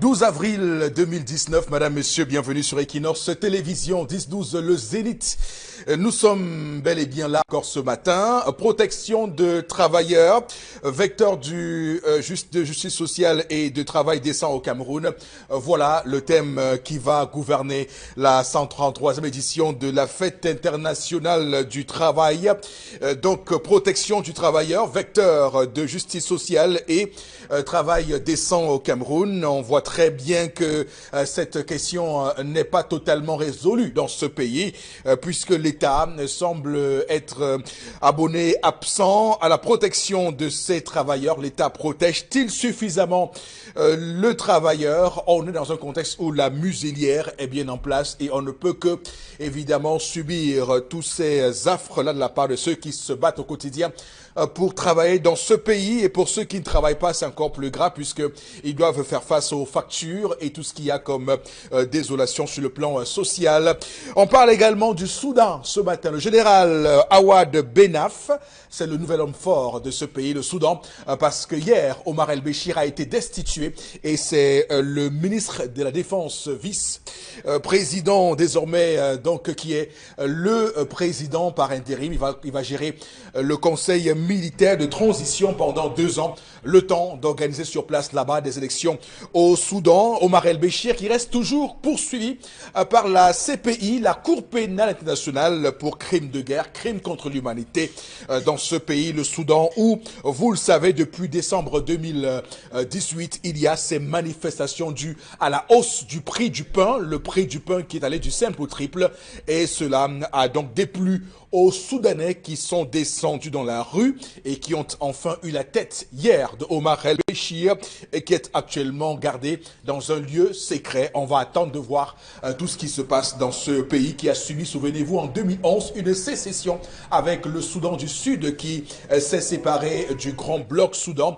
12 avril 2019, Madame, Monsieur, bienvenue sur Equinox Télévision 10-12, le Zénith. Nous sommes bel et bien là encore ce matin. Protection de travailleurs, vecteur de justice sociale et de travail décent au Cameroun. Voilà le thème qui va gouverner la 133e édition de la Fête internationale du travail. Donc, protection du travailleur, vecteur de justice sociale et travail décent au Cameroun. On voit très bien que cette question n'est pas totalement résolue dans ce pays, puisque l'État semble être abonné absent à la protection de ces travailleurs. L'État protège-t-il suffisamment le travailleur? On est dans un contexte où la muselière est bien en place et on ne peut que, évidemment, subir tous ces affres-là de la part de ceux qui se battent au quotidien pour travailler dans ce pays. Et pour ceux qui ne travaillent pas, c'est encore plus grave puisqu'ils doivent faire face aux factures et tout ce qu'il y a comme désolation sur le plan social. On parle également du Soudan ce matin. Le général Awad Benaf, c'est le nouvel homme fort de ce pays, le Soudan, parce que hier, Omar el-Béchir a été destitué et c'est le ministre de la Défense, vice-président désormais, donc qui est le président par intérim. Il va gérer le conseil militaire de transition pendant 2 ans, le temps d'organiser sur place là-bas des élections au Soudan. Omar el-Béchir qui reste toujours poursuivi par la CPI, la Cour pénale internationale pour crimes de guerre, crimes contre l'humanité dans ce pays, le Soudan, où, vous le savez, depuis décembre 2018, il y a ces manifestations dues à la hausse du prix du pain, le prix du pain qui est allé du simple au triple, et cela a donc déplu aux Soudanais qui sont descendus dans la rue et qui ont enfin eu la tête hier de Omar el-Béchir et qui est actuellement gardé dans un lieu secret. On va attendre de voir tout ce qui se passe dans ce pays qui a subi, souvenez-vous, en 2011, une sécession avec le Soudan du Sud qui s'est séparé du grand bloc Soudan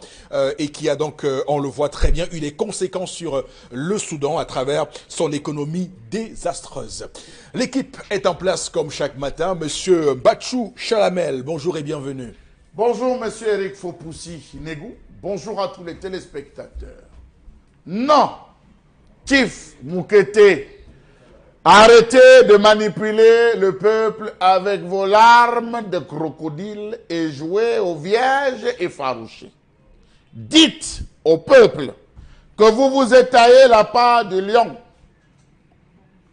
et qui a donc, on le voit très bien, eu des conséquences sur le Soudan à travers son économie désastreuse. L'équipe est en place comme chaque matin. Monsieur Bachou Chalamel, bonjour et bienvenue. Bonjour, monsieur Eric Fopoussi-Negou. Bonjour à tous les téléspectateurs. Non, Tif Moukete, arrêtez de manipuler le peuple avec vos larmes de crocodile et jouez aux vierges effarouchées. Dites au peuple que vous vous étayez la part du lion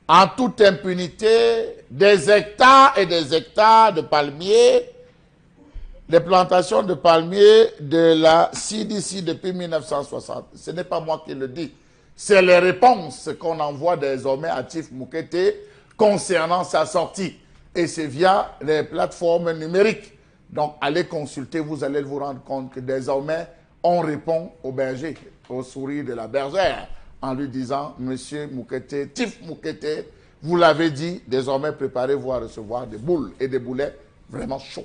en toute impunité, des hectares et des hectares de palmiers, les plantations de palmiers de la CDC depuis 1960. Ce n'est pas moi qui le dis. C'est les réponses qu'on envoie désormais à Tif Moukete concernant sa sortie. Et c'est via les plateformes numériques. Donc, allez consulter, vous allez vous rendre compte que désormais, on répond au berger, au souris de la bergère, en lui disant, monsieur Moukete, Tif Moukete, vous l'avez dit, désormais préparez-vous à recevoir des boules et des boulets vraiment chauds.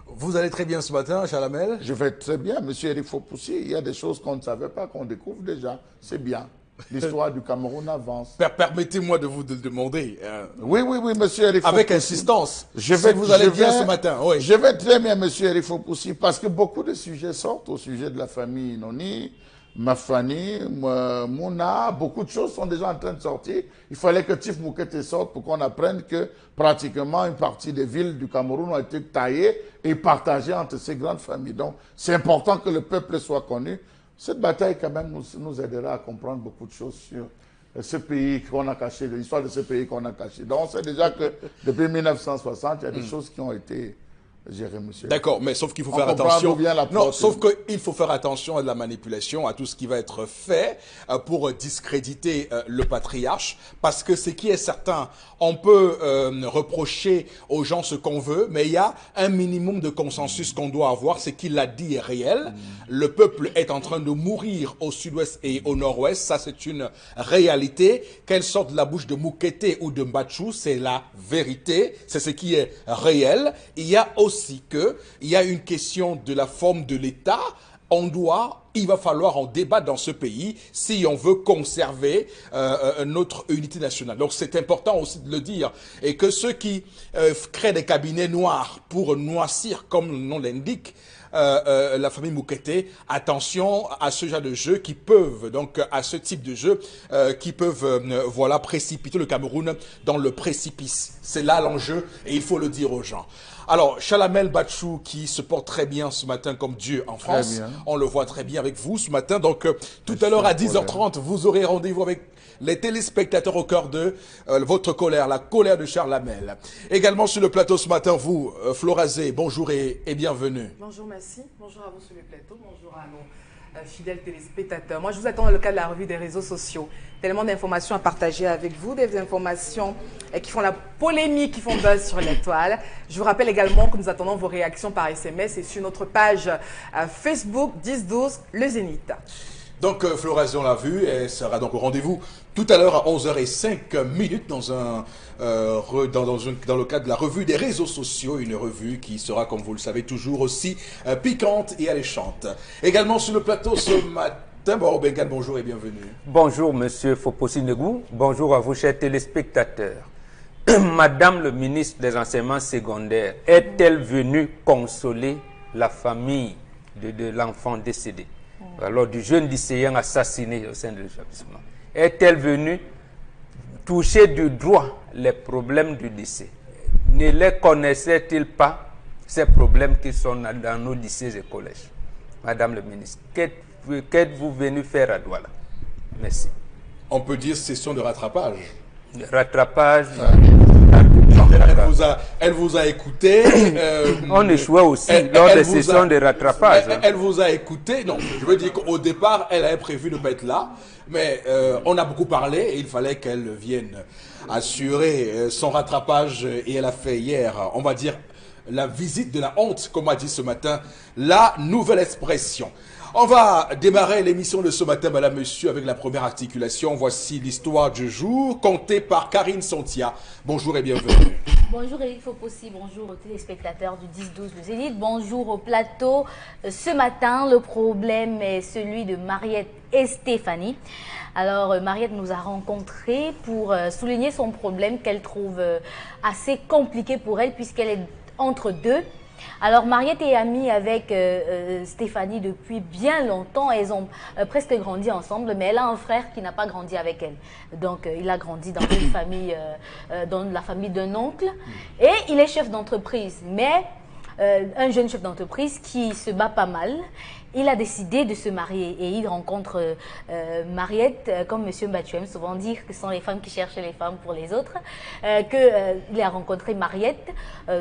Vous allez très bien ce matin, Chalamel? Je vais très bien, monsieur Eric Fopoussi. Il y a des choses qu'on ne savait pas, qu'on découvre déjà. C'est bien. L'histoire du Cameroun avance. Permettez-moi de vous demander. Oui, monsieur Eric Fopoussi. Avec insistance. Vous allez bien ce matin, oui. Je vais très bien, monsieur Eric Fopoussi, parce que beaucoup de sujets sortent au sujet de la famille Noni, Mafani, Mouna, beaucoup de choses sont déjà en train de sortir. Il fallait que Tif Moukete sorte pour qu'on apprenne que pratiquement une partie des villes du Cameroun ont été taillées et partagées entre ces grandes familles. Donc, c'est important que le peuple soit connu. Cette bataille, quand même, nous aidera à comprendre beaucoup de choses sur ce pays qu'on a caché, l'histoire de ce pays qu'on a caché. Donc, on sait déjà que depuis 1960, il y a des choses qui ont été gérées, monsieur. D'accord, mais sauf qu'il faut faire attention. Non, sauf qu'il faut faire attention à la manipulation, à tout ce qui va être fait pour discréditer le patriarche, parce que ce qui est certain, on peut reprocher aux gens ce qu'on veut, mais il y a un minimum de consensus qu'on doit avoir, c'est qu'il l'a dit est réel. Le peuple est en train de mourir au sud-ouest et au nord-ouest, ça c'est une réalité. Qu'elle sorte de la bouche de Moukete ou de Mbachou, c'est la vérité, c'est ce qui est réel. Il y a aussi il y a une question de la forme de l'État. Il va falloir en débattre dans ce pays si on veut conserver notre unité nationale. Donc c'est important aussi de le dire. Et que ceux qui créent des cabinets noirs pour noircir, comme le nom l'indique, la famille Moukete, attention à ce genre de jeux qui peuvent, donc à ce type de jeux qui peuvent, voilà, précipiter le Cameroun dans le précipice. C'est là l'enjeu et il faut le dire aux gens. Alors, Chalamel Batchou qui se porte très bien ce matin comme Dieu en France. On le voit très bien avec vous ce matin. Donc, tout à l'heure à 10h30, vous aurez rendez-vous avec les téléspectateurs au cœur de votre colère, la colère de Chalamel. Également sur le plateau ce matin, vous, Florazé, bonjour et bienvenue. Bonjour, merci. Bonjour à vous sur le plateau. Bonjour à nos fidèles téléspectateurs. Moi, je vous attends dans le cadre de la revue des réseaux sociaux. Tellement d'informations à partager avec vous, des informations qui font la polémique, qui font buzz sur les toiles. Je vous rappelle également que nous attendons vos réactions par SMS et sur notre page Facebook 10-12, le Zénith. Donc, Florazé, on l'a vu, elle sera donc au rendez-vous tout à l'heure à 11h05 dans le cadre de la revue des réseaux sociaux, une revue qui sera, comme vous le savez, toujours aussi piquante et alléchante. Également sur le plateau ce matin, Bengal, bonjour et bienvenue. Bonjour, monsieur Fopossi Negou. Bonjour à vous, chers téléspectateurs. Madame le ministre des Enseignements secondaires est-elle venue consoler la famille de l'enfant décédé, alors du jeune lycéen assassiné au sein de l'établissement? Est-elle venue toucher du doigt les problèmes du lycée? Ne les connaissait-il pas, ces problèmes qui sont dans nos lycées et collèges? Madame le ministre, qu'êtes-vous venu faire à Douala? Merci. On peut dire session de rattrapage. De rattrapage. Elle vous a écouté. On échouait aussi lors des sessions de rattrapage. Elle vous a écouté. Non, je veux dire qu'au départ, elle avait prévu de ne pas être là. Mais on a beaucoup parlé et il fallait qu'elle vienne assurer son rattrapage. Et elle a fait hier, on va dire, la visite de la honte, comme a dit ce matin, la nouvelle expression. On va démarrer l'émission de ce matin, madame, monsieur, avec la première articulation. Voici l'histoire du jour, contée par Karine Sontia. Bonjour et bienvenue. Bonjour Eric Fopossi, bonjour aux téléspectateurs du 10-12 le Zénith, bonjour au plateau. Ce matin, le problème est celui de Mariette et Stéphanie. Alors, Mariette nous a rencontrés pour souligner son problème qu'elle trouve assez compliqué pour elle puisqu'elle est entre deux. Alors, Mariette est amie avec Stéphanie depuis bien longtemps. Elles ont presque grandi ensemble, mais elle a un frère qui n'a pas grandi avec elle. Donc, il a grandi dans une famille, dans la famille d'un oncle. Et il est chef d'entreprise, mais un jeune chef d'entreprise qui se bat pas mal. Il a décidé de se marier et il rencontre Mariette, comme M. Battu aime souvent dire que ce sont les femmes qui cherchent les femmes pour les autres, il a rencontré Mariette,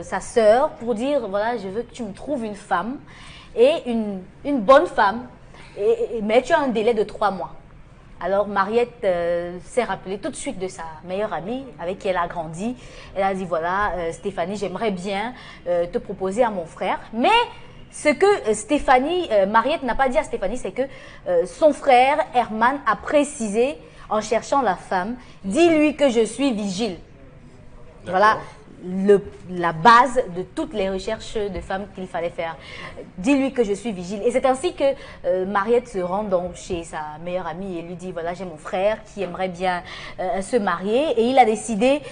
sa sœur, pour dire voilà, je veux que tu me trouves une femme et une bonne femme, mais tu as un délai de 3 mois. Alors Mariette s'est rappelée tout de suite de sa meilleure amie avec qui elle a grandi. Elle a dit voilà, Stéphanie, j'aimerais bien te proposer à mon frère, mais ce que Mariette n'a pas dit à Stéphanie, c'est que son frère Herman a précisé en cherchant la femme, dis-lui que je suis vigile. Voilà la base de toutes les recherches de femmes qu'il fallait faire. Dis-lui que je suis vigile. Et c'est ainsi que Mariette se rend donc chez sa meilleure amie et lui dit, voilà, j'ai mon frère qui aimerait bien se marier et il a décidé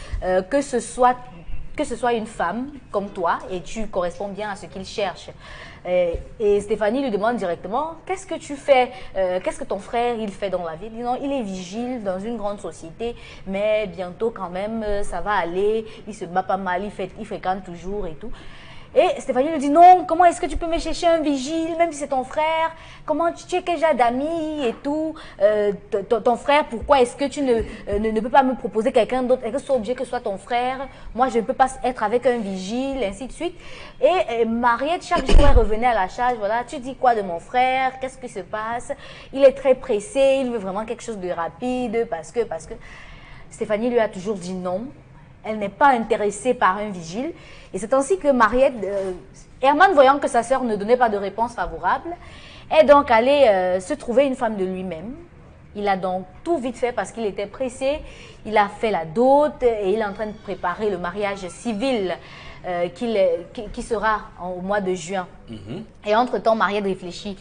que ce soit une femme comme toi et tu corresponds bien à ce qu'il cherche. Et Stéphanie lui demande directement, qu'est-ce que tu fais, qu'est-ce que ton frère il fait dans la vie? Il dit non, il est vigile dans une grande société, mais bientôt quand même ça va aller, il se bat pas mal, il fréquente toujours et tout. Et Stéphanie lui dit non, comment est-ce que tu peux me chercher un vigile, même si c'est ton frère? Comment tu es déjà d'amis et tout? Ton frère, pourquoi est-ce que tu ne peux pas me proposer quelqu'un d'autre? Est-ce que c'est obligé que ce soit ton frère? Moi, je ne peux pas être avec un vigile, ainsi de suite. Et Mariette, chaque jour, elle revenait à la charge. Voilà, tu dis quoi de mon frère? Qu'est-ce qui se passe? Il est très pressé, il veut vraiment quelque chose de rapide parce que Stéphanie lui a toujours dit non. Elle n'est pas intéressée par un vigile. Et c'est ainsi que Mariette, Herman, voyant que sa sœur ne donnait pas de réponse favorable, est donc allé se trouver une femme de lui-même. Il a donc tout vite fait parce qu'il était pressé. Il a fait la dot et il est en train de préparer le mariage civil qui sera au mois de juin. Et entre-temps, Mariette réfléchit.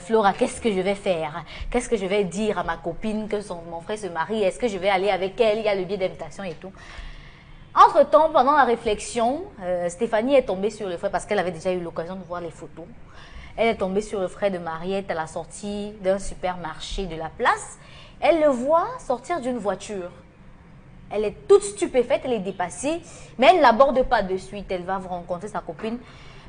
Flora, qu'est-ce que je vais faire? Qu'est-ce que je vais dire à ma copine que mon frère se marie? Est-ce que je vais aller avec elle? Il y a le billet d'invitation et tout. Entre-temps, pendant la réflexion, Stéphanie est tombée sur le frère parce qu'elle avait déjà eu l'occasion de voir les photos. Elle est tombée sur le frère de Mariette à la sortie d'un supermarché de la place. Elle le voit sortir d'une voiture. Elle est toute stupéfaite, elle est dépassée, mais elle ne l'aborde pas de suite. Elle va rencontrer sa copine.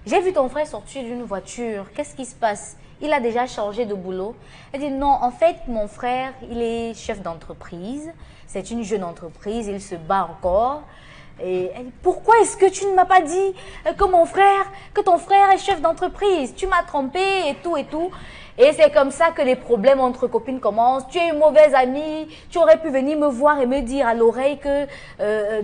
J'ai vu ton frère sortir d'une voiture. Qu'est-ce qui se passe? Il a déjà changé de boulot. Elle dit non, en fait, mon frère, il est chef d'entreprise. C'est une jeune entreprise, il se bat encore. Et elle dit, pourquoi est-ce que tu ne m'as pas dit que ton frère est chef d'entreprise? Tu m'as trompé et tout et tout. Et c'est comme ça que les problèmes entre copines commencent. Tu es une mauvaise amie, tu aurais pu venir me voir et me dire à l'oreille que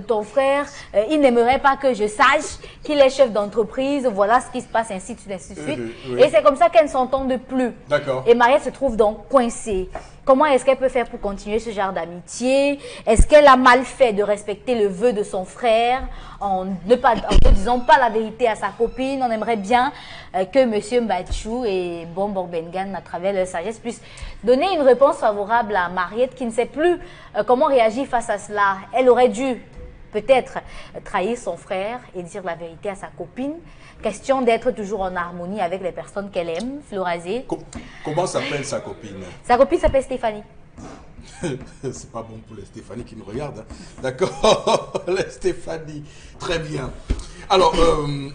ton frère, il n'aimerait pas que je sache qu'il est chef d'entreprise. Voilà ce qui se passe, ainsi de suite, ainsi de suite. Oui. Et c'est comme ça qu'elles ne s'entendent plus. D'accord. Et Mariette se trouve donc coincée. Comment est-ce qu'elle peut faire pour continuer ce genre d'amitié? Est-ce qu'elle a mal fait de respecter le vœu de son frère en ne disant pas la vérité à sa copine? On aimerait bien que M. Mbachou et Bombor Bengan, à travers leur sagesse, puissent donner une réponse favorable à Mariette qui ne sait plus comment réagir face à cela. Elle aurait dû peut-être trahir son frère et dire la vérité à sa copine. Question d'être toujours en harmonie avec les personnes qu'elle aime, Florazé. Comment s'appelle sa copine? Sa copine s'appelle Stéphanie. C'est pas bon pour les Stéphanie qui nous regardent. Hein. D'accord, les Stéphanie. Très bien. Alors,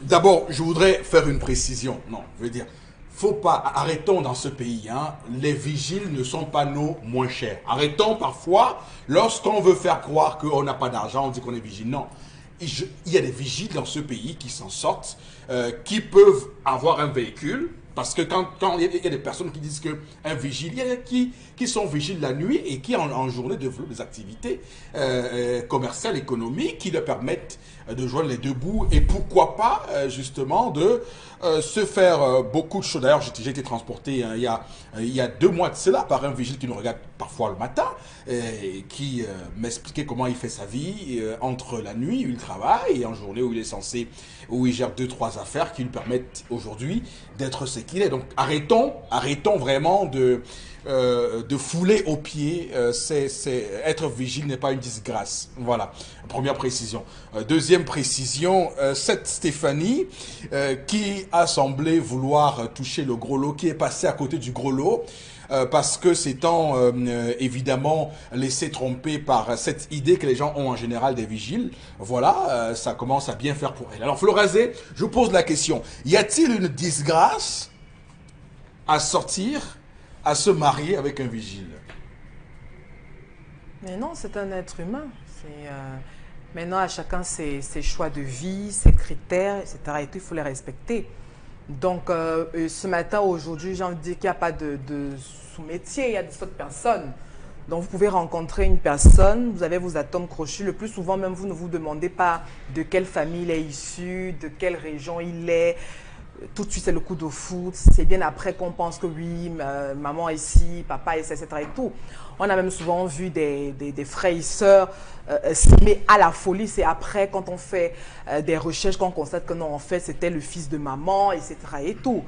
d'abord, je voudrais faire une précision. Non, je veux dire, faut pas, arrêtons dans ce pays, hein, les vigiles ne sont pas nos moins chers. Arrêtons parfois, lorsqu'on veut faire croire qu'on n'a pas d'argent, on dit qu'on est vigile. Non. Il y a des vigiles dans ce pays qui s'en sortent, qui peuvent avoir un véhicule, parce que quand il y a des personnes qui disent qu'un vigile, il y a qui sont vigiles la nuit et qui en journée développent des activités commerciales, économiques, qui leur permettent de joindre les deux bouts et pourquoi pas justement de se faire beaucoup de choses. D'ailleurs, j'ai été transporté il y a 2 mois de cela par un vigile qui nous regarde parfois le matin, qui m'expliquait comment il fait sa vie entre la nuit où il travaille et en journée où il gère 2-3 affaires qui lui permettent aujourd'hui d'être ce qu'il est. Donc arrêtons vraiment de fouler aux pieds. Être vigile n'est pas une disgrâce. Voilà, première précision. Deuxième précision, cette Stéphanie qui a semblé vouloir toucher le gros lot, qui est passé à côté du gros lot, parce que s'étant évidemment laissé tromper par cette idée que les gens ont en général des vigiles, voilà, ça commence à bien faire pour elle. Alors Florazé, je vous pose la question, y a-t-il une disgrâce à sortir, à se marier avec un vigile? Mais non, c'est un être humain. Maintenant, à chacun ses choix de vie, ses critères, etc. Et tout, il faut les respecter. Donc, ce matin, aujourd'hui, j'ai envie de dire qu'il n'y a pas de sous-métier, il y a des autres personnes. Donc, vous pouvez rencontrer une personne, vous avez vos atomes crochus. Le plus souvent, même, vous ne vous demandez pas de quelle famille il est issu, de quelle région il est. Tout de suite, c'est le coup de foot. C'est bien après qu'on pense que oui, maman est ici, papa est ici, etc. Et tout. On a même souvent vu des frères et sœurs s'aimer à la folie. C'est après, quand on fait des recherches, qu'on constate que non, en fait, c'était le fils de maman, etc. Et tout.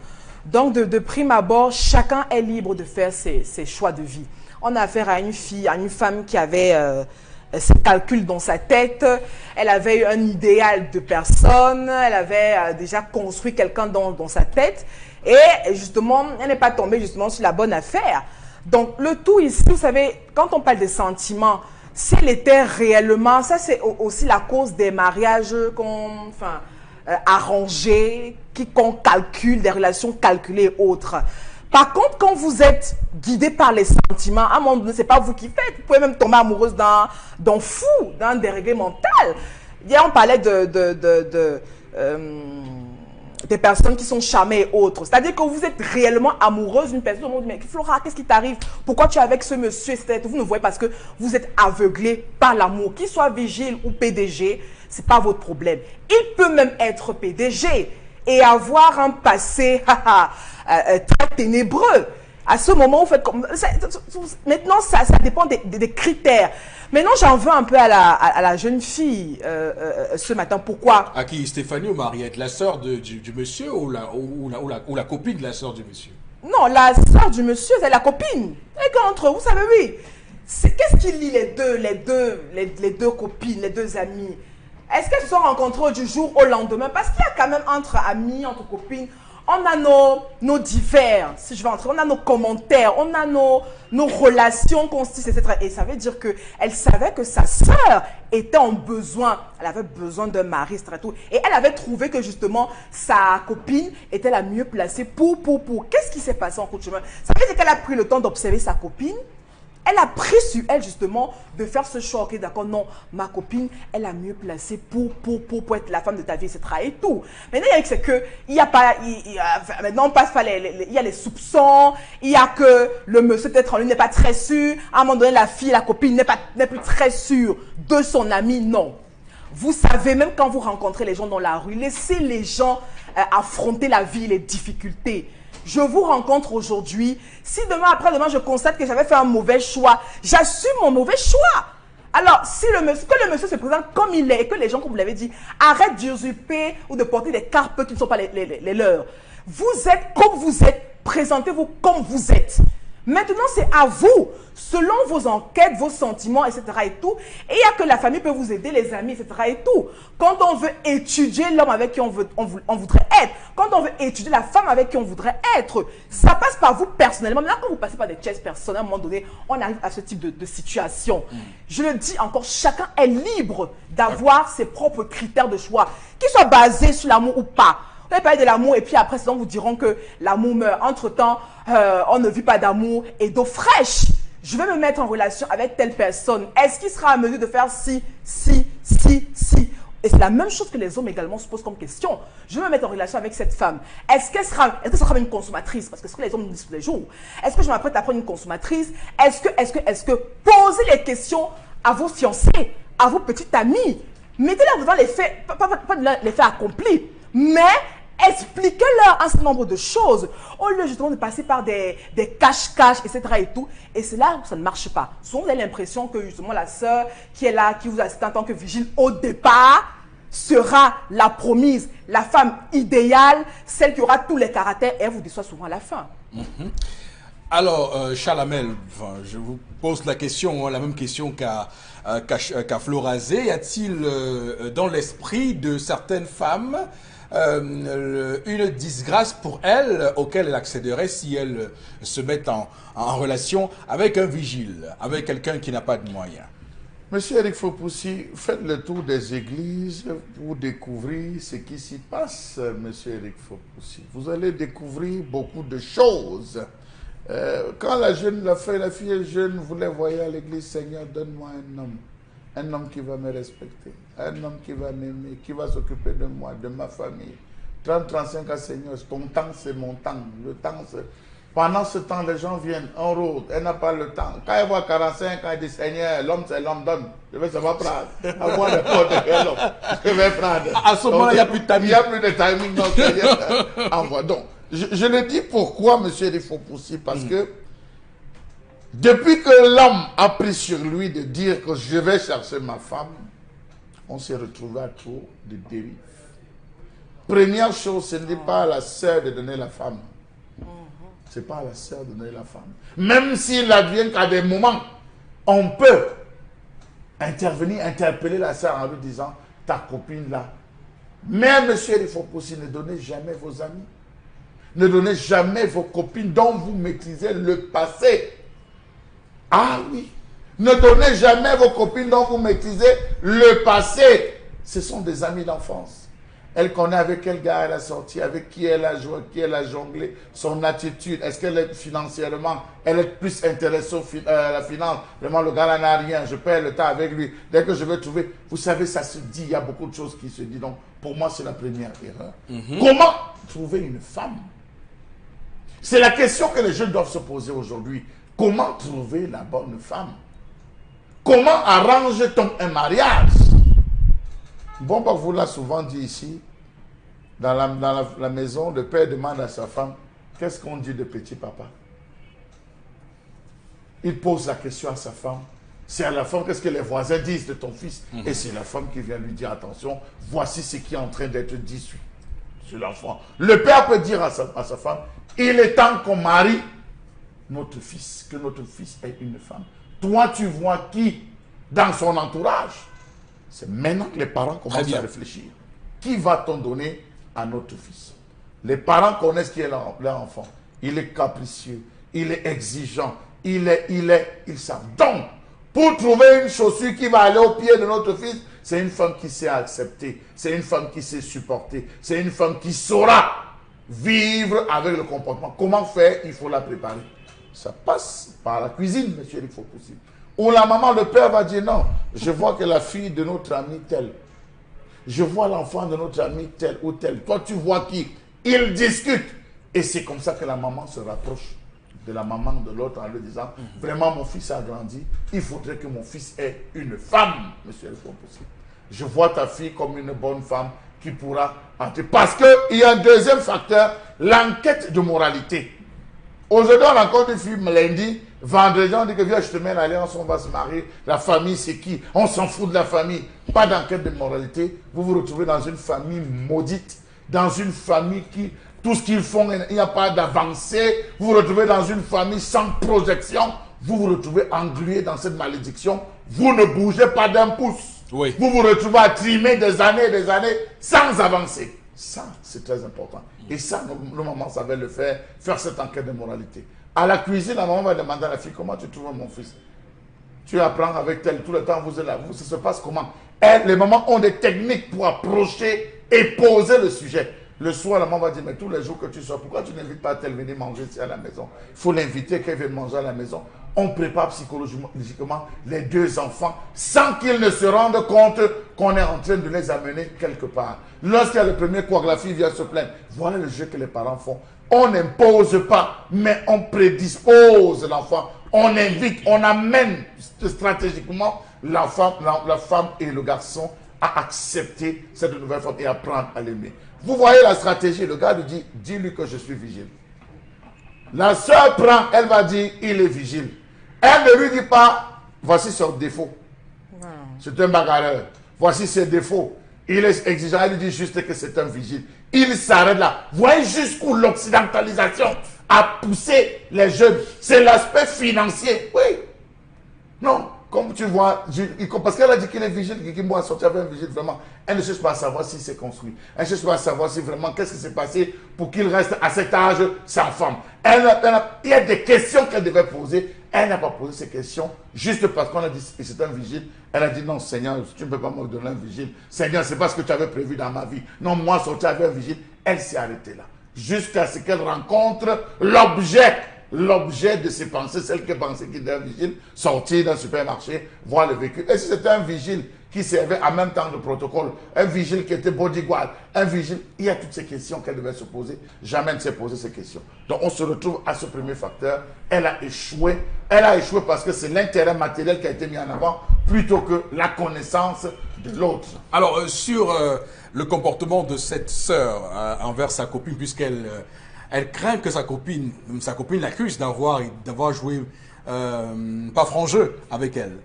Donc, de prime abord, chacun est libre de faire ses choix de vie. On a affaire à une fille, à une femme qui avait ses calculs dans sa tête, elle avait eu un idéal de personne, elle avait déjà construit quelqu'un dans sa tête et justement, elle n'est pas tombée justement sur la bonne affaire. Donc, le tout ici, vous savez, quand on parle des sentiments, si elle était réellement, ça c'est aussi la cause des mariages arrangés, qu'on calcule, des relations calculées et autres. Par contre, quand vous êtes guidé par les sentiments, à un moment donné, ce n'est pas vous qui faites. Vous pouvez même tomber amoureuse d'un fou, d'un déréglé mental. Hier, on parlait des personnes qui sont charmées et autres. C'est-à-dire que vous êtes réellement amoureuse d'une personne. On dit, mais Flora, qu'est-ce qui t'arrive? Pourquoi tu es avec ce monsieur? Vous ne voyez pas parce que vous êtes aveuglé par l'amour. Qu'il soit vigile ou PDG, ce n'est pas votre problème. Il peut même être PDG et avoir un passé très ténébreux. À ce moment, vous faites comme... Maintenant, ça dépend des critères. Maintenant, j'en veux un peu à la jeune fille ce matin. Pourquoi? À qui? Stéphanie ou Mariette? La sœur du monsieur ou la copine de la sœur du monsieur? Non, la sœur du monsieur, c'est la copine. Et qu'entre vous savez, oui. Qu'est-ce qui lie les deux copines, les deux amis? Est-ce qu'elles se sont rencontrées du jour au lendemain? Parce qu'il y a quand même entre amis, entre copines, on a nos divers, si je vais entrer, on a nos commentaires, on a nos relations constituées, etc. Et ça veut dire qu'elle savait que sa sœur était en besoin, elle avait besoin d'un mari, etc. Et elle avait trouvé que justement, sa copine était la mieux placée pour. Qu'est-ce qui s'est passé en cours de chemin? Ça veut dire qu'elle a pris le temps d'observer sa copine. Elle a pris sur elle justement de faire ce choix. Ok, d'accord, non, ma copine, elle a mieux placé pour être la femme de ta vie, etc. et tout. Maintenant, c'est que il y a pas, maintenant on passe par il y a les soupçons, il y a que le monsieur peut-être en lui n'est pas très sûr. À un moment donné, la fille, la copine n'est plus très sûre de son ami. Non. Vous savez, même quand vous rencontrez les gens dans la rue, laissez les gens affronter la vie, les difficultés. Je vous rencontre aujourd'hui. Si demain, après-demain, je constate que j'avais fait un mauvais choix, j'assume mon mauvais choix. Alors, si que le monsieur se présente comme il est et que les gens, comme vous l'avez dit, arrêtent d'usurper ou de porter des carpes qui ne sont pas les leurs. Vous êtes comme vous êtes. Présentez-vous comme vous êtes. Maintenant, c'est à vous, selon vos enquêtes, vos sentiments, etc. et tout. Et il y a que la famille peut vous aider, les amis, etc. et tout. Quand on veut étudier l'homme avec qui on voudrait être, quand on veut étudier la femme avec qui on voudrait être, ça passe par vous personnellement. Maintenant, quand vous passez par des tests personnels, à un moment donné, on arrive à ce type de situation. Je le dis encore, chacun est libre d'avoir ses propres critères de choix, qu'ils soient basés sur l'amour ou pas. Vous allez parler de l'amour et puis après, sinon vous diront que l'amour meurt. Entre-temps, on ne vit pas d'amour et d'eau fraîche. Je vais me mettre en relation avec telle personne. Est-ce qu'il sera à mesure de faire si? Et c'est la même chose que les hommes également se posent comme question. Je vais me mettre en relation avec cette femme. Est-ce que ça sera une consommatrice? Parce que c'est ce que les hommes nous disent tous les jours. Est-ce que je m'apprête à prendre une consommatrice? Est-ce que posez les questions à vos fiancés, à vos petites amies. Mettez-les devant les faits, pas les faits accomplis, mais expliquez-leur un certain nombre de choses, au lieu justement de passer par des cache-cache, etc. et tout. Et c'est là où ça ne marche pas. Souvent, vous avez l'impression que justement la sœur qui est là, qui vous assiste en tant que vigile au départ, sera la promise, la femme idéale, celle qui aura tous les caractères, et elle vous déçoit souvent à la fin. Alors, Chalamel, je vous pose la question, la même question qu'à Florazé. Y a-t-il dans l'esprit de certaines femmes une disgrâce pour elles auquel elle accéderait si elle se met en relation avec un vigile, avec quelqu'un qui n'a pas de moyens? Monsieur Eric Fopoussi, faites le tour des églises pour découvrir ce qui s'y passe, monsieur Eric Fopoussi. Vous allez découvrir beaucoup de choses. Quand la fille jeune voulait voir à l'église, Seigneur, donne-moi un homme qui va me respecter, un homme qui va m'aimer, qui va s'occuper de moi, de ma famille. 30-35 ans, Seigneur, ton temps, c'est mon temps. Le temps, c'est... Pendant ce temps, les gens viennent en route, elle n'a pas le temps. Quand elle voit 45 ans, elle dit, Seigneur, l'homme, c'est l'homme, donne. Je vais savoir prendre. À moi, n'importe quel homme. Je vais prendre. À ce moment-là, il n'y a plus de timing. Il n'y a plus de timing, non, Seigneur. Envoie. Donc, je le dis pourquoi, monsieur Rifopoussi, parce que depuis que l'homme a pris sur lui de dire que je vais chercher ma femme, on s'est retrouvé à trop de dérives. Première chose, ce n'est pas à la sœur de donner la femme. Ce n'est pas à la sœur de donner la femme. Même s'il advient qu'à des moments, on peut intervenir, interpeller la sœur en lui disant, ta copine là. Mais monsieur, il faut aussi ne donnez jamais vos amis. Ne donnez jamais vos copines dont vous maîtrisez le passé. Ah oui. Ne donnez jamais vos copines dont vous maîtrisez le passé. Ce sont des amis d'enfance. Elle connaît avec quel gars elle a sorti, avec qui elle a joué, qui elle a jonglé, son attitude. Est-ce qu'elle est financièrement, elle est plus intéressée à la finance. Vraiment, le gars là n'a rien, je perds le temps avec lui. Dès que je vais trouver, vous savez, ça se dit, il y a beaucoup de choses qui se disent. Donc, pour moi, c'est la première erreur. Comment trouver une femme? C'est la question que les jeunes doivent se poser aujourd'hui. Comment trouver la bonne femme? Comment arrange-t-on un mariage? Bon, vous l'a souvent dit ici, dans la maison, le père demande à sa femme, qu'est-ce qu'on dit de petit papa? Il pose la question à sa femme. C'est à la femme, qu'est-ce que les voisins disent de ton fils? Et c'est la femme qui vient lui dire, attention, voici ce qui est en train d'être dit sur l'enfant. Le père peut dire à sa femme, il est temps qu'on marie notre fils, que notre fils ait une femme. Toi, tu vois qui dans son entourage? C'est maintenant que les parents commencent bien. à réfléchir. Qui va-t-on donner à notre fils? Les parents connaissent qui est leur enfant. Il est capricieux, il est exigeant, ils savent. Donc, pour trouver une chaussure qui va aller au pied de notre fils, c'est une femme qui sait accepter, c'est une femme qui sait supporter, c'est une femme qui saura vivre avec le comportement. Comment faire? Il faut la préparer. Ça passe par la cuisine, monsieur, il faut possible. Ou la maman, le père va dire non, je vois que la fille de notre ami telle, je vois l'enfant de notre ami tel ou tel. Toi, tu vois qui? Ils discutent. Et c'est comme ça que la maman se rapproche de la maman de l'autre en lui disant, vraiment, mon fils a grandi. Il faudrait que mon fils ait une femme, monsieur le possible. Je vois ta fille comme une bonne femme qui pourra entrer. Parce qu'il y a un deuxième facteur, l'enquête de moralité. Aujourd'hui, on rencontre une fille lundi, vendredi, on dit que viens, je te mets l'alliance, on va se marier. La famille, c'est qui? On s'en fout de la famille. Pas d'enquête de moralité. Vous vous retrouvez dans une famille maudite, dans une famille qui, tout ce qu'ils font, il n'y a pas d'avancée. Vous vous retrouvez dans une famille sans projection. Vous vous retrouvez englué dans cette malédiction. Vous ne bougez pas d'un pouce. Oui. Vous vous retrouvez à trimer des années sans avancer. Ça, c'est très important. Et ça, nos mamans savaient le faire cette enquête de moralité. À la cuisine, la maman va demander à la fille, comment tu trouves mon fils? Tu apprends avec tel, tout le temps, vous êtes là. Ça se passe comment? Les mamans ont des techniques pour approcher et poser le sujet. Le soir, la maman va dire, mais tous les jours que tu sors, pourquoi tu n'invites pas tel venir manger ici à la maison? Il faut l'inviter, qu'elle vienne manger à la maison. On prépare psychologiquement les deux enfants sans qu'ils ne se rendent compte qu'on est en train de les amener quelque part. Lorsqu'il y a le premier quoi, la fille vient se plaindre. Voilà le jeu que les parents font. On n'impose pas, mais on prédispose l'enfant. On invite, on amène stratégiquement la femme et le garçon à accepter cette nouvelle femme et à apprendre à l'aimer. Vous voyez la stratégie, le gars lui dit, dis-lui que je suis vigile. La soeur prend, elle va dire, il est vigile. Elle ne lui dit pas, voici son défaut. C'est un bagarreur. Voici ses défauts. Il est exigeant, elle lui dit juste que c'est un vigile. Il s'arrête là. Voyez jusqu'où l'occidentalisation a poussé les jeunes. C'est l'aspect financier. Oui. Non. Comme tu vois, parce qu'elle a dit qu'il est vigile, qu'il m'a sorti avec un vigile, vraiment. Elle ne cherche pas à savoir s'il s'est construit. Elle ne cherche pas à savoir si vraiment, qu'est-ce qui s'est passé pour qu'il reste à cet âge sans femme. Il y a des questions qu'elle devait poser. Elle n'a pas posé ces questions juste parce qu'on a dit que c'est un vigile. Elle a dit non, Seigneur, tu ne peux pas me donner un vigile. Seigneur, ce n'est pas ce que tu avais prévu dans ma vie. Non, moi, sortir avec un vigile. Elle s'est arrêtée là. Jusqu'à ce qu'elle rencontre l'objet de ses pensées, celle qui pensait qu'il était un vigile, sortir d'un supermarché, voir le véhicule. Et si c'était un vigile qui servait en même temps de protocole, un vigile qui était bodyguard, un vigile, il y a toutes ces questions qu'elle devait se poser. Jamais elle ne s'est posé ces questions. Donc on se retrouve à ce premier facteur. Elle a échoué. Elle a échoué parce que c'est l'intérêt matériel qui a été mis en avant plutôt que la connaissance de l'autre. Alors, sur le comportement de cette sœur envers sa copine, puisqu'elle... elle craint que sa copine l'accuse d'avoir joué pas franc jeu avec elle.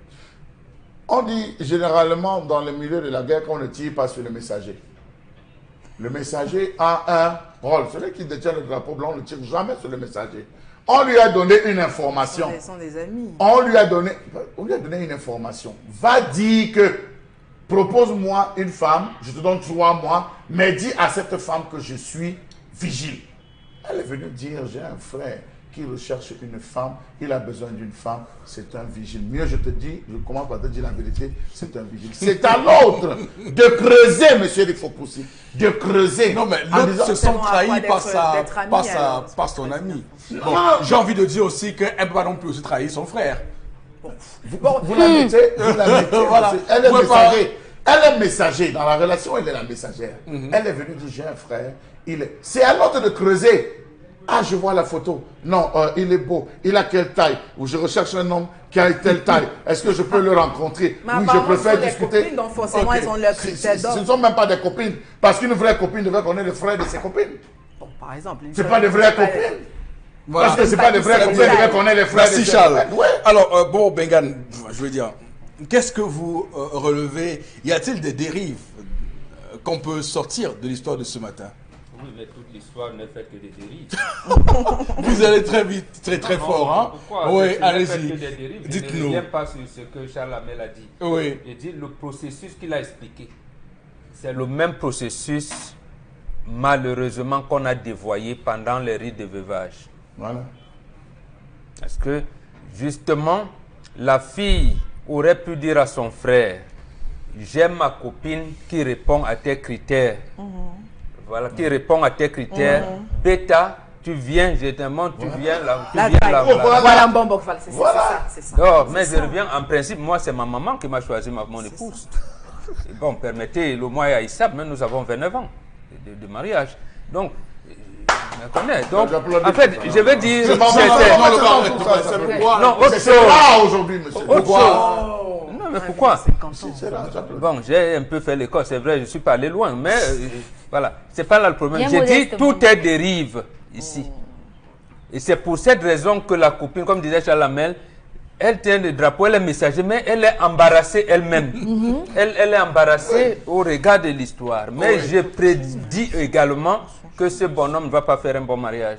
On dit généralement dans le milieu de la guerre qu'on ne tire pas sur le messager. Le messager a un rôle. Celui qui détient le drapeau blanc, on ne tire jamais sur le messager. On lui a donné une information. Ils sont des amis. On lui a donné une information. Va dire que propose-moi une femme, je te donne 3 mois, mais dis à cette femme que je suis vigile. Elle est venue dire, j'ai un frère qui recherche une femme, il a besoin d'une femme, c'est un vigile. Mieux je te dis, je commence par te dire la vérité, c'est un vigile. C'est à l'autre de creuser, monsieur il faut pousser, de creuser. Non mais l'autre se sent trahi par son ami. Bon, j'ai envie de dire aussi qu'elle ne peut pas non plus aussi trahir son frère. Vous la mettez, voilà. Elle est messager. Elle est messager. Dans la relation, elle est la messagère. Elle est venue dire, j'ai un frère. C'est à l'autre de creuser. Ah, je vois la photo. Non, il est beau. Il a quelle taille? Ou je recherche un homme qui a telle taille. Est-ce que je peux le rencontrer? Oui, je préfère discuter. Copines, donc forcément, elles ont leurs critères d'homme. Ce ne sont même pas des copines. Parce qu'une vraie copine devrait connaître le frère de ses copines. Bon, par exemple. Ce n'est pas des vraies copines. Voilà. Parce que ce n'est pas des vraies copines, devraient connaître les frères de ses Charles. copines. Ouais. Alors, bon, Bengan, je veux dire, qu'est-ce que vous relevez? Y a-t-il des dérives qu'on peut sortir de l'histoire de ce matin? Oui, mais toute l'histoire ne fait que des dérives. Vous allez très vite, très fort, hein? Pourquoi? Oui, allez-y. Dites-nous. Je ne Dites-nous. reviens pas sur ce que Charles Hamel a dit. Oui. Il dit le processus qu'il a expliqué. C'est le même processus, malheureusement, qu'on a dévoyé pendant les rites de veuvage. Voilà. Parce que, justement, la fille aurait pu dire à son frère, j'aime ma copine qui répond à tes critères. Voilà, qui répond à tes critères. Bêta, tu viens, je te montre, tu viens là. Tu viens là. Voilà un bon bon, c'est ça, c'est ça. Non, mais je reviens, en principe, moi, c'est ma maman qui m'a choisi mon épouse. Et bon, permettez, le mois et Aïssa, mais nous avons 29 ans de mariage. Donc, je me connais. Donc, en fait, je veux dire... C'est pourquoi. Non, autre C'est chose. là aujourd'hui, monsieur. Autre chose. Non, mais pourquoi? C'est là, simplement. Bon, j'ai un peu fait l'école, c'est vrai, je suis pas allé loin, mais voilà, c'est pas là le problème. Bien J'ai dit, modestement. tout est dérive ici. Et c'est pour cette raison que la copine, comme disait Charles Hamel, elle tient le drapeau, elle est messager, mais elle est embarrassée elle-même. Elle est embarrassée au regard de l'histoire. Mais je prédis également que ce bonhomme ne va pas faire un bon mariage.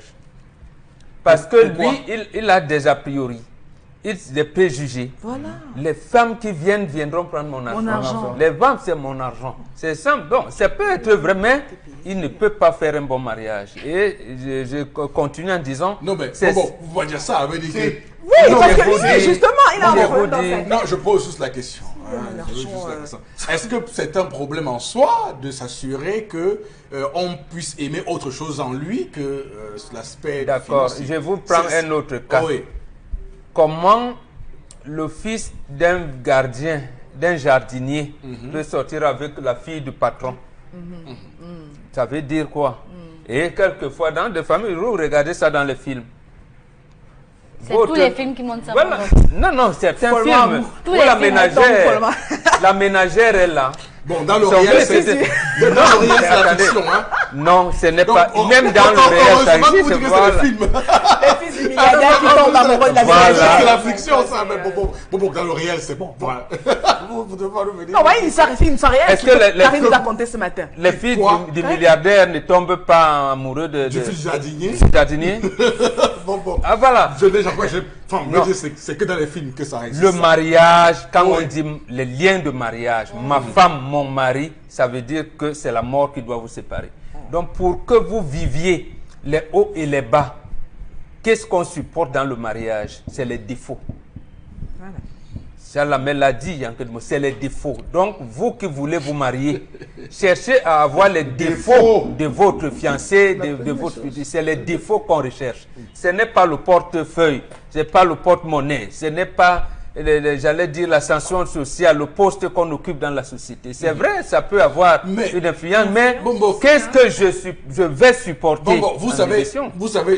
Parce que lui, il a des a priori. Il a des préjugés. Voilà. Les femmes qui viendront prendre mon argent. Mon argent. Les femmes, c'est mon argent. C'est simple. Donc, ça peut être vrai, mais il ne peut pas faire un bon mariage. Et je continue en disant... Non, mais c'est- bon, vous pouvez dire ça, ça veut dire que... Oui, Non, parce mais que vous dites- justement, il a un vous problème dans dites- sa vie. Non, je pose juste la question. Hein, je pose juste la question. Est-ce que c'est un problème en soi de s'assurer que on puisse aimer autre chose en lui que l'aspect D'accord. financier? Je vous prends C'est- un autre cas. Oh, oui. Comment le fils d'un gardien, d'un jardinier, peut sortir avec la fille du patron? Ça veut dire quoi? Et quelquefois, dans des familles, vous regardez ça dans les films. C'est tous les films qui montrent ça. Voilà. Non, certains Follement films. amour. Tous Où les la films ménagère, follement. la ménagère est là. Bon, dans le Son réel, fils c'est était- dans le réel, c'est la Attendez. fiction. Hein. Non, ce n'est Donc, pas. on- Même dans le réel, ça heureusement que existe. vous dites que Voilà. c'est le film. Le fils du milliardaire qui tombe amoureux de la Voilà. ménagère. C'est la fiction, ça. Mais bon, dans le réel, c'est bon. Voilà. Vous devez pas revenir. Non, voyez, c'est une histoire réelle. Est-ce que les- Karine nous a conté ce matin. Les filles Quoi? du milliardaire ne tombent pas amoureux de Du fils du jardinier. du jardinier. Bon. Ah voilà. Je déjà quoi, enfin, Non. c'est que dans les films que ça existe. Le mariage, quand Oui. on dit les liens de mariage, ma femme, mon mari, ça veut dire que c'est la mort qui doit vous séparer. Donc pour que vous viviez les hauts et les bas, qu'est-ce qu'on supporte dans le mariage? C'est les défauts. Charles Hamel l'a dit, il y a quelques mots, c'est les défauts. Donc vous qui voulez vous marier, cherchez à avoir les défauts de votre fiancé, de votre... C'est les défauts qu'on recherche. Ce n'est pas le portefeuille, ce n'est pas le porte-monnaie, ce n'est pas, j'allais dire, l'ascension sociale, le poste qu'on occupe dans la société. C'est vrai, ça peut avoir Mais- une influence, mais Bon, qu'est-ce que je vais supporter Bon, vous en savez, élection?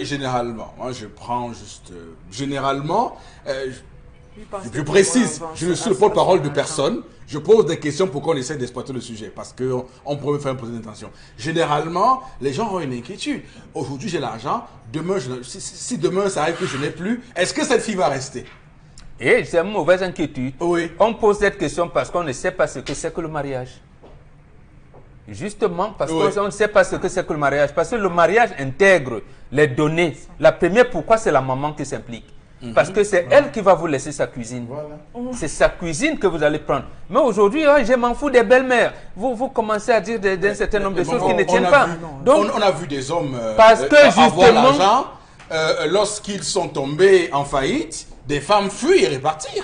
généralement, moi je prends juste, généralement, je précise, je ne suis le porte-parole de personne, je pose des questions pour qu'on essaie d'exploiter le sujet, parce qu'on pourrait me faire une position d'intention. Généralement, les gens ont une inquiétude. Aujourd'hui j'ai l'argent, demain, si demain ça arrive que je n'ai plus, est-ce que cette fille va rester? Et c'est une mauvaise inquiétude. Oui. On pose cette question parce qu'on ne sait pas ce que c'est que le mariage. Justement, parce Oui. qu'on ne sait pas ce que c'est que le mariage. Parce que le mariage intègre les données. La première, pourquoi c'est la maman qui s'implique? Parce que c'est elle qui va vous laisser sa cuisine. C'est sa cuisine que vous allez prendre. Mais aujourd'hui, je m'en fous des belles-mères. Vous commencez à dire d'un certain nombre de choses qui ne tiennent pas. Donc, On a vu des hommes Parce que avoir justement- l'argent, lorsqu'ils sont tombés en faillite, des femmes fuient et repartir.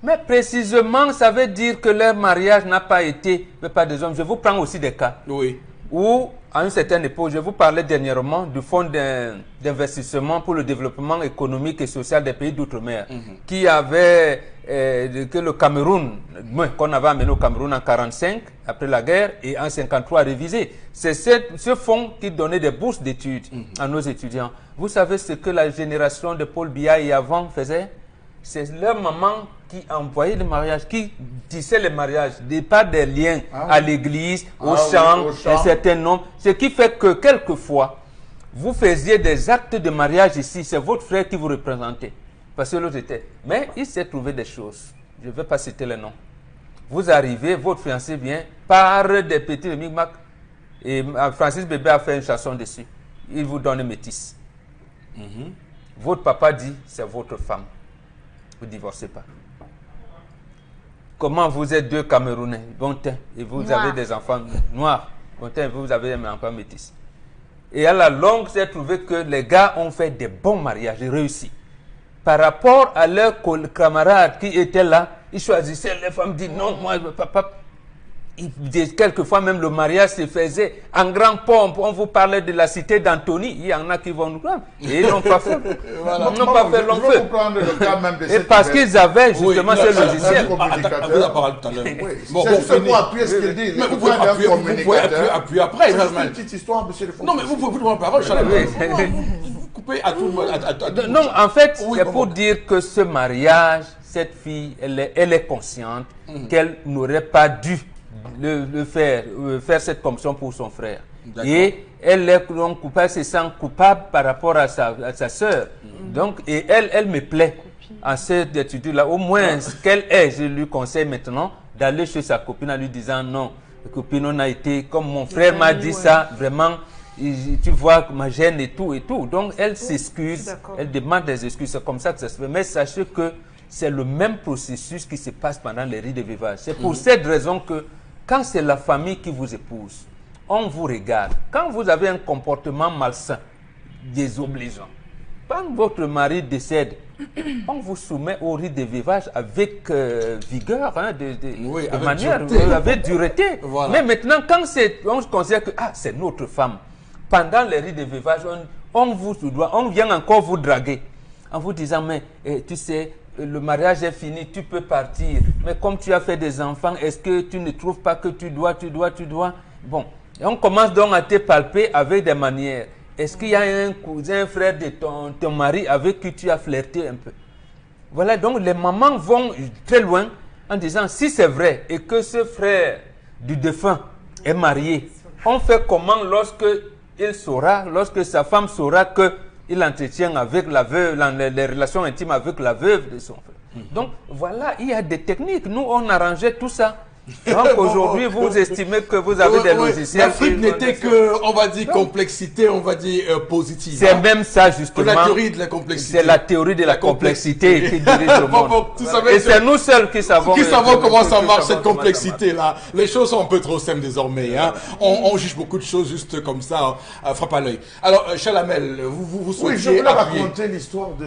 mais précisément, ça veut dire que leur mariage n'a pas été fait par des hommes. Je vous prends aussi des cas. Oui. Où, à une certaine époque, je vous parlais dernièrement du fonds d'investissement pour le développement économique et social des pays d'outre-mer, qui avait, que le Cameroun, qu'on avait amené au Cameroun en 1945, après la guerre, et en 1953 révisé. C'est ce fonds qui donnait des bourses d'études à nos étudiants. Vous savez ce que la génération de Paul Biya et avant faisait? C'est leur maman qui envoyait le mariage, qui tissait les mariages, pas des liens à l'église, au champ, un certain nombre. Ce qui fait que quelquefois, vous faisiez des actes de mariage ici, c'est votre frère qui vous représentait. Parce que l'autre était. Mais il s'est trouvé des choses. Je ne vais pas citer les noms. Vous arrivez, votre fiancé vient, par des petits micmacs. Et Francis Bébé a fait une chanson dessus. Il vous donne métis. Votre papa dit, c'est votre femme. Vous ne divorcez pas. Comment vous êtes deux Camerounais, bon teint, et vous Noir. avez des enfants noirs, bon teint, vous avez un enfant métis. Et à la longue, j'ai trouvé que les gars ont fait des bons mariages réussis. Par rapport à leurs camarades qui étaient là, ils choisissaient, les femmes disent non, moi, papa. Quelquefois même le mariage se faisait en grand pompe. On vous parlait de la cité d'Antony. Il y en a qui vont nous prendre. Et ils n'ont pas fait. Voilà. Ils n'ont pas fait long Je vais feu. vous prendre le cas même de Et cette parce nouvelle. qu'ils avaient justement ce un logiciel. communicateur. Vous en parlé tout à l'heure. Oui, Bon, c'est bon, juste fini. pour appuyer ce qu'il dit. Mais vous Vous avez un pouvez appuyer après. C'est juste Herman. une petite histoire, monsieur le fond. Non, mais vous pouvez prendre la parole, Charles. Oui. Vous coupez à tout le monde. Non, en fait, Oui, c'est bon, pour bon. dire que ce mariage, cette fille, elle est consciente qu'elle n'aurait pas dû faire cette commission pour son frère. D'accord. Et elle est donc coupable, se sent coupable par rapport à sa sœur. Donc, et elle me plaît en cette étude-là. Au moins, ce qu'elle est, je lui conseille maintenant d'aller chez sa copine en lui disant non, copine, on a été, comme mon frère m'a dit ça, vraiment. Tu vois ma gêne et tout et tout. Donc elle s'excuse, d'accord. elle demande des excuses. C'est comme ça que ça se fait. Mais sachez que c'est le même processus qui se passe pendant les rites de veuvage. C'est pour cette raison que quand c'est la famille qui vous épouse, on vous regarde. Quand vous avez un comportement malsain, désobligeant, quand votre mari décède, on vous soumet au rite de veuvage avec vigueur, hein, Oui, de avec manière, dureté. avec dureté. Voilà. Mais maintenant, quand on considère que c'est notre femme, pendant les rites de veuvage, on vient encore vous draguer en vous disant, mais tu sais, le mariage est fini, tu peux partir. Mais comme tu as fait des enfants, est-ce que tu ne trouves pas que tu dois? Bon, et on commence donc à te palper avec des manières. Est-ce qu'il y a un cousin, un frère de ton mari avec qui tu as flirté un peu? Voilà, donc les mamans vont très loin en disant, si c'est vrai et que ce frère du défunt est marié, on fait comment lorsque sa femme saura qu'il entretient avec la veuve, les relations intimes avec la veuve de son frère. Donc voilà, il y a des techniques. Nous, on arrangeait tout ça. Donc aujourd'hui, vous estimez que vous avez des logiciels. L'Afrique n'était que, on va dire, complexité, on va dire positive. C'est même ça, justement. La théorie de la complexité. C'est la théorie de la complexité qui dirige le monde. Bon, tout savez, et c'est nous seuls qui savons. Comment ça marche, cette complexité-là. Les choses sont un peu trop simples désormais. Hein. On juge beaucoup de choses juste comme ça, frappe à l'œil. Alors, Chalamel, vous Oui, je souhaitiez voulais appuyer. raconter l'histoire de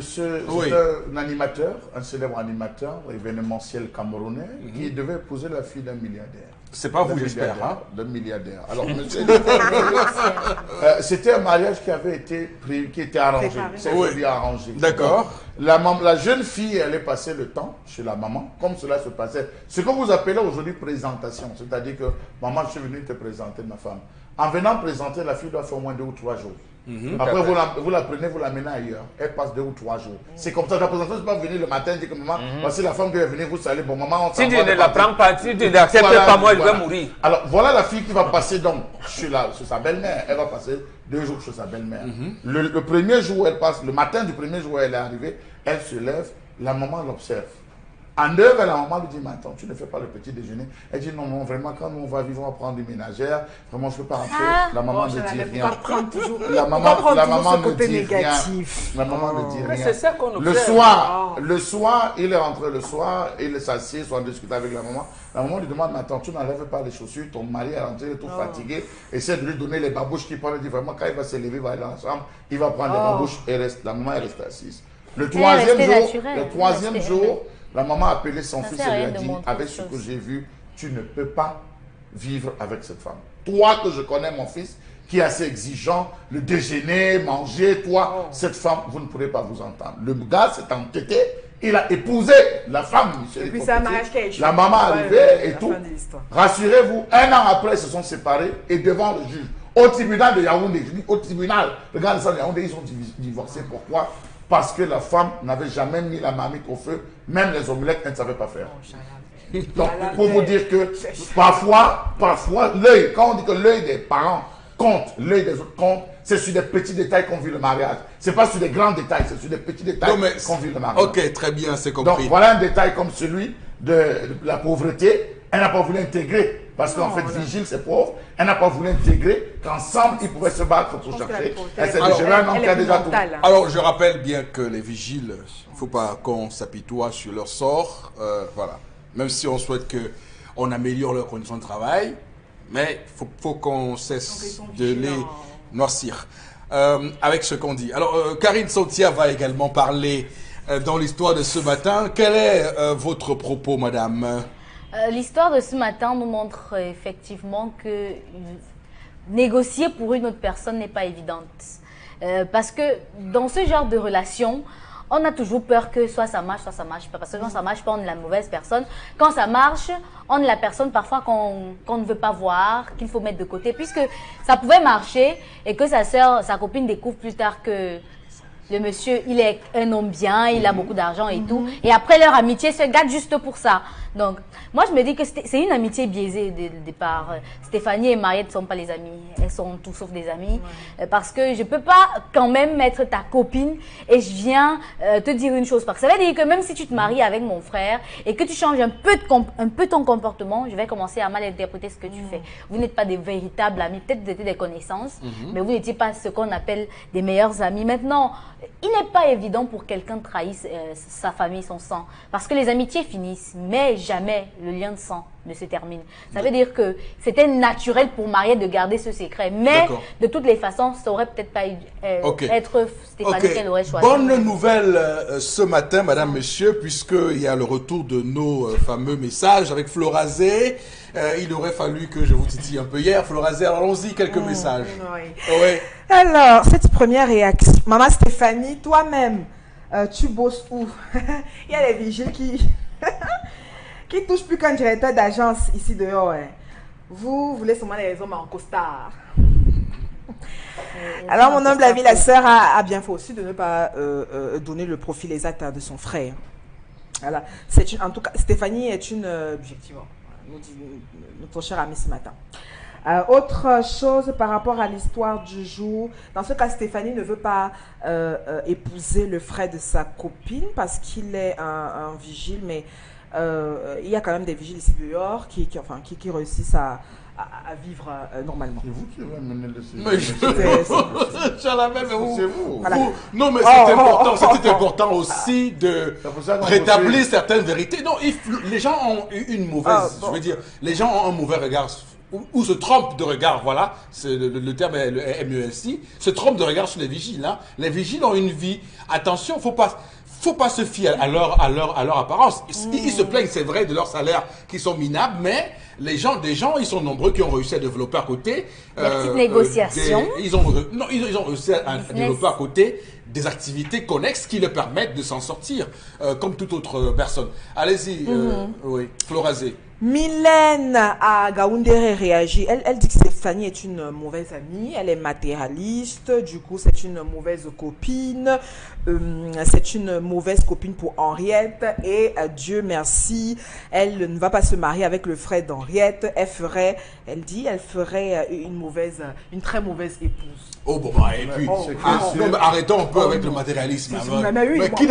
Oui. un animateur, un célèbre animateur événementiel camerounais qui devait épouser la fille d'un milliardaire. C'est pas vous, j'espère. Hein. D'un milliardaire. Alors, monsieur, c'était un mariage qui avait été qui était arrangé. Préparé. C'est Oui. arrangé. D'accord. La jeune fille allait passer le temps chez la maman, comme cela se passait. Ce que vous appelez aujourd'hui présentation, c'est-à-dire que maman, je suis venu te présenter ma femme. En venant présenter, la fille doit faire au moins 2 ou 3 jours. Après, vous la prenez, vous la menez ailleurs. Elle passe 2 ou 3 jours. C'est comme ça. La présentation, c'est pas venir le matin et dire que maman, voici la femme qui va venir vous saluer. Bon, maman, on Si tu s'en va ne de la partir. prends pas, si tu n'acceptes Voilà, pas, moi, je voilà. vais mourir. Alors, voilà la fille qui va passer donc chez sa belle-mère. Elle va passer 2 jours chez sa belle-mère. Le premier jour où elle passe, le matin du premier jour où elle est arrivée, elle se lève, la maman l'observe. En 9, la maman lui dit, mais attends, tu ne fais pas le petit déjeuner. Elle dit, non, non, vraiment, quand on va vivre, on va prendre une ménagère. Vraiment, je ne peux pas rentrer. La maman ne dit rien. La maman ne dit rien. La maman ne dit Mais rien. c'est ça qu'on Le observe. soir, il est rentré le soir, il s'assied, soit discuter avec la maman. La maman lui demande, mais attends, tu n'enlèves pas les chaussures, ton mari est rentré, il est tout fatigué. Essaie de lui donner les babouches qu'il prend. Il dit vraiment, quand il va se lever, il va aller dans la chambre, il va prendre les babouches et reste. La maman est restée assise. Le troisième jour, la maman a appelé son fils et lui a dit, avec ce que j'ai vu, tu ne peux pas vivre avec cette femme. Toi que je connais, mon fils, qui est assez exigeant, le déjeuner, manger, toi, cette femme, vous ne pourrez pas vous entendre. Le gars s'est entêté, il a épousé la femme. Et puis c'est un mariage qui a échoué. La maman est arrivée et la tout. fin de l'histoire. Rassurez-vous, 1 an après, ils se sont séparés et devant le juge. Au tribunal de Yaoundé, je dis au tribunal, le gars de Yaoundé, ils sont divorcés. Pourquoi? Parce que la femme n'avait jamais mis la marmite au feu, même les omelettes, elle ne savait pas faire. Donc, pour vous dire que parfois, l'œil, quand on dit que l'œil des parents compte, l'œil des autres compte, c'est sur des petits détails qu'on vit le mariage. C'est pas sur des grands détails, c'est sur des petits détails qu'on vit le mariage. Ok, très bien, c'est Donc compris. voilà un détail comme celui de la pauvreté. Elle n'a pas voulu intégrer Parce qu'en fait, Vigile, c'est pauvre. Elle n'a pas voulu intégrer qu'ensemble, ils pourraient se battre pour chercher. Elle s'est Alors, déjà un homme qui a déjà tout. Alors, je rappelle bien que les vigiles, il ne faut pas qu'on s'apitoie sur leur sort. Voilà. Même si on souhaite qu'on améliore leurs conditions de travail, mais il faut qu'on cesse de les noircir. Avec ce qu'on dit. Alors, Karine Sotia va également parler dans l'histoire de ce matin. Quel est votre propos, madame? L'histoire de ce matin nous montre effectivement que négocier pour une autre personne n'est pas évidente. Parce que dans ce genre de relation, on a toujours peur que soit ça marche pas. Parce que quand ça marche pas, on est la mauvaise personne. Quand ça marche, on est la personne parfois qu'on ne veut pas voir, qu'il faut mettre de côté. Puisque ça pouvait marcher et que sa copine découvre plus tard que le monsieur, il est un homme bien, il a beaucoup d'argent et tout. Et après, leur amitié se gâte juste pour ça. Donc, moi, je me dis que c'est une amitié biaisée dès le départ. Stéphanie et Mariette ne sont pas les amies. Elles sont tout sauf des amies. Parce que je ne peux pas quand même être ta copine et je viens te dire une chose. Parce que ça veut dire que même si tu te maries avec mon frère et que tu changes un peu ton comportement, je vais commencer à mal interpréter ce que tu fais. Vous n'êtes pas des véritables amis. Peut-être vous étiez des connaissances, mais vous n'étiez pas ce qu'on appelle des meilleurs amis. Maintenant, il n'est pas évident pour quelqu'un de trahir sa famille, son sang. Parce que les amitiés finissent, mais jamais le lien de sang ne se termine. Ça veut dire que c'était naturel pour Mariette de garder ce secret. Mais de toutes les façons, ça aurait peut-être pas être Stéphanie qu'elle aurait choisi. Bonne nouvelle ce matin, madame, monsieur, puisqu'il y a le retour de nos fameux messages avec Florazé. Il aurait fallu que je vous titille un peu hier. Florazé, allons-y, quelques messages. Oui. Alors, cette première réaction. Maman Stéphanie, toi-même, tu bosses où? Il y a les vigiles qui touchent plus qu'un directeur d'agence ici dehors. Vous voulez sûrement les hommes en costard. Alors, mon humble ami, la sœur a bien fait aussi de ne pas donner le profil exact de son frère. Voilà. En tout cas, Stéphanie est une... objectivement, nous dit notre cher ami ce matin. Autre chose par rapport à l'histoire du jour, dans ce cas, Stéphanie ne veut pas épouser le frère de sa copine parce qu'il est un vigile, mais il y a quand même des vigiles ici dehors qui réussissent à vivre normalement. C'est vous qui avez mené le sujet. Mais c'est vous. Voilà. Non, mais c'est important. C'était important aussi de rétablir certaines vérités. Non, les gens ont eu une mauvaise... Je veux dire, les gens ont un mauvais regard... Ou se trompent de regard, voilà, le terme est le MELC, se trompent de regard sur les vigiles. Hein. Les vigiles ont une vie. Attention, faut pas se fier à leur apparence. Ils se plaignent, c'est vrai, de leurs salaires qui sont minables, mais des gens, ils sont nombreux qui ont réussi à développer à côté. Des petites négociations. Ils ont réussi à développer à côté des activités connexes qui leur permettent de s'en sortir, comme toute autre personne. Allez-y, oui, Florazé. Mylène à Gaoundéré réagit. Elle dit que Stéphanie est une mauvaise amie, elle est matérialiste, du coup c'est une mauvaise copine, c'est une mauvaise copine pour Henriette et Dieu merci, elle ne va pas se marier avec le frère d'Henriette, elle ferait une très mauvaise épouse. Oh bon, bah, et puis, arrêtons un peu avec le matérialisme. Mais qui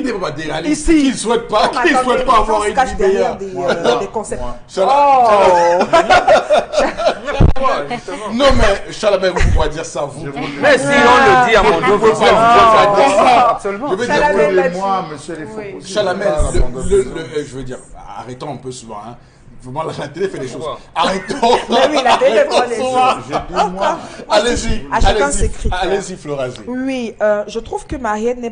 n'est pas matérialiste, qui ne souhaite pas, avoir une vie meilleure. Des concepts. Non, mais Chalamel, vous pouvez dire ça, vous. Mais si on le dit à mon dos, vous absolument. Je veux dire, moi, monsieur les faux. Chalamel, je veux dire, arrêtons un peu souvent, hein. Vraiment, la télé fait des choses. Arrêtons. Oui, la télé fait des choses. Je dis moi. Allez-y. À chacun ses critères. Allez-y, Florazé. Oui, je trouve que Mariette n'a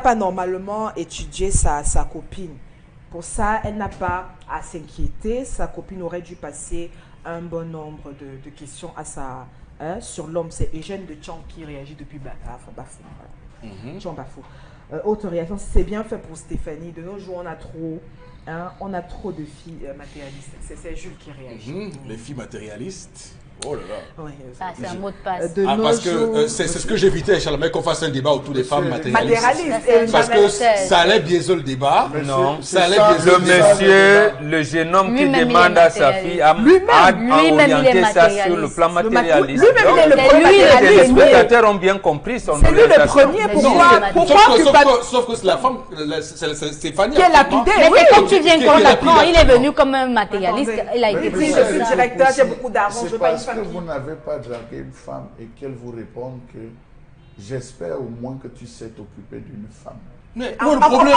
pas normalement étudié sa copine. Pour ça, elle n'a pas à s'inquiéter. Sa copine aurait dû passer un bon nombre de questions sur l'homme. C'est Eugène de Tchang qui réagit depuis Bafou. Tchang Bafou. Autre réaction, c'est bien fait pour Stéphanie. De nos jours, on a trop de filles matérialistes. C'est Jules qui réagit. Les filles matérialistes. Oh là là. Ouais, Ça, c'est un mot de passe. de nos Parce que jours. c'est ce que j'évitais, Charlemagne, qu'on fasse un débat autour des femmes matérialistes. Matérialiste. Parce que ça allait biaiser le débat. Non, ça allait biaiser le le débat. monsieur, le jeune homme qui Lui-même, demande il est à sa fille à Lui-même, il est orienter ça sur le matérialiste. plan matérialiste. Lui-même, il est le Donc, premier lui, les matérialiste. spectateurs ont bien compris son C'est lui le orientation. premier. Mais Pourquoi lui, Pourquoi Sauf que c'est la femme, c'est Stéphanie. qui est lapidée? Mais Oui. c'est comme tu viens Qui- qu'on qui- l'apprend, qui- il est venu comme un matérialiste, Attendez. il a été Oui, pris Si mais je suis ça. directeur, j'ai beaucoup d'argent, je C'est veux pas une parce que femme vous qui... n'avez pas dragué une femme et qu'elle vous réponde que j'espère au moins que tu sais t'occuper d'une femme. Mais moi, le problème.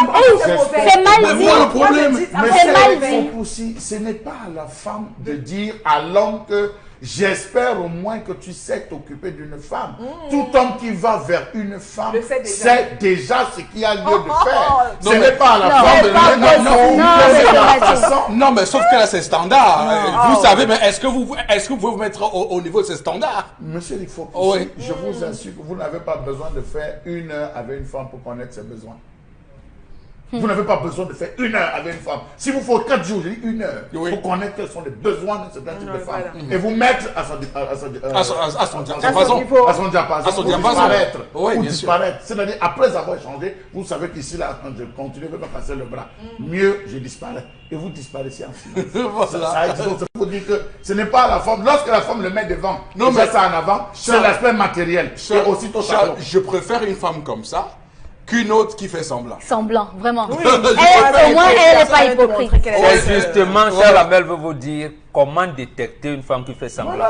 C'est mal Mais dit. moi, le problème. C'est mal dit. Aussi, ce n'est pas à la femme de dire à l'homme que j'espère au moins que tu sais t'occuper d'une femme. Tout homme qui va vers une femme Le sait déjà. sait déjà ce qu'il y a lieu de faire. Non, Ce mais- n'est pas à la Non, femme c'est de pas dire possible. non, Non, c'est c'est la pas possible. façon. Non, mais sauf que là, c'est standard. Vous savez, mais est-ce que vous pouvez vous mettre au niveau de ces standards? Monsieur, il faut Oh, oui. je vous assure que vous n'avez pas besoin de faire 1 heure avec une femme pour connaître ses besoins. Vous n'avez pas besoin de faire 1 heure avec une femme. Si vous faut 4 jours, je dis 1 heure, Oui. pour connaître quels sont les besoins de certains type de femme. voilà. Et vous mettre à son diapason. niveau. à son diapason, À son pour diapason. disparaître. Oui, Pour bien sûr. disparaître. C'est-à-dire, après avoir échangé, vous savez qu'ici, là, quand je continue, je vais me casser le bras. Mieux, je disparais. Et vous disparaissez en silence. Voilà. Ça existe. Donc, ça veut dire que ce n'est pas la femme. Lorsque la femme le met devant, Non, met mais- ça en avant, c'est Charles- l'aspect matériel. Et aussitôt, ça Charles, tombe. je préfère une femme comme ça qu'une autre qui fait semblant. Semblant, vraiment. Je Elle, préfère au moins, une elle n'est femme pas hypocrite. C'est justement, Ouais. Charles Amel veut vous dire comment détecter une femme qui fait semblant.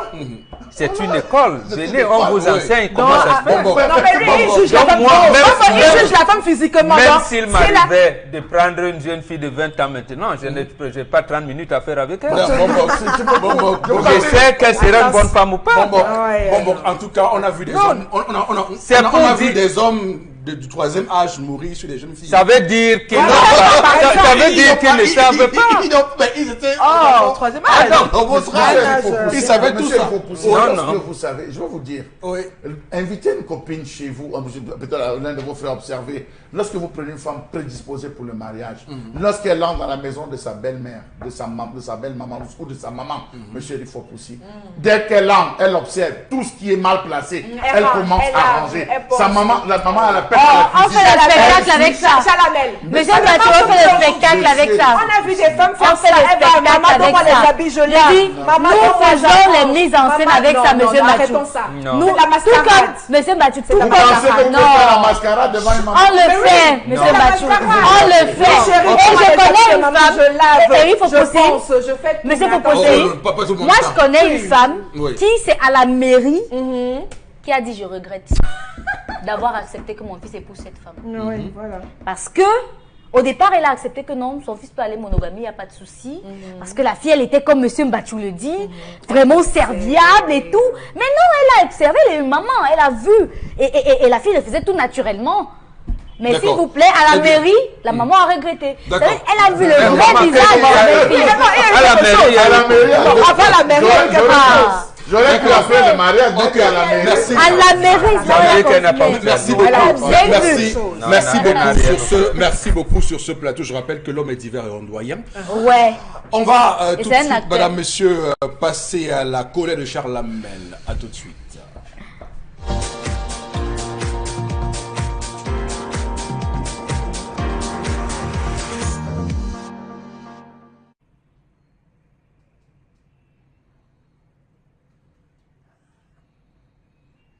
C'est une école. Venez, on vous Oui. enseigne comment ça se fait. bon. Non, mais lui, il juge la Donc femme. moi, même- Il juge la femme physiquement. Même donc, s'il c'est la- m'arrivait de prendre une jeune fille de 20 ans maintenant, je n'ai pas 30 minutes à faire avec elle. Je sais qu'elle sera une bonne femme ou pas. En tout cas, on a vu des hommes. C'est On a pour vu dire- des hommes du troisième âge mourir sur des jeunes filles. Ça veut dire qu'ils n'ont pas. Ça veut dire qu'ils ne savent pas. Ils étaient. Oh, troisième âge. Dans votre âge. Ils savaient tout ça. Non, non. Vous savez, je vais vous dire, Oui. invitez une copine chez vous, peut-être l'un de vos frères observer, lorsque vous prenez une femme prédisposée pour le mariage, lorsqu'elle entre dans la maison de sa belle-mère, de sa belle-maman ou de sa maman, monsieur il faut pousser. Dès qu'elle entre, elle observe tout ce qui est mal placé, elle commence à ranger. Sa maman, la maman, elle appelle On la fait le spectacle avec ça. Chalamel. Monsieur Mathieu, on fait le spectacle avec ça. On a vu des femmes On faire fait ça. le Eh ben, spectacle maman, avec donne-moi ça. les habits, je Je l'ai. dis, Maman, nous donne-moi faisons les les mises en scène avec ça, monsieur Mathieu. Arrêtons ça. Non. Nous, C'est la tout mascarade. comme monsieur Mathieu, tout Vous comme pensez que vous non. pouvez faire la mascarade devant une maman? On le fait, monsieur la Mathieu. mascarade. On le fait. Chérie, Et je connais une maman, femme. je lave. Et il faut je poser. pense, je fais tout. Monsieur Mais attends. Poposé, pas tout le monde moi ça. je connais une femme Oui. qui, c'est à la mairie, qui a dit je regrette d'avoir accepté que mon fils épouse cette femme. Oui, voilà. Parce que, au départ, elle a accepté que non, son fils peut aller monogamie, il n'y a pas de souci. Parce que la fille, elle était comme monsieur Mbachou le dit, vraiment serviable et tout. Mais non, elle a observé, elle est une maman, elle a vu. Et la fille, elle faisait tout naturellement. Mais s'il D'accord. vous plaît, à la Très bien. mairie, la maman a regretté. D'accord. C'est-à-dire, elle a vu le Elle vrai m'a visage fait- de la fille. À la mairie, à la mairie. Avant la mairie, J'aurais pu appeler le mariage dès Ok, qu'elle a la mairie. merci. À la mairie, ça Ça veut va dire qu'elle n'a pas continuer. Merci observé. beaucoup. Elle a bien Merci, vu. merci Non, beaucoup non, sur non. merci beaucoup sur ce plateau. Je rappelle que l'homme est divers et ondoyant. Ouais. On va Et tout de c'est un suite, acteur. madame, monsieur, passer à la colère de Charles Amel. À tout de suite.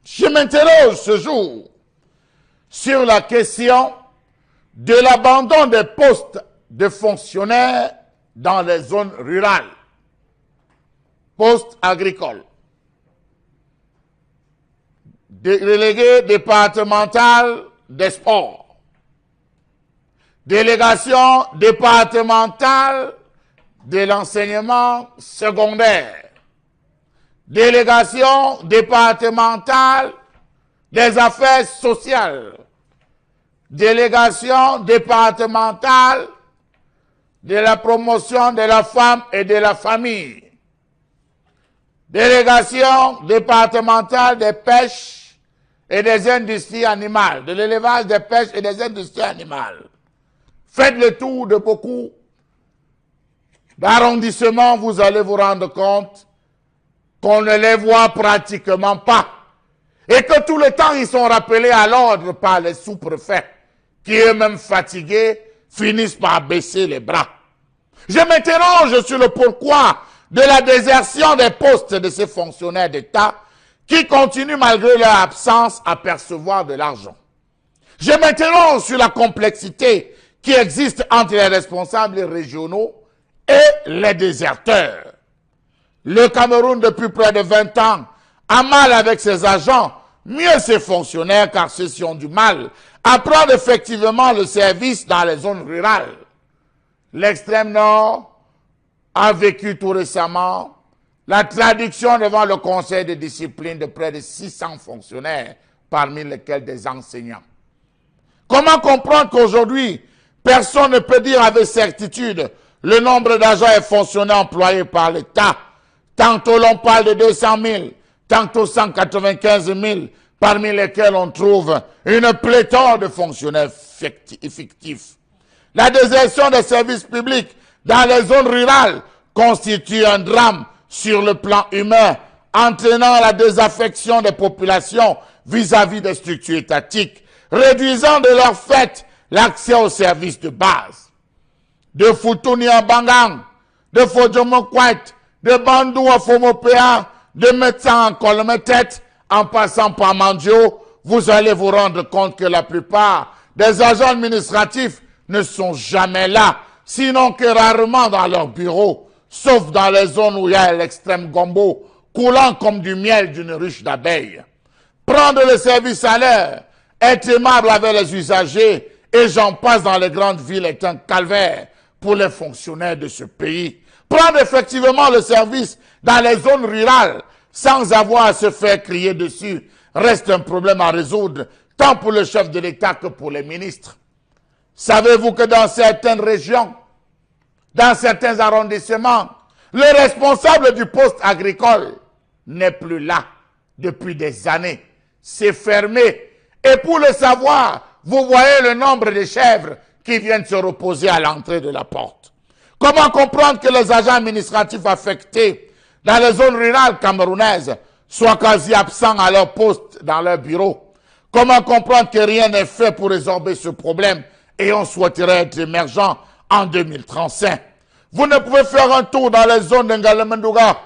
Je m'interroge ce jour sur la question de l'abandon des postes de fonctionnaires dans les zones rurales, postes agricoles, délégué départemental des sports, délégation départementale de l'enseignement secondaire, délégation départementale des affaires sociales, délégation départementale de la promotion de la femme et de la famille, délégation départementale des pêches et des industries animales, de l'élevage des pêches et des industries animales. Faites le tour de beaucoup d'arrondissements, vous allez vous rendre compte qu'on ne les voit pratiquement pas. Et que tout le temps, ils sont rappelés à l'ordre par les sous-préfets, qui eux-mêmes fatigués, finissent par baisser les bras. Je m'interroge sur le pourquoi de la désertion des postes de ces fonctionnaires d'État qui continuent malgré leur absence à percevoir de l'argent. Je m'interroge sur la complexité qui existe entre les responsables régionaux et les déserteurs. Le Cameroun, depuis près de 20 ans, a mal avec ses agents, mieux ses fonctionnaires, car ceux-ci ont du mal à prendre effectivement le service dans les zones rurales. L'extrême nord a vécu tout récemment la traduction devant le conseil de discipline de près de 600 fonctionnaires, parmi lesquels des enseignants. Comment comprendre qu'aujourd'hui, personne ne peut dire avec certitude le nombre d'agents et fonctionnaires employés par l'État? Tantôt l'on parle de 200 000, tantôt 195 000, parmi lesquels on trouve une pléthore de fonctionnaires fictifs. La désertion des services publics dans les zones rurales constitue un drame sur le plan humain, entraînant la désaffection des populations vis-à-vis des structures étatiques, réduisant de leur fait l'accès aux services de base. De Futuni à Bangang, de Fodjomokwet, de Bandou à Fomopéa, de médecins en Colmetet, en passant par Mandio, vous allez vous rendre compte que la plupart des agents administratifs ne sont jamais là, sinon que rarement dans leur bureau, sauf dans les zones où il y a l'extrême gombo, coulant comme du miel d'une ruche d'abeilles. Prendre le service à l'heure, être aimable avec les usagers, et j'en passe dans les grandes villes est un calvaire pour les fonctionnaires de ce pays. Prendre effectivement le service dans les zones rurales, sans avoir à se faire crier dessus, reste un problème à résoudre, tant pour le chef de l'État que pour les ministres. Savez-vous que dans certaines régions, dans certains arrondissements, le responsable du poste agricole n'est plus là depuis des années. C'est fermé. Et pour le savoir, vous voyez le nombre de chèvres qui viennent se reposer à l'entrée de la porte. Comment comprendre que les agents administratifs affectés dans les zones rurales camerounaises soient quasi absents à leur poste dans leur bureau? Comment comprendre que rien n'est fait pour résorber ce problème et on souhaiterait être émergent en 2035? Vous ne pouvez faire un tour dans les zones de Ngalemendouga,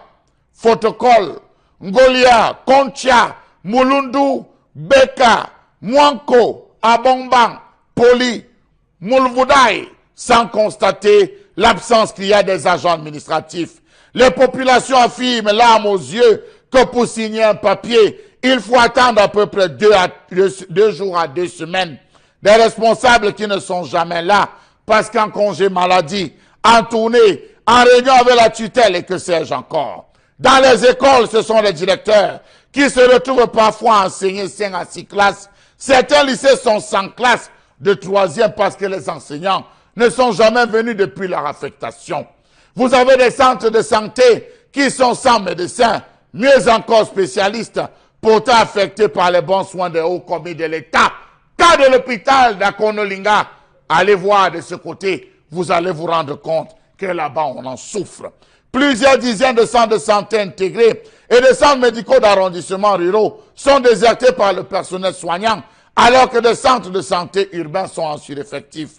Fotokol, Ngolia, Kontia, Mulundu, Beka, Mwanko, Abongbang, Poli, Moulvoudaï, sans constater l'absence qu'il y a des agents administratifs. Les populations affirment, larmes aux yeux, que pour signer un papier, il faut attendre à peu près 2 jours à 2 semaines. Des responsables qui ne sont jamais là, parce qu'en congé maladie, en tournée, en réunion avec la tutelle et que sais-je encore. Dans les écoles, ce sont les directeurs qui se retrouvent parfois à enseigner 5 à 6 classes. Certains lycées sont sans classe de 3e parce que les enseignants ne sont jamais venus depuis leur affectation. Vous avez des centres de santé qui sont sans médecins, mieux encore spécialistes, pourtant affectés par les bons soins des hauts commis de l'État. Cas de l'hôpital d'Akonolinga, allez voir de ce côté, vous allez vous rendre compte que là-bas on en souffre. Plusieurs dizaines de centres de santé intégrés et de centres médicaux d'arrondissement ruraux sont désertés par le personnel soignant, alors que des centres de santé urbains sont en sureffectif.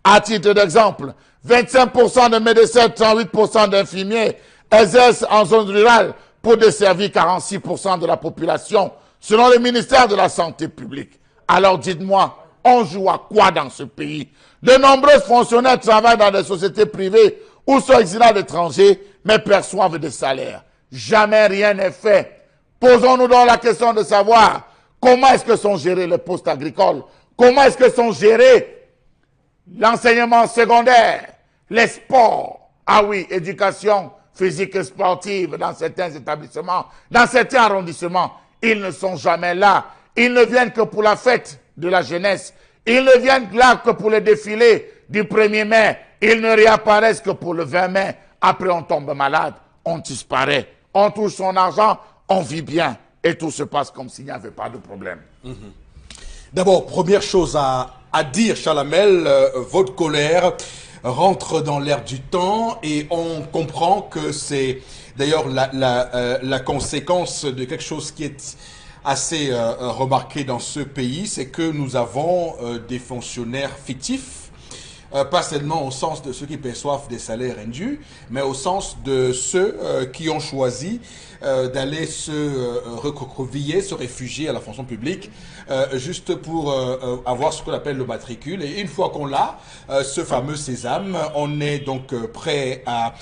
À titre d'exemple, 25% de médecins, 38% d'infirmiers exercent en zone rurale pour desservir 46% de la population, selon le ministère de la Santé publique. Alors dites-moi, on joue à quoi dans ce pays? De nombreux fonctionnaires travaillent dans des sociétés privées ou sont exilés à l'étranger, mais perçoivent des salaires. Jamais rien n'est fait. Posons-nous donc la question de savoir comment est-ce que sont gérés les postes agricoles, comment est-ce que sont gérés l'enseignement secondaire, les sports, ah oui, éducation physique et sportive dans certains établissements, dans certains arrondissements, ils ne sont jamais là. Ils ne viennent que pour la fête de la jeunesse. Ils ne viennent là que pour le défilé du 1er mai. Ils ne réapparaissent que pour le 20 mai. Après, on tombe malade, on disparaît. On touche son argent, on vit bien. Et tout se passe comme s'il n'y avait pas de problème. D'abord, première chose à dire, Chalamel, votre colère rentre dans l'ère du temps et on comprend que c'est d'ailleurs la conséquence de quelque chose qui est assez remarqué dans ce pays, c'est que nous avons des fonctionnaires fictifs. Pas seulement au sens de ceux qui perçoivent des salaires indus, mais au sens de ceux qui ont choisi d'aller se recroqueviller, se réfugier à la fonction publique, juste pour avoir ce qu'on appelle le matricule. Et une fois qu'on l'a, ce fameux sésame, on est donc prêt à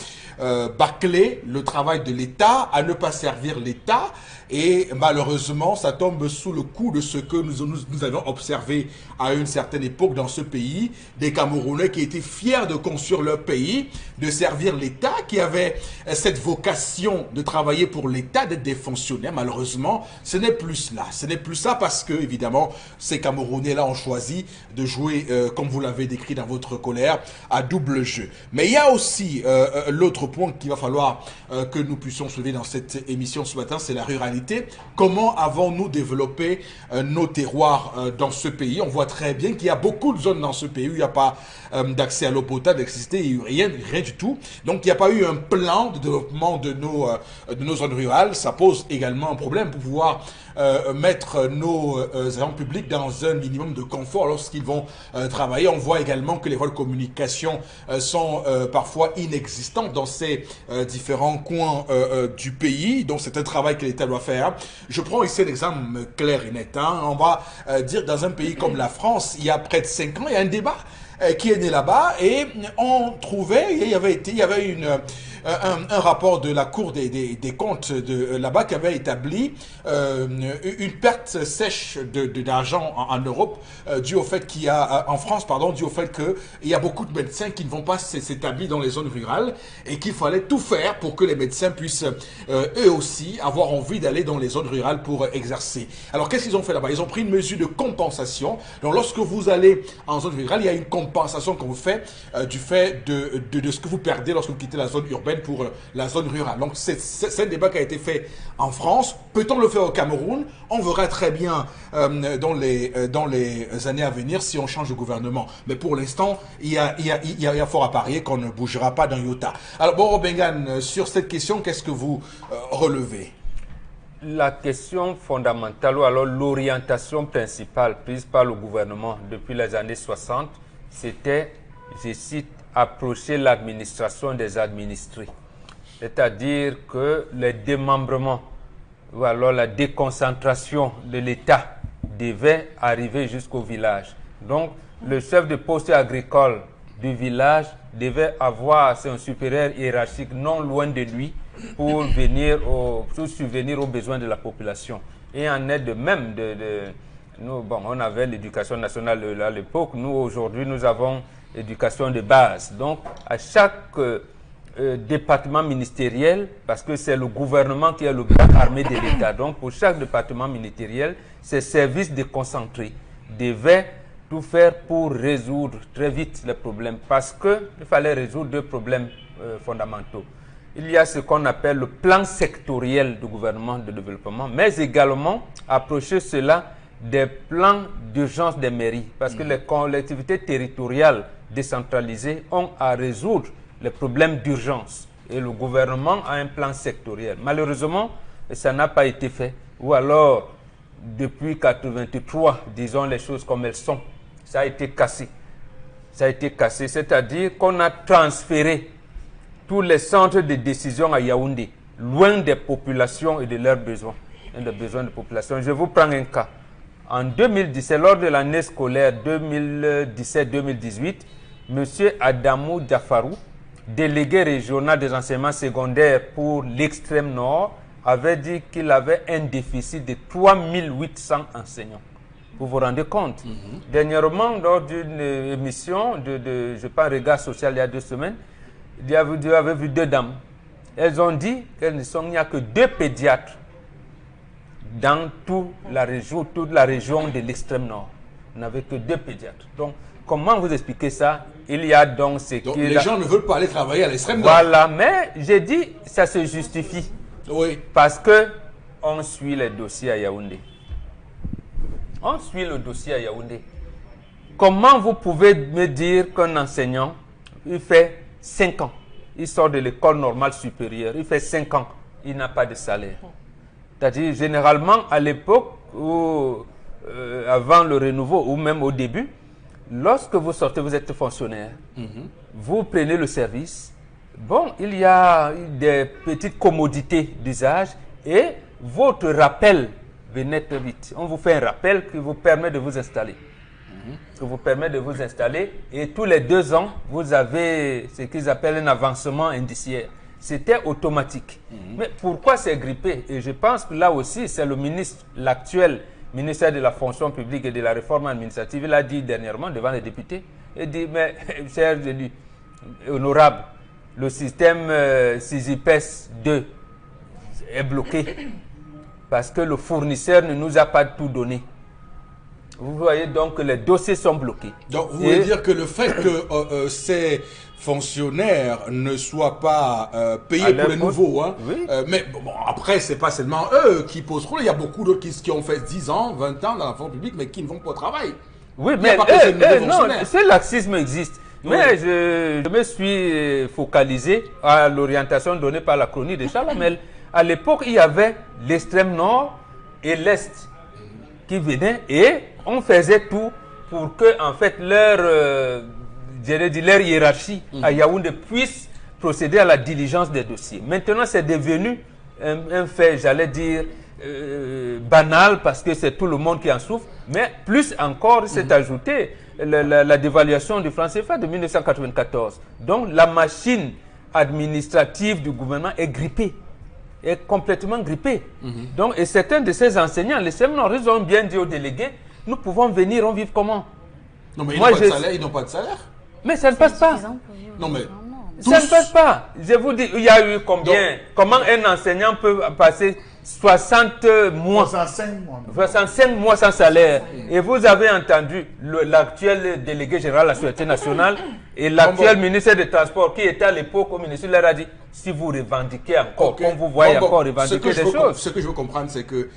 bâcler le travail de l'État, à ne pas servir l'État. Et malheureusement, ça tombe sous le coup de ce que nous avons observé à une certaine époque dans ce pays, des Camerounais qui étaient fiers de construire leur pays, de servir l'État, qui avaient cette vocation de travailler pour l'État, d'être des fonctionnaires. Malheureusement, ce n'est plus cela. Ce n'est plus ça parce que, évidemment, ces Camerounais-là ont choisi de jouer, comme vous l'avez décrit dans votre colère, à double jeu. Mais il y a aussi l'autre point qu'il va falloir que nous puissions soulever dans cette émission ce matin, c'est la ruralité. Comment avons-nous développé nos terroirs dans ce pays? On voit très bien qu'il y a beaucoup de zones dans ce pays où il n'y a pas d'accès à l'eau potable, d'électricité, rien du tout. Donc il n'y a pas eu un plan de développement de nos zones rurales. Ça pose également un problème pour pouvoir mettre nos agents publics dans un minimum de confort lorsqu'ils vont travailler. On voit également que les voies de communication sont parfois inexistantes dans ces différents coins du pays. Donc c'est un travail que l'État doit faire. Je prends ici un exemple clair et net. On va dire dans un pays comme la France, il y a près de 5 ans, il y a un débat qui est né là-bas et on trouvait, il y avait un rapport de la Cour des comptes de là-bas qui avait établi une perte sèche d'argent en Europe dû au fait qu'il y a en France dû au fait qu'il y a beaucoup de médecins qui ne vont pas s'établir dans les zones rurales et qu'il fallait tout faire pour que les médecins puissent eux aussi avoir envie d'aller dans les zones rurales pour exercer. Alors qu'est-ce qu'ils ont fait là-bas? Ils ont pris une mesure de compensation. Donc lorsque vous allez en zone rurale, il y a une compensation qu'on vous fait du fait de ce que vous perdez lorsque vous quittez la zone urbaine pour la zone rurale. Donc c'est un débat qui a été fait en France. Peut-on le faire au Cameroun? On verra très bien dans les années à venir si on change de gouvernement. Mais pour l'instant, il y a fort à parier qu'on ne bougera pas d'un iota. Alors Boro Bengan, sur cette question, qu'est-ce que vous relevez? La question fondamentale, ou alors l'orientation principale prise par le gouvernement depuis les années 60, c'était, je cite, approcher l'administration des administrés. C'est-à-dire que le démembrement ou alors la déconcentration de l'État devait arriver jusqu'au village. Donc, le chef de poste agricole du village devait avoir son supérieur hiérarchique non loin de lui pour subvenir aux besoins de la population. Et en est de même nous, on avait l'éducation nationale à l'époque. Nous, aujourd'hui, nous avons l'éducation de base. Donc, à chaque département ministériel, parce que c'est le gouvernement qui est le bras armé de l'État. Donc, pour chaque département ministériel, ces services déconcentrés devaient tout faire pour résoudre très vite les problèmes, parce qu'il fallait résoudre deux problèmes fondamentaux. Il y a ce qu'on appelle le plan sectoriel du gouvernement de développement, mais également approcher cela des plans d'urgence des mairies, parce que les collectivités territoriales décentralisées ont à résoudre les problèmes d'urgence. Et le gouvernement a un plan sectoriel. Malheureusement, ça n'a pas été fait. Ou alors, depuis 1983, disons les choses comme elles sont, ça a été cassé. Ça a été cassé, c'est-à-dire qu'on a transféré tous les centres de décision à Yaoundé, loin des populations et de leurs besoins, et des besoins de population. Je vous prends un cas. En 2017, lors de l'année scolaire 2017-2018, M. Adamou Diafarou, délégué régional des enseignements secondaires pour l'extrême nord, avait dit qu'il avait un déficit de 3800 enseignants. Vous vous rendez compte? Dernièrement, lors d'une émission je pense, Regard Social, il y a 2 semaines, il y avait vu 2 dames. Elles ont dit qu'il n'y a que 2 pédiatres dans toute la région de l'extrême nord. On n'avait que 2 pédiatres. Donc, comment vous expliquez ça? Il y a donc ce qui... les gens ne veulent pas aller travailler à l'extrême nord. Voilà, mais j'ai dit, ça se justifie. Oui. Parce que on suit les dossiers à Yaoundé. On suit le dossier à Yaoundé. Comment vous pouvez me dire qu'un enseignant, il fait 5 ans. Il sort de l'école normale supérieure, il fait 5 ans, il n'a pas de salaire. C'est-à-dire, généralement, à l'époque, avant le renouveau, ou même au début, lorsque vous sortez, vous êtes fonctionnaire, vous prenez le service, bon, il y a des petites commodités d'usage et votre rappel venait très vite. On vous fait un rappel qui vous permet de vous installer. Qui vous permet de vous installer et tous les 2 ans, vous avez ce qu'ils appellent un avancement indiciaire. C'était automatique. Mais pourquoi c'est grippé? Et je pense que là aussi, c'est le ministre, l'actuel ministère de la fonction publique et de la réforme administrative, il a dit dernièrement devant les députés, il dit, mais chers élus, honorables, le système SISIPES 2 est bloqué parce que le fournisseur ne nous a pas tout donné. Vous voyez donc que les dossiers sont bloqués. Donc vous voulez dire que le fait que ces fonctionnaires ne soient pas payés pour les nouveaux, hein, oui. Mais bon, après, c'est pas seulement eux qui posent problème. Il y a beaucoup d'autres qui ont fait 10 ans, 20 ans dans la fonction publique, mais qui ne vont pas au travail. Oui, Il n'y a mais pas que ces nouveaux non, fonctionnaires. ce laxisme existe. Oui. Mais je me suis focalisé à l'orientation donnée par la chronique de Charles Hamel. À l'époque, il y avait l'extrême nord et l'est qui venaient et on faisait tout pour que, en fait, leur hiérarchie à Yaoundé puisse procéder à la diligence des dossiers. Maintenant, c'est devenu un fait, j'allais dire, banal parce que c'est tout le monde qui en souffre. Mais plus encore, c'est ajouté la dévaluation du franc CFA de 1994. Donc, la machine administrative du gouvernement est grippée. Est complètement grippé. Donc, et certains de ces enseignants, les séminaires, ils ont bien dit aux délégués, nous pouvons venir, on vit comment? Non, mais Moi, ils n'ont pas de salaire. Mais ça ne passe pas. Non, mais Ça ne passe pas. Je vous dis, il y a eu combien? Donc, comment un enseignant peut passer 60 mois, 65 mois sans salaire? Et vous avez entendu l'actuel délégué général de la Sûreté nationale et l'actuel ministre des Transports qui était à l'époque au ministère, leur a dit, si vous revendiquez encore, ok. quand vous voyez encore revendiquer des choses. Ce que je veux comprendre, c'est que,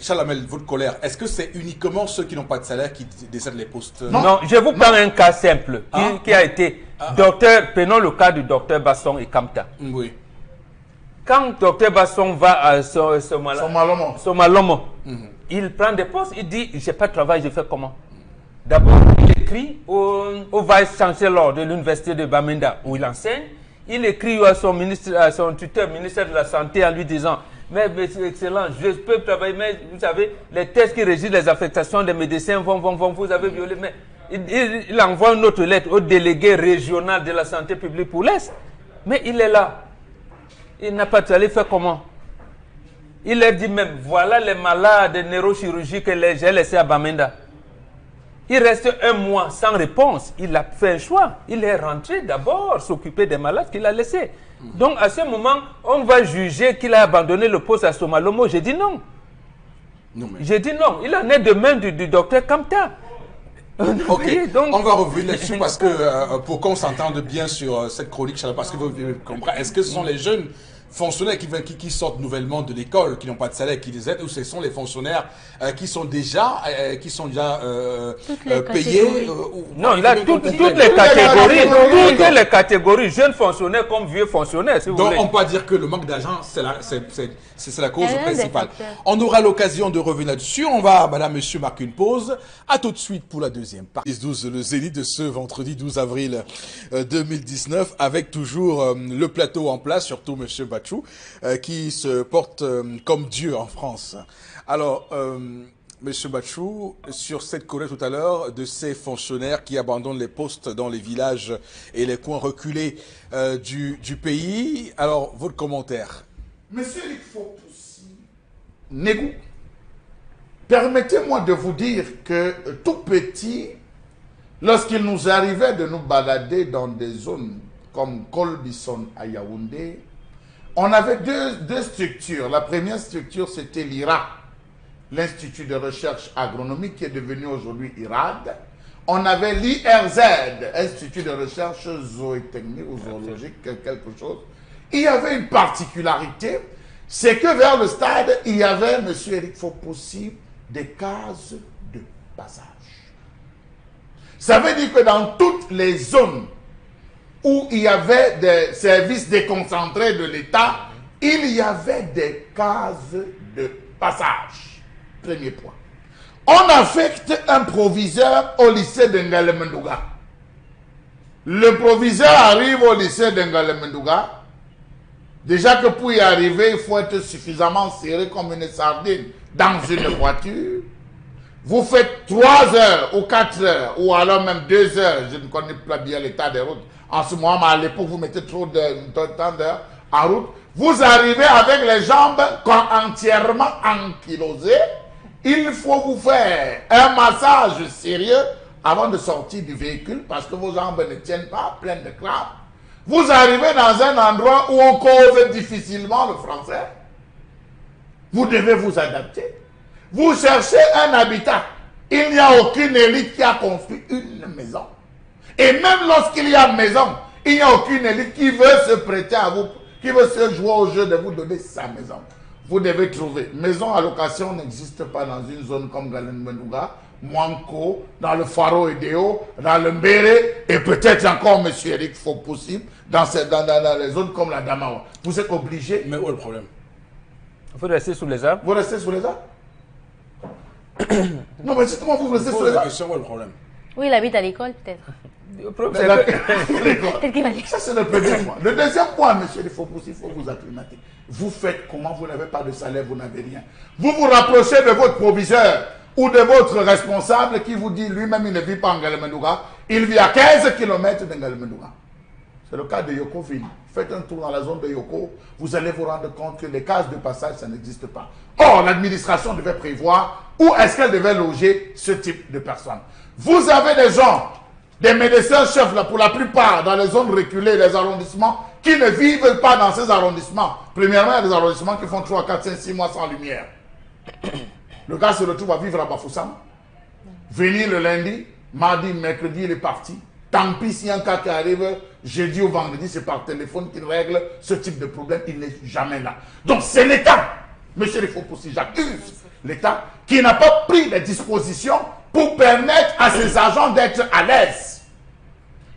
Charles Hamel, votre colère, est-ce que c'est uniquement ceux qui n'ont pas de salaire qui décèdent les postes? Non, je vous prends un cas simple qui a été docteur, prenons le cas du docteur Basson et Kamta. Oui. Quand docteur Basson va à Somalomo, il prend des postes, il dit, j'ai pas de travail, je fais comment? D'abord, il écrit au vice-chancellor de l'université de Bamenda où il enseigne, il écrit à son ministre, à son tuteur, ministère de la Santé, en lui disant, mais c'est excellent, je peux travailler, mais vous savez, les tests qui régissent les affectations des médecins vont, vous avez violé. Mais il envoie une autre lettre au délégué régional de la santé publique pour l'Est. Mais il est là. Il n'a pas de salaire, il fait comment? Il leur dit même, voilà les malades de neurochirurgie que j'ai laissés à Bamenda. Il reste 1 mois sans réponse. Il a fait un choix. Il est rentré d'abord s'occuper des malades qu'il a laissés. Donc, à ce moment, on va juger qu'il a abandonné le poste à Somalomo. J'ai dit non. J'ai dit non. Il en est de même du docteur Kamta. Ok, donc, on va revenir là-dessus parce que pour qu'on s'entende bien sur cette chronique, parce que vous comprenez, est-ce que ce sont les jeunes fonctionnaires qui sortent nouvellement de l'école, qui n'ont pas de salaire, qui les aident, ou ce sont les fonctionnaires qui sont déjà payés non, là, toutes les catégories, jeunes fonctionnaires comme vieux fonctionnaires, si vous voulez. Donc, on peut dire que le manque d'argent, c'est la cause principale. On aura l'occasion de revenir là-dessus. On va, madame, monsieur, marquer une pause. À tout de suite pour la deuxième partie. 10-12, le Zénith de ce vendredi 12 avril 2019, avec toujours le plateau en place, surtout monsieur Bachou, qui se porte comme Dieu en France. Alors, monsieur Bachou, sur cette colère tout à l'heure de ces fonctionnaires qui abandonnent les postes dans les villages et les coins reculés du pays, alors, votre commentaire? Monsieur Eric Fopoussi, Négou, permettez-moi de vous dire que tout petit, lorsqu'il nous arrivait de nous balader dans des zones comme Kolbison à Yaoundé, on avait deux structures. La première structure, c'était l'IRA, l'Institut de recherche agronomique qui est devenu aujourd'hui IRAD. On avait l'IRZ, Institut de recherche zootechnique ou zoologique, quelque chose. Il y avait une particularité, c'est que vers le stade, il y avait, M. Eric Fopoussi, des cases de passage. Ça veut dire que dans toutes les zones où il y avait des services déconcentrés de l'État, il y avait des cases de passage. Premier point. On affecte un proviseur au lycée de Ngalemendouga. Le proviseur arrive au lycée de Ngalemendouga. Déjà que pour y arriver, il faut être suffisamment serré comme une sardine dans une voiture. Vous faites 3 heures ou 4 heures, ou alors même 2 heures, je ne connais pas bien l'état des routes. En ce moment, à l'époque, vous mettez trop de temps d'heures en route. Vous arrivez avec les jambes entièrement ankylosées. Il faut vous faire un massage sérieux avant de sortir du véhicule parce que vos jambes ne tiennent pas, pleines de crampes. Vous arrivez dans un endroit où on cause difficilement le français. Vous devez vous adapter. Vous cherchez un habitat. Il n'y a aucune élite qui a construit une maison. Et même lorsqu'il y a une maison, il n'y a aucune élite qui veut se prêter à vous, qui veut se jouer au jeu de vous donner sa maison. Vous devez trouver. Maison à location n'existe pas dans une zone comme Ngalemendouga, Mwanko, dans le Faro Edeo, dans le Mbere, et peut-être encore, M. Eric, faut possible, dans les zones comme la Damawa. Vous êtes obligé. Mais où est le problème? Il faut rester sous les arbres. Vous restez sous les arbres? Non, mais justement, vous restez sous les arbres. Où est le problème? Oui, il habite à l'école, peut-être. Peut-être qu'il va dire. Ça, c'est le premier point. Le deuxième point, monsieur, il faut vous acclimater. Vous faites comment? Vous n'avez pas de salaire, vous n'avez rien. Vous vous rapprochez de votre proviseur ou de votre responsable qui vous dit lui-même il ne vit pas en Ngalemendouga, il vit à 15 km de Ngalemendouga. C'est le cas de Yokoville. Faites un tour dans la zone de Yoko, vous allez vous rendre compte que les cases de passage, ça n'existe pas. Or, l'administration devait prévoir où est-ce qu'elle devait loger ce type de personnes. Vous avez des gens, des médecins-chefs, là, pour la plupart, dans les zones reculées, les arrondissements, qui ne vivent pas dans ces arrondissements. Premièrement, il y a des arrondissements qui font 3, 4, 5, 6 mois sans lumière. Le gars se retrouve à vivre à Bafoussam. Venir le lundi, mardi, mercredi, il est parti. Tant pis s'il y a un cas qui arrive jeudi ou vendredi, c'est par téléphone qu'il règle ce type de problème. Il n'est jamais là. Donc c'est l'État, monsieur le Faux-Poussi, j'accuse l'État, qui n'a pas pris les dispositions pour permettre à ses agents d'être à l'aise.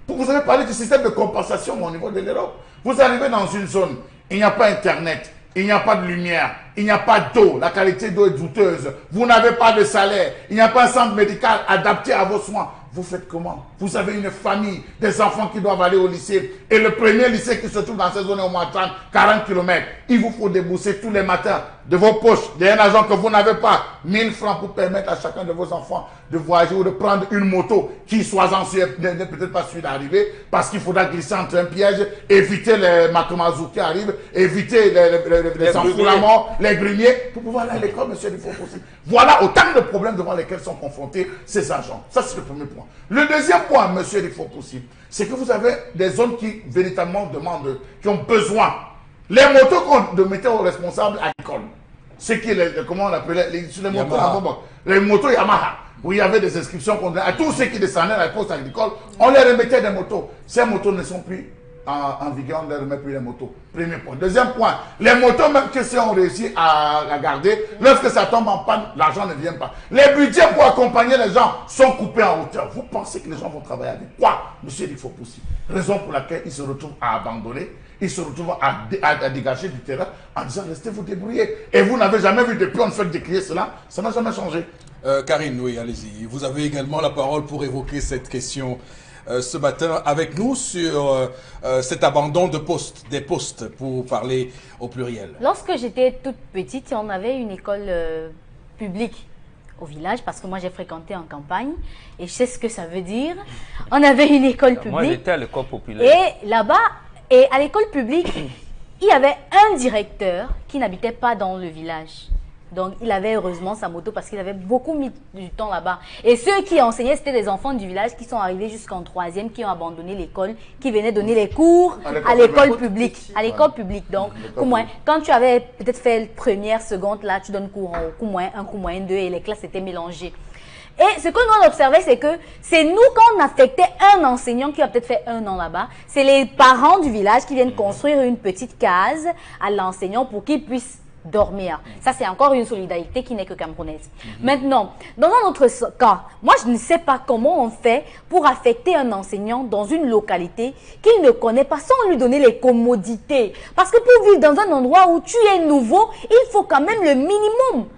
Vous avez parlé du système de compensation au niveau de l'Europe. Vous arrivez dans une zone, il n'y a pas Internet, il n'y a pas de lumière, il n'y a pas d'eau, la qualité d'eau est douteuse, vous n'avez pas de salaire, il n'y a pas un centre médical adapté à vos soins. Vous faites comment? Vous avez une famille, des enfants qui doivent aller au lycée. Et le premier lycée qui se trouve dans cette zone est au moins 30, 40 km. Il vous faut débourser tous les matins de vos poches, d'un argent que vous n'avez pas, 1000 francs pour permettre à chacun de vos enfants de voyager ou de prendre une moto qui soit en n'est peut-être pas celui d'arriver, parce qu'il faudra glisser entre un piège, éviter les matomazou qui arrivent, éviter les enfoulaments, les grimiers, pour pouvoir aller à l'école, monsieur le Faux-Poussi. Voilà autant de problèmes devant lesquels sont confrontés ces agents. Ça, c'est le premier point. Le deuxième point, monsieur le Faux-Poussi, c'est que vous avez des zones qui véritablement demandent, qui ont besoin. Les motos qu'on mettait aux responsables à l'école, c'est qui, comment on appelait, les motos Yamaha, où il y avait des inscriptions qu'on donnait à tous ceux qui descendaient à la poste agricole, on les remettait des motos. Ces motos ne sont plus en vigueur, on ne remet plus les motos. Premier point. Deuxième point, les motos, même que si on réussit à garder, lorsque ça tombe en panne, l'argent ne vient pas. Les budgets pour accompagner les gens sont coupés en hauteur. Vous pensez que les gens vont travailler avec quoi, monsieur il faut pousser? Raison pour laquelle ils se retrouvent à abandonner, ils se retrouvent à dégager du terrain en disant restez vous débrouiller. Et vous n'avez jamais vu depuis on fait décrier cela, ça n'a jamais changé. Karine, oui, allez-y. Vous avez également la parole pour évoquer cette question ce matin avec nous sur cet abandon de postes, des postes, pour parler au pluriel. Lorsque j'étais toute petite, on avait une école publique au village, parce que moi j'ai fréquenté en campagne et je sais ce que ça veut dire. On avait une école publique. Moi j'étais à l'école populaire. Et là-bas, et à l'école publique, il y avait un directeur qui n'habitait pas dans le village. Donc, il avait heureusement sa moto parce qu'il avait beaucoup mis du temps là-bas. Et ceux qui enseignaient, c'était des enfants du village qui sont arrivés jusqu'en 3e, qui ont abandonné l'école, qui venaient donner les cours à l'école publique. À l'école publique. Donc, quand tu avais peut-être fait première, seconde, là, tu donnes cours en coup moins 1, coup moins 2 et les classes étaient mélangées. Et ce que nous on observait, c'est que c'est nous, quand on affectait un enseignant qui a peut-être fait 1 an là-bas, c'est les parents du village qui viennent construire une petite case à l'enseignant pour qu'il puisse dormir. Ça, c'est encore une solidarité qui n'est que camerounaise. Maintenant, dans un autre cas, moi, je ne sais pas comment on fait pour affecter un enseignant dans une localité qu'il ne connaît pas sans lui donner les commodités. Parce que pour vivre dans un endroit où tu es nouveau, il faut quand même le minimum.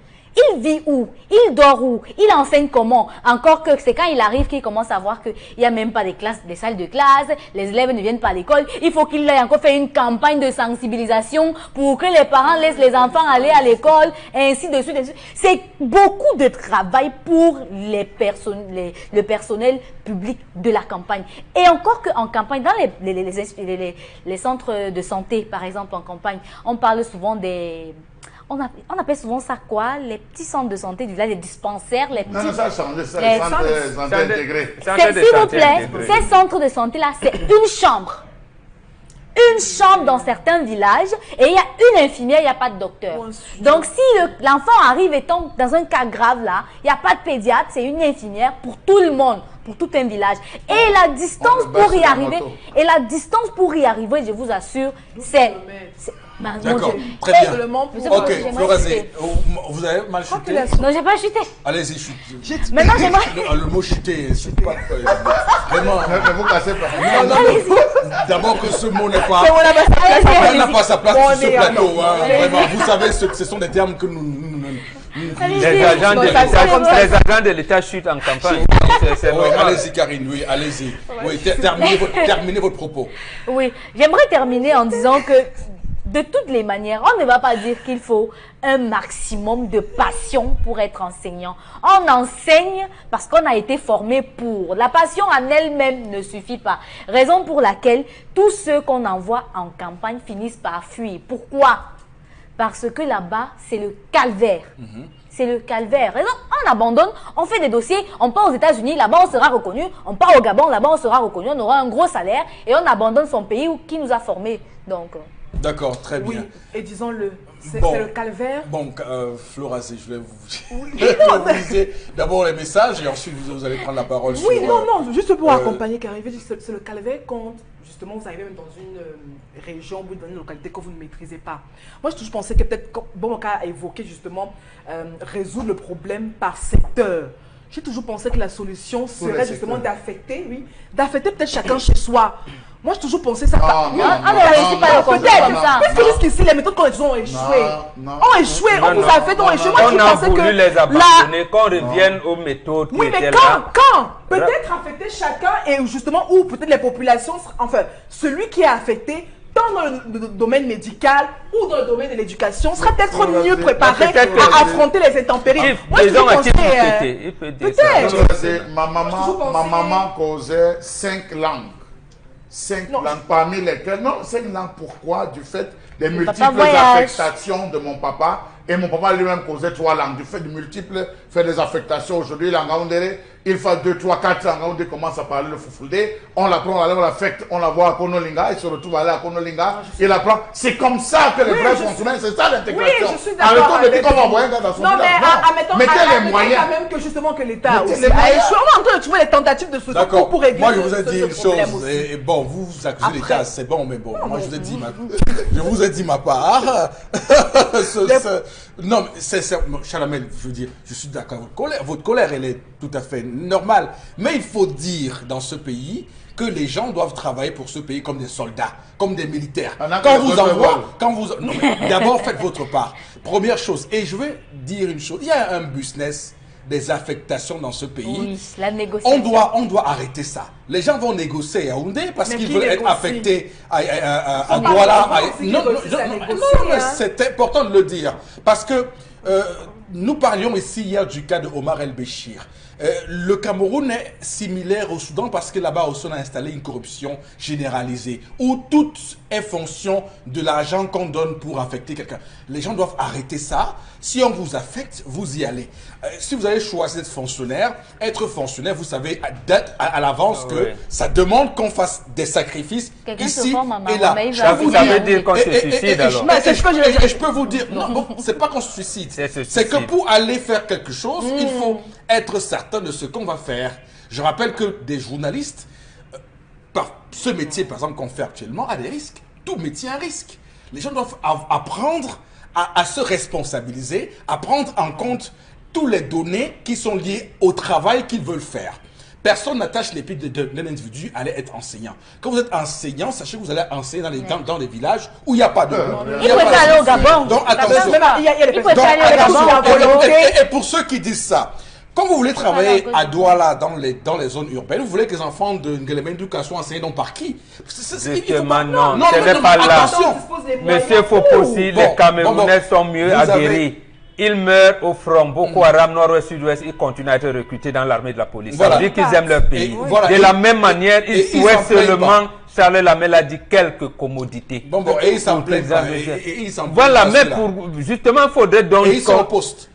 Il vit où? Il dort où? Il enseigne comment? Encore que c'est quand il arrive qu'il commence à voir qu'il n'y a même pas des classes, des salles de classe, les élèves ne viennent pas à l'école. Il faut qu'il ait encore fait une campagne de sensibilisation pour que les parents laissent les enfants aller à l'école, et ainsi de suite. C'est beaucoup de travail pour le personnel public de la campagne. Et encore qu'en campagne, dans les centres de santé, par exemple en campagne, on parle souvent des... On appelle souvent ça quoi? Les petits centres de santé du village, les dispensaires, les petits... Non, ça change, c'est santé intégrée. S'il vous plaît, ces centres de santé-là, c'est une chambre. Une chambre dans certains villages et il y a une infirmière, il n'y a pas de docteur. Donc, si l'enfant arrive étant dans un cas grave là, il n'y a pas de pédiatre, c'est une infirmière pour tout le monde, pour tout un village. Et la distance pour y arriver, je vous assure, c'est... D'accord, très bien. Ok, Florazé, vous avez mal chuté? Non, j'ai pas chuté. Allez-y, chutez. Maintenant, j'aimerais... Le mot chuter, c'est pas... Vraiment... Ne vous cassez pas. D'abord que ce mot n'est pas... Allez-y. n'a pas sa place sur ce plateau. Vraiment, vous savez, ce sont des termes que nous Les agents de l'État chutent en campagne. C'est oui, normal. allez-y, Karine, oui, allez-y. Oui, terminez votre propos. Oui, j'aimerais terminer en disant que de toutes les manières, on ne va pas dire qu'il faut un maximum de passion pour être enseignant. On enseigne parce qu'on a été formé pour. La passion en elle-même ne suffit pas. Raison pour laquelle tous ceux qu'on envoie en campagne finissent par fuir. Pourquoi? Parce que là-bas, c'est le calvaire. C'est le calvaire. On abandonne, on fait des dossiers, on part aux États-Unis, là-bas on sera reconnu. On part au Gabon, là-bas on sera reconnu, on aura un gros salaire et on abandonne son pays qui nous a formés. Donc... D'accord, très bien. Oui, et disons-le, c'est Bon. le calvaire. Bon, Florazé, je vais vous lire d'abord les messages et ensuite vous allez prendre la parole sur... Oui, non, juste pour accompagner Karine, c'est le calvaire quand justement vous arrivez même dans une région ou dans une localité que vous ne maîtrisez pas. Moi, j'ai toujours pensé que peut-être, bon, a évoqué justement résoudre le problème par secteur. J'ai toujours pensé que la solution serait justement d'affecter peut-être chacun chez soi. Moi, j'ai toujours pensé ça. On ne réussit pas le concept, ça. Parce que jusqu'ici, les méthodes qu'on a ont échoué. Ont échoué, on vous a fait, ont échoué. Moi, On je a pensais voulu que les abandonner, qu'on revienne aux méthodes qui oui, mais étaient là. quand peut-être affecter chacun et justement, ou peut-être les populations, enfin, celui qui est affecté, tant dans le domaine médical ou dans le domaine de l'éducation, sera peut-être mieux préparé à affronter les intempéries. Moi, je pensais... Peut-être. Ma maman causait 5 langues. 5 langues parmi lesquelles... Non, 5 langues, pourquoi? Du fait des multiples affectations de mon papa. Et mon papa lui-même causait 3 langues. Du fait de multiples faits des affectations. Aujourd'hui, l'angaoundéré, il fait 2, 3, 4 langues. Commence à parler le foufoudé. On l'apprend, on l'affecte, on la voit à Konolinga. Il se retrouve à aller à Konolinga. Il apprend. C'est comme ça que les vrais fonctionnaires, c'est ça l'intégration. Oui, je suis d'accord. Arrêtons de dire qu'on va envoyer un gars dans son village. Non, mettez les moyens. Quand même que justement que l'État aussi a échoué. On est en train de trouver les tentatives de solution pour régler moi je vous ai dit une ce problème chose, aussi. et bon, vous accusez l'État, c'est bon, mais bon, moi je vous ai dit ma part. Non, mais c'est Chalamel, je veux dire, je suis d'accord, votre colère, elle est tout à fait normale, mais il faut dire dans ce pays que les gens doivent travailler pour ce pays comme des soldats, comme des militaires. D'abord faites votre part. Première chose, et je vais dire une chose, il y a un business des affectations dans ce pays. Oui, la négociation. On doit arrêter ça. Les gens vont négocier à Yaoundé parce qu'ils veulent être affectés à Douala. Non, c'est important de le dire. Parce que nous parlions ici hier du cas de Omar El-Béchir. Le Cameroun est similaire au Soudan parce que là-bas aussi on a installé une corruption généralisée où tout est fonction de l'argent qu'on donne pour affecter quelqu'un. Les gens doivent arrêter ça. Si on vous affecte, vous y allez. Si vous avez choisi d'être fonctionnaire, vous savez à l'avance que ça demande qu'on fasse des sacrifices ici et là. Vous savez dire qu'on se suicide alors. Je peux vous dire, non, c'est pas qu'on se suicide. C'est que pour aller faire quelque chose, il faut être certain de ce qu'on va faire. Je rappelle que des journalistes, par ce métier par exemple qu'on fait actuellement, a des risques. Tout métier a un risque. Les gens doivent apprendre à se responsabiliser, à prendre en compte toutes les données qui sont liées au travail qu'ils veulent faire. Personne n'attache l'épée d'un individu à aller être enseignant. Quand vous êtes enseignant, sachez que vous allez enseigner dans les villages où il n'y a pas de... Il faut aller au Gabon. Donc attention. Il faut aller au Gabon. Et pour ceux qui disent ça, quand vous voulez travailler à Douala dans les zones urbaines, vous voulez que les enfants de Ngelemenduka soient enseignés donc par qui? Justement, non, ce n'est pas là. Attention. Monsieur Fopossi, les Camerounais sont mieux aguerris. Ils meurent au front. Boko Haram, nord-ouest, sud-ouest, ils continuent à être recrutés dans l'armée de la police. Voilà. Ça veut dire qu'ils aiment leur pays. Voilà. De la même manière, ils souhaitent seulement, Charles Lamel a dit, quelques commodités. Et ils s'en plaignent pas. Voilà, mais pour, justement, il faudrait donc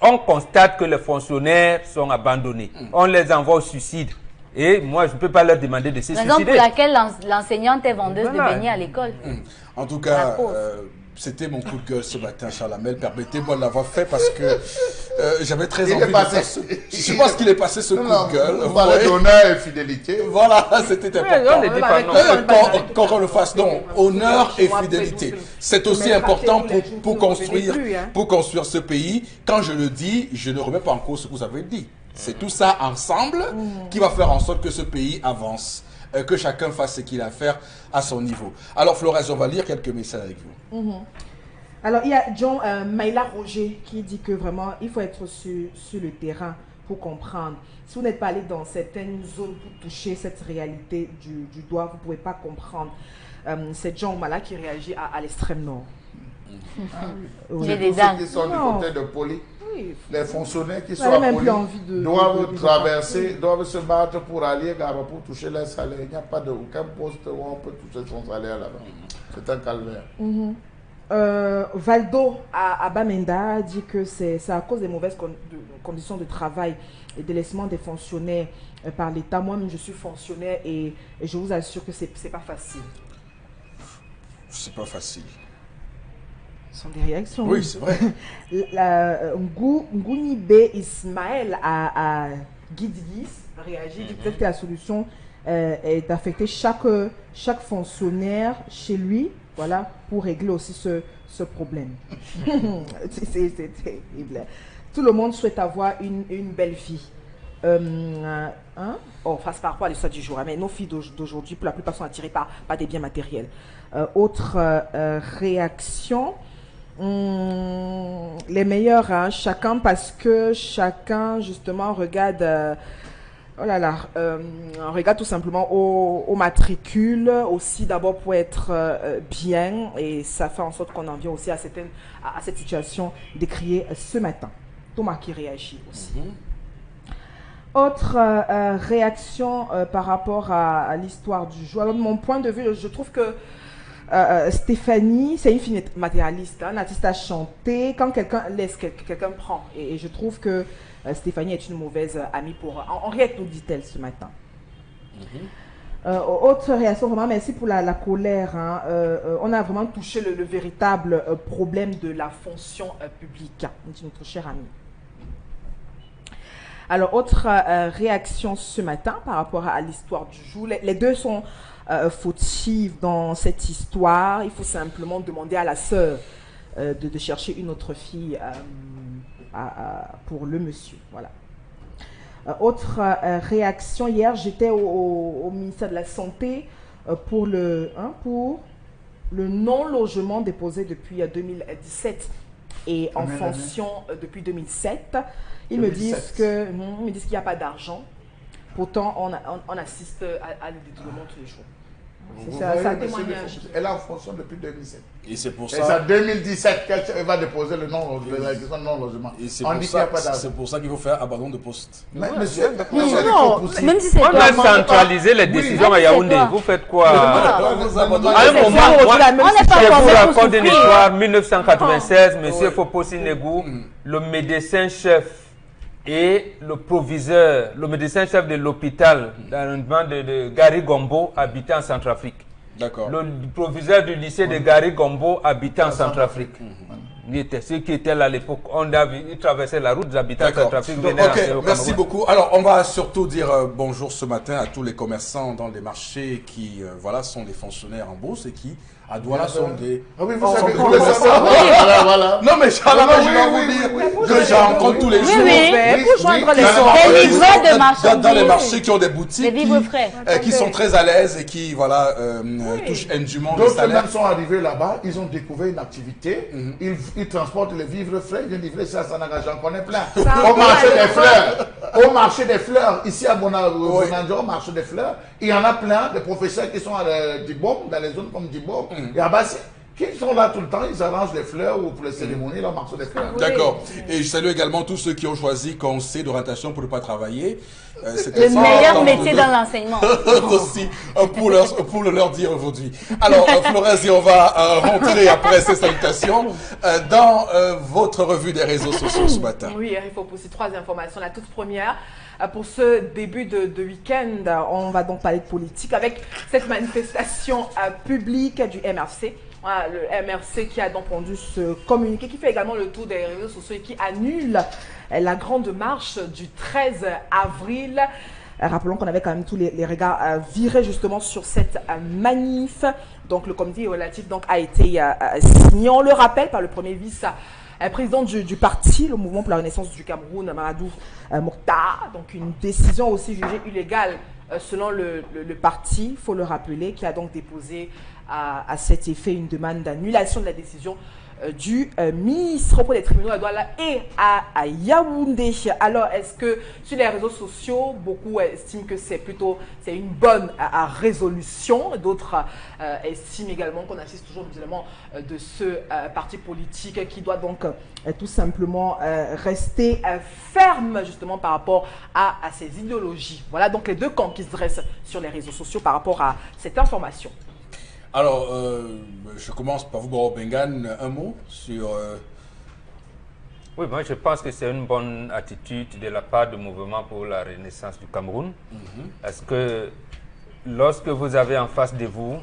on constate que les fonctionnaires sont abandonnés. On les envoie au suicide. Et moi, je ne peux pas leur demander de se suicider. Raison pour laquelle l'enseignante est vendeuse de beignets à l'école. En tout cas, c'était mon coup de gueule ce matin, Charles Lamel. Permettez-moi de l'avoir fait parce que j'avais très envie de faire ce... Je pense qu'il est passé ce coup de gueule. Vous parlez d'honneur et fidélité. Voilà, c'était important. Qu'on le fasse. Non, honneur et fidélité. C'est aussi important pour construire ce pays. Quand je le dis, je ne remets pas en cause ce que vous avez dit. C'est tout ça ensemble qui va faire en sorte que ce pays avance. Que chacun fasse ce qu'il a à faire à son niveau. Alors, Florence, on va lire quelques messages avec vous. Alors, il y a John Maïla Roger qui dit que vraiment, il faut être sur le terrain pour comprendre. Si vous n'êtes pas allé dans certaines zones pour toucher cette réalité du doigt, vous ne pouvez pas comprendre. C'est John Mala qui réagit à l'extrême nord. J'ai des dents. Ceux qui sont du côté de Poli. Les fonctionnaires qui sont à Poli doivent traverser, doivent se battre pour aller pour toucher leur salaire. Il n'y a pas aucun poste où on peut toucher son salaire là-bas. C'est un calvaire. Valdo à Bamenda dit que c'est à cause des mauvaises conditions de travail et délaissement des fonctionnaires par l'État. Moi-même, je suis fonctionnaire et je vous assure que c'est pas facile. C'est pas facile. Ce sont des réactions. Oui, c'est vrai. Ngounibe Ismaël à Guidgis réagit, dit peut-être que la solution est d'affecter chaque fonctionnaire chez lui, voilà, pour régler aussi ce problème. C'est terrible. Tout le monde souhaite avoir une belle vie. Face par rapport à l'histoire du jour, mais nos filles d'aujourd'hui, pour la plupart, sont attirées par des biens matériels. Autre réaction. Les meilleurs, chacun, parce que chacun justement regarde regarde tout simplement au matricule aussi, d'abord pour être bien, et ça fait en sorte qu'on en vient aussi à cette situation décriée ce matin. Thomas qui réagit aussi. Autre réaction par rapport à l'histoire du jour. Alors, de mon point de vue, je trouve que Stéphanie, c'est une fille matérialiste, un artiste à chanter. Quand quelqu'un laisse, quelqu'un prend. Et je trouve que Stéphanie est une mauvaise amie pour... Henriette nous dit-elle ce matin. Autre réaction, vraiment merci pour la colère. On a vraiment touché le véritable problème de la fonction publique, dit notre chère amie. Alors, autre réaction ce matin par rapport à l'histoire du jour. Les deux sont fautives dans cette histoire. Il faut simplement demander à la sœur de chercher une autre fille pour le monsieur. Voilà. Autre réaction, hier j'étais au ministère de la Santé pour le non-logement déposé depuis 2017 et en fonction depuis 2007. Ils me disent qu'il n'y a pas d'argent. Pourtant, on assiste à le détournement tous les jours. C'est un témoignage. Elle est en fonction depuis 2007. Et c'est pour ça. Et c'est en 2017 qu'elle va déposer le non-logement. Et c'est pour ça qu'il faut faire abandon de poste. Mais monsieur, même si c'est on a centralisé les décisions à Yaoundé. Vous faites quoi? À un moment, je vous raconte une histoire. 1996, monsieur Fopossi Negou, le médecin-chef et le proviseur, le médecin-chef de l'hôpital d'arrondissement de Gary Gombo habitait en Centrafrique. D'accord. Le proviseur du lycée de Gary Gombo habitait en Centrafrique. Ceux qui étaient là à l'époque, ils traversaient la route, les habitants de trafic venaient Ok, au merci Cameroun. beaucoup. Alors, on va surtout dire bonjour ce matin à tous les commerçants dans les marchés qui, voilà, sont des fonctionnaires en bourse et qui, à Douala, sont des... Ah oui, vous sont savez, des vous le savez. commerçants. Voilà, voilà. Non, mais Charlamagne, Oui, je dois oui, vous oui, dire oui, que j'en rencontre tous les jours. oui. Pour joindre les Dans autres. Des livreurs de dans les marchandises. marchés qui ont des boutiques, Des vivres frais. qui sont très à l'aise et qui, voilà, touchent indûment le D'autres salaire. même sont arrivés là-bas, ils ont découvert une activité, ils transportent les vivres frais, ils viennent livrer ça à Sanaga, j'en connais plein. Au marché des fleurs, ici à Bonadjo, au marché des fleurs, il y en a plein de professeurs qui sont à Dibom, dans les zones comme Dibom, et à Bassi, qui sont là tout le temps, ils arrangent des fleurs ou pour les cérémonies, là, au marché des fleurs. D'accord. Et je salue également tous ceux qui ont choisi conseil d'orientation pour ne pas travailler. C'est Le important meilleur métier de- dans l'enseignement. aussi pour leur dire aujourd'hui. Alors, Florence, on va rentrer après ces salutations dans votre revue des réseaux sociaux ce matin. Oui, il faut aussi 3 informations. La toute première, pour ce début de week-end, on va donc parler de politique avec cette manifestation publique du MRC. Voilà, le MRC qui a donc rendu ce communiqué, qui fait également le tour des réseaux sociaux et qui annule la grande marche du 13 avril. Rappelons qu'on avait quand même tous les regards virés justement sur cette manif. Donc le comité relatif donc, a été signé, on le rappelle, par le premier vice-président du parti, le Mouvement pour la Renaissance du Cameroun, Mamadou Mokhtar. Donc une décision aussi jugée illégale selon le parti, il faut le rappeler, qui a donc déposé à cet effet une demande d'annulation de la décision du ministre auprès des tribunaux à Douala et à Yaoundé. Alors, est-ce que sur les réseaux sociaux, beaucoup estiment que c'est une bonne résolution, d'autres estiment également qu'on assiste toujours musulman de ce parti politique qui doit donc tout simplement rester ferme justement par rapport à ces idéologies. Voilà donc les deux camps qui se dressent sur les réseaux sociaux par rapport à cette information. Alors, je commence par vous, Baro Bengan, un mot sur... Oui, moi je pense que c'est une bonne attitude de la part du mouvement pour la renaissance du Cameroun. Parce que lorsque vous avez en face de vous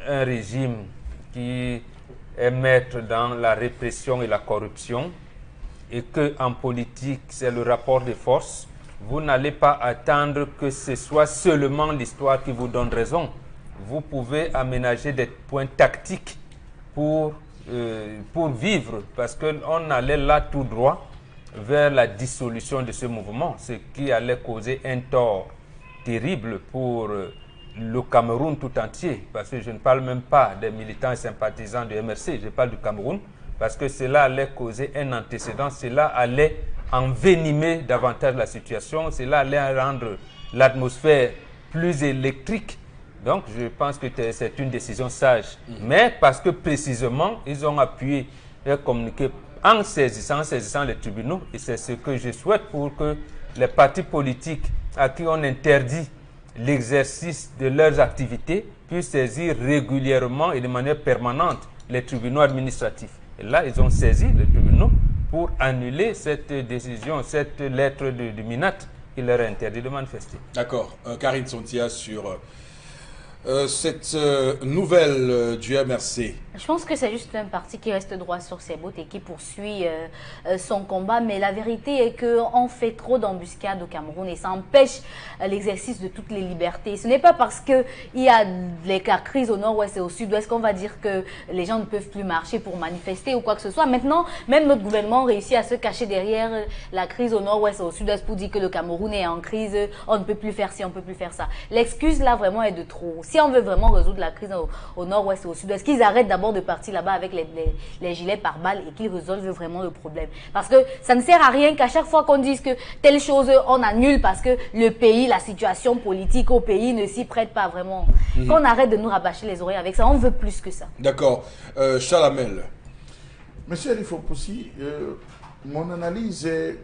un régime qui est maître dans la répression et la corruption, et qu'en politique c'est le rapport de force, vous n'allez pas attendre que ce soit seulement l'histoire qui vous donne raison. Vous pouvez aménager des points tactiques pour vivre, parce qu'on allait là tout droit vers la dissolution de ce mouvement, ce qui allait causer un tort terrible pour le Cameroun tout entier, parce que je ne parle même pas des militants et sympathisants du MRC, je parle du Cameroun, parce que cela allait causer un antécédent, cela allait envenimer davantage la situation, cela allait rendre l'atmosphère plus électrique. Donc, je pense que c'est une décision sage. Mais parce que précisément, ils ont appuyé et communiqué en saisissant les tribunaux. Et c'est ce que je souhaite pour que les partis politiques à qui on interdit l'exercice de leurs activités puissent saisir régulièrement et de manière permanente les tribunaux administratifs. Et là, ils ont saisi les tribunaux pour annuler cette décision, cette lettre du MINAT qui leur a interdit de manifester. D'accord. Karine Sontia sur... cette nouvelle du MRC. Je pense que c'est juste un parti qui reste droit sur ses bottes et qui poursuit son combat. Mais la vérité est qu'on fait trop d'embuscades au Cameroun et ça empêche l'exercice de toutes les libertés. Ce n'est pas parce qu'il y a la crise au nord-ouest et au sud-ouest qu'on va dire que les gens ne peuvent plus marcher pour manifester ou quoi que ce soit. Maintenant, même notre gouvernement réussit à se cacher derrière la crise au nord-ouest et au sud-ouest pour dire que le Cameroun est en crise, on ne peut plus faire ci, on ne peut plus faire ça. L'excuse là vraiment est de trop. Si on veut vraiment résoudre la crise au nord-ouest et au sud-ouest, qu'ils arrêtent d'abord de partir là-bas avec les gilets pare-balles et qu'ils résolvent vraiment le problème. Parce que ça ne sert à rien qu'à chaque fois qu'on dise que telle chose on annule parce que le pays, la situation politique au pays ne s'y prête pas vraiment. Qu'on arrête de nous rabâcher les oreilles avec ça, on veut plus que ça. D'accord. Chalamel. Monsieur Elifo Poussi, mon analyse est,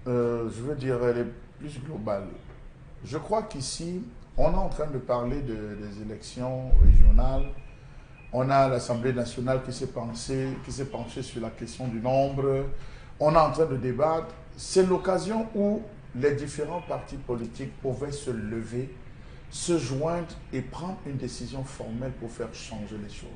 je veux dire, elle est plus globale. Je crois qu'ici, on est en train de parler des élections régionales. On a l'Assemblée nationale qui s'est penchée sur la question du nombre. On est en train de débattre. C'est l'occasion où les différents partis politiques pouvaient se lever, se joindre et prendre une décision formelle pour faire changer les choses.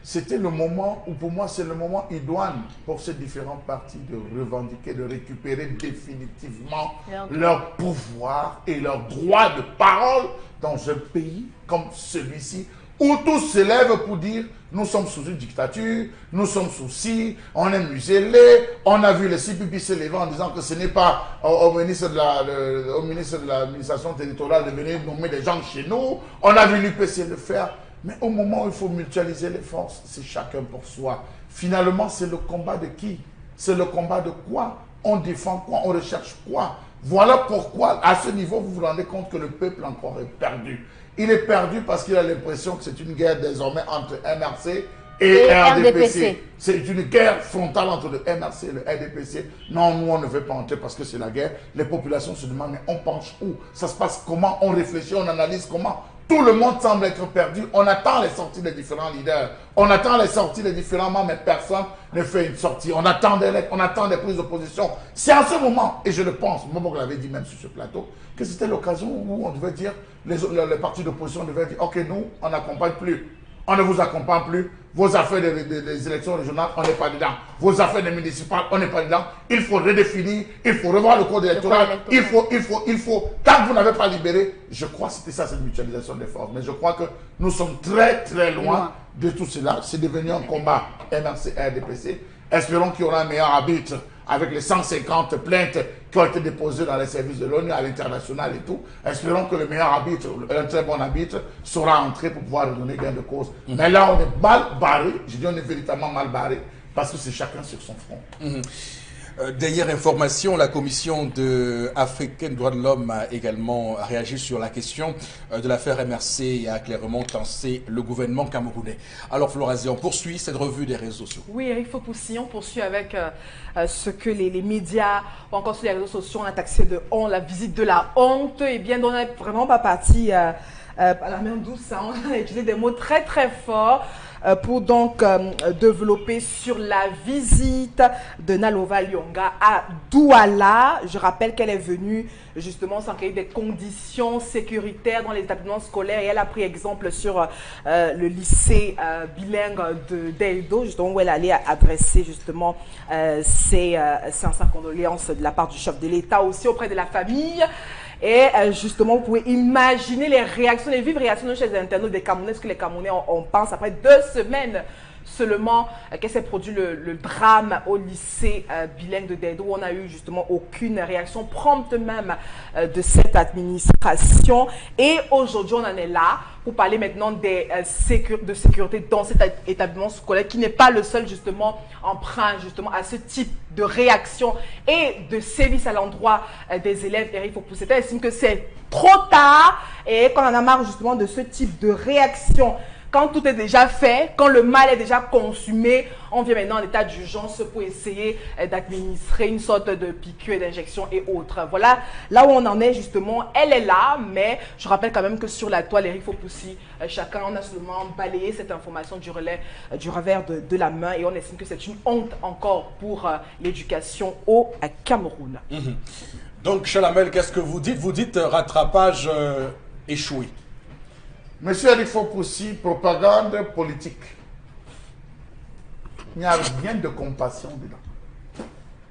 c'était le moment où, pour moi, c'est le moment idoine pour ces différentes parties de revendiquer, de récupérer définitivement leur pouvoir et leur droit de parole dans un pays comme celui-ci, où tous s'élèvent pour dire nous sommes sous une dictature, nous sommes sous ci, on est muselé, on a vu le CPP s'élever en disant que ce n'est pas au ministre de l'administration territoriale de venir nommer des gens chez nous, on a vu l'UPC le faire, mais au moment où il faut mutualiser les forces, c'est chacun pour soi. Finalement, c'est le combat de qui? C'est le combat de quoi? On défend quoi? On recherche quoi? Voilà pourquoi, à ce niveau, vous vous rendez compte que le peuple encore est perdu. Il est perdu parce qu'il a l'impression que c'est une guerre désormais entre MRC et RDPC. C'est une guerre frontale entre le MRC et le RDPC. Non, nous, on ne veut pas entrer parce que c'est la guerre. Les populations se demandent, mais on penche où? Ça se passe comment? On réfléchit, on analyse comment? Tout le monde semble être perdu. On attend les sorties des différents leaders. On attend les sorties des différents membres, mais personne ne fait une sortie. On attend des prises de position. C'est en ce moment, et je le pense, Momo l'avait dit même sur ce plateau, que c'était l'occasion où on devait dire, les partis d'opposition devaient dire, ok, nous, on n'accompagne plus. On ne vous accompagne plus. Vos affaires des élections régionales, on n'est pas dedans. Vos affaires des municipales, on n'est pas dedans. Il faut redéfinir, il faut revoir le code électoral. Il faut, tant que vous n'avez pas libéré, je crois que c'était ça, cette mutualisation des forces. Mais je crois que nous sommes très, très loin de tout cela. C'est devenu un combat MRC-RDPC. Espérons qu'il y aura un meilleur arbitre avec les 150 plaintes qui ont été déposées dans les services de l'ONU à l'international et tout. Espérons que le meilleur arbitre, un très bon arbitre, saura entrer pour pouvoir donner gain de cause. Mais là, on est mal barré. Je dis on est véritablement mal barré parce que c'est chacun sur son front. Dernière information, la Commission africaine des droits de l'homme a également réagi sur la question de l'affaire MRC et a clairement tensé le gouvernement camerounais. Alors Florazé, on poursuit cette revue des réseaux sociaux. Oui, Eric Fopoussi, on poursuit avec ce que les médias ou encore sur les réseaux sociaux on a taxé de honte, la visite de la honte. Et bien, on n'est vraiment pas parti à la main douce, hein. On a utilisé des mots très très forts pour donc développer sur la visite de Nalova Lyonga à Douala. Je rappelle qu'elle est venue justement sans créer des conditions sécuritaires dans les établissements scolaires et elle a pris exemple sur le lycée bilingue de Deldo, justement où elle allait adresser justement ses sincères condoléances de la part du chef de l'État, aussi auprès de la famille. Et justement, vous pouvez imaginer les réactions, les vives réactions chez les internautes des Camerounais, ce que les Camerounais on pense après 2 semaines seulement que s'est produit le drame au lycée bilingue de Deldo, où on a eu justement aucune réaction prompte même de cette administration. Et aujourd'hui, on en est là pour parler maintenant de sécurité dans cet établissement scolaire qui n'est pas le seul justement emprunt justement à ce type de réaction et de sévices à l'endroit des élèves. Eric Fopoussi estime que c'est trop tard et qu'on en a marre justement de ce type de réaction. Quand tout est déjà fait, quand le mal est déjà consumé, on vient maintenant en état d'urgence pour essayer d'administrer une sorte de piqûre et d'injection et autres. Voilà là où on en est justement. Elle est là, mais je rappelle quand même que sur la toile, Eric Fopoussi, chacun, on a seulement balayé cette information du revers de la main et on estime que c'est une honte encore pour l'éducation au Cameroun. Donc, Chalamel, qu'est-ce que vous dites? Vous dites rattrapage échoué. Monsieur Eric Fopoussi, propagande politique. Il n'y a rien de compassion dedans.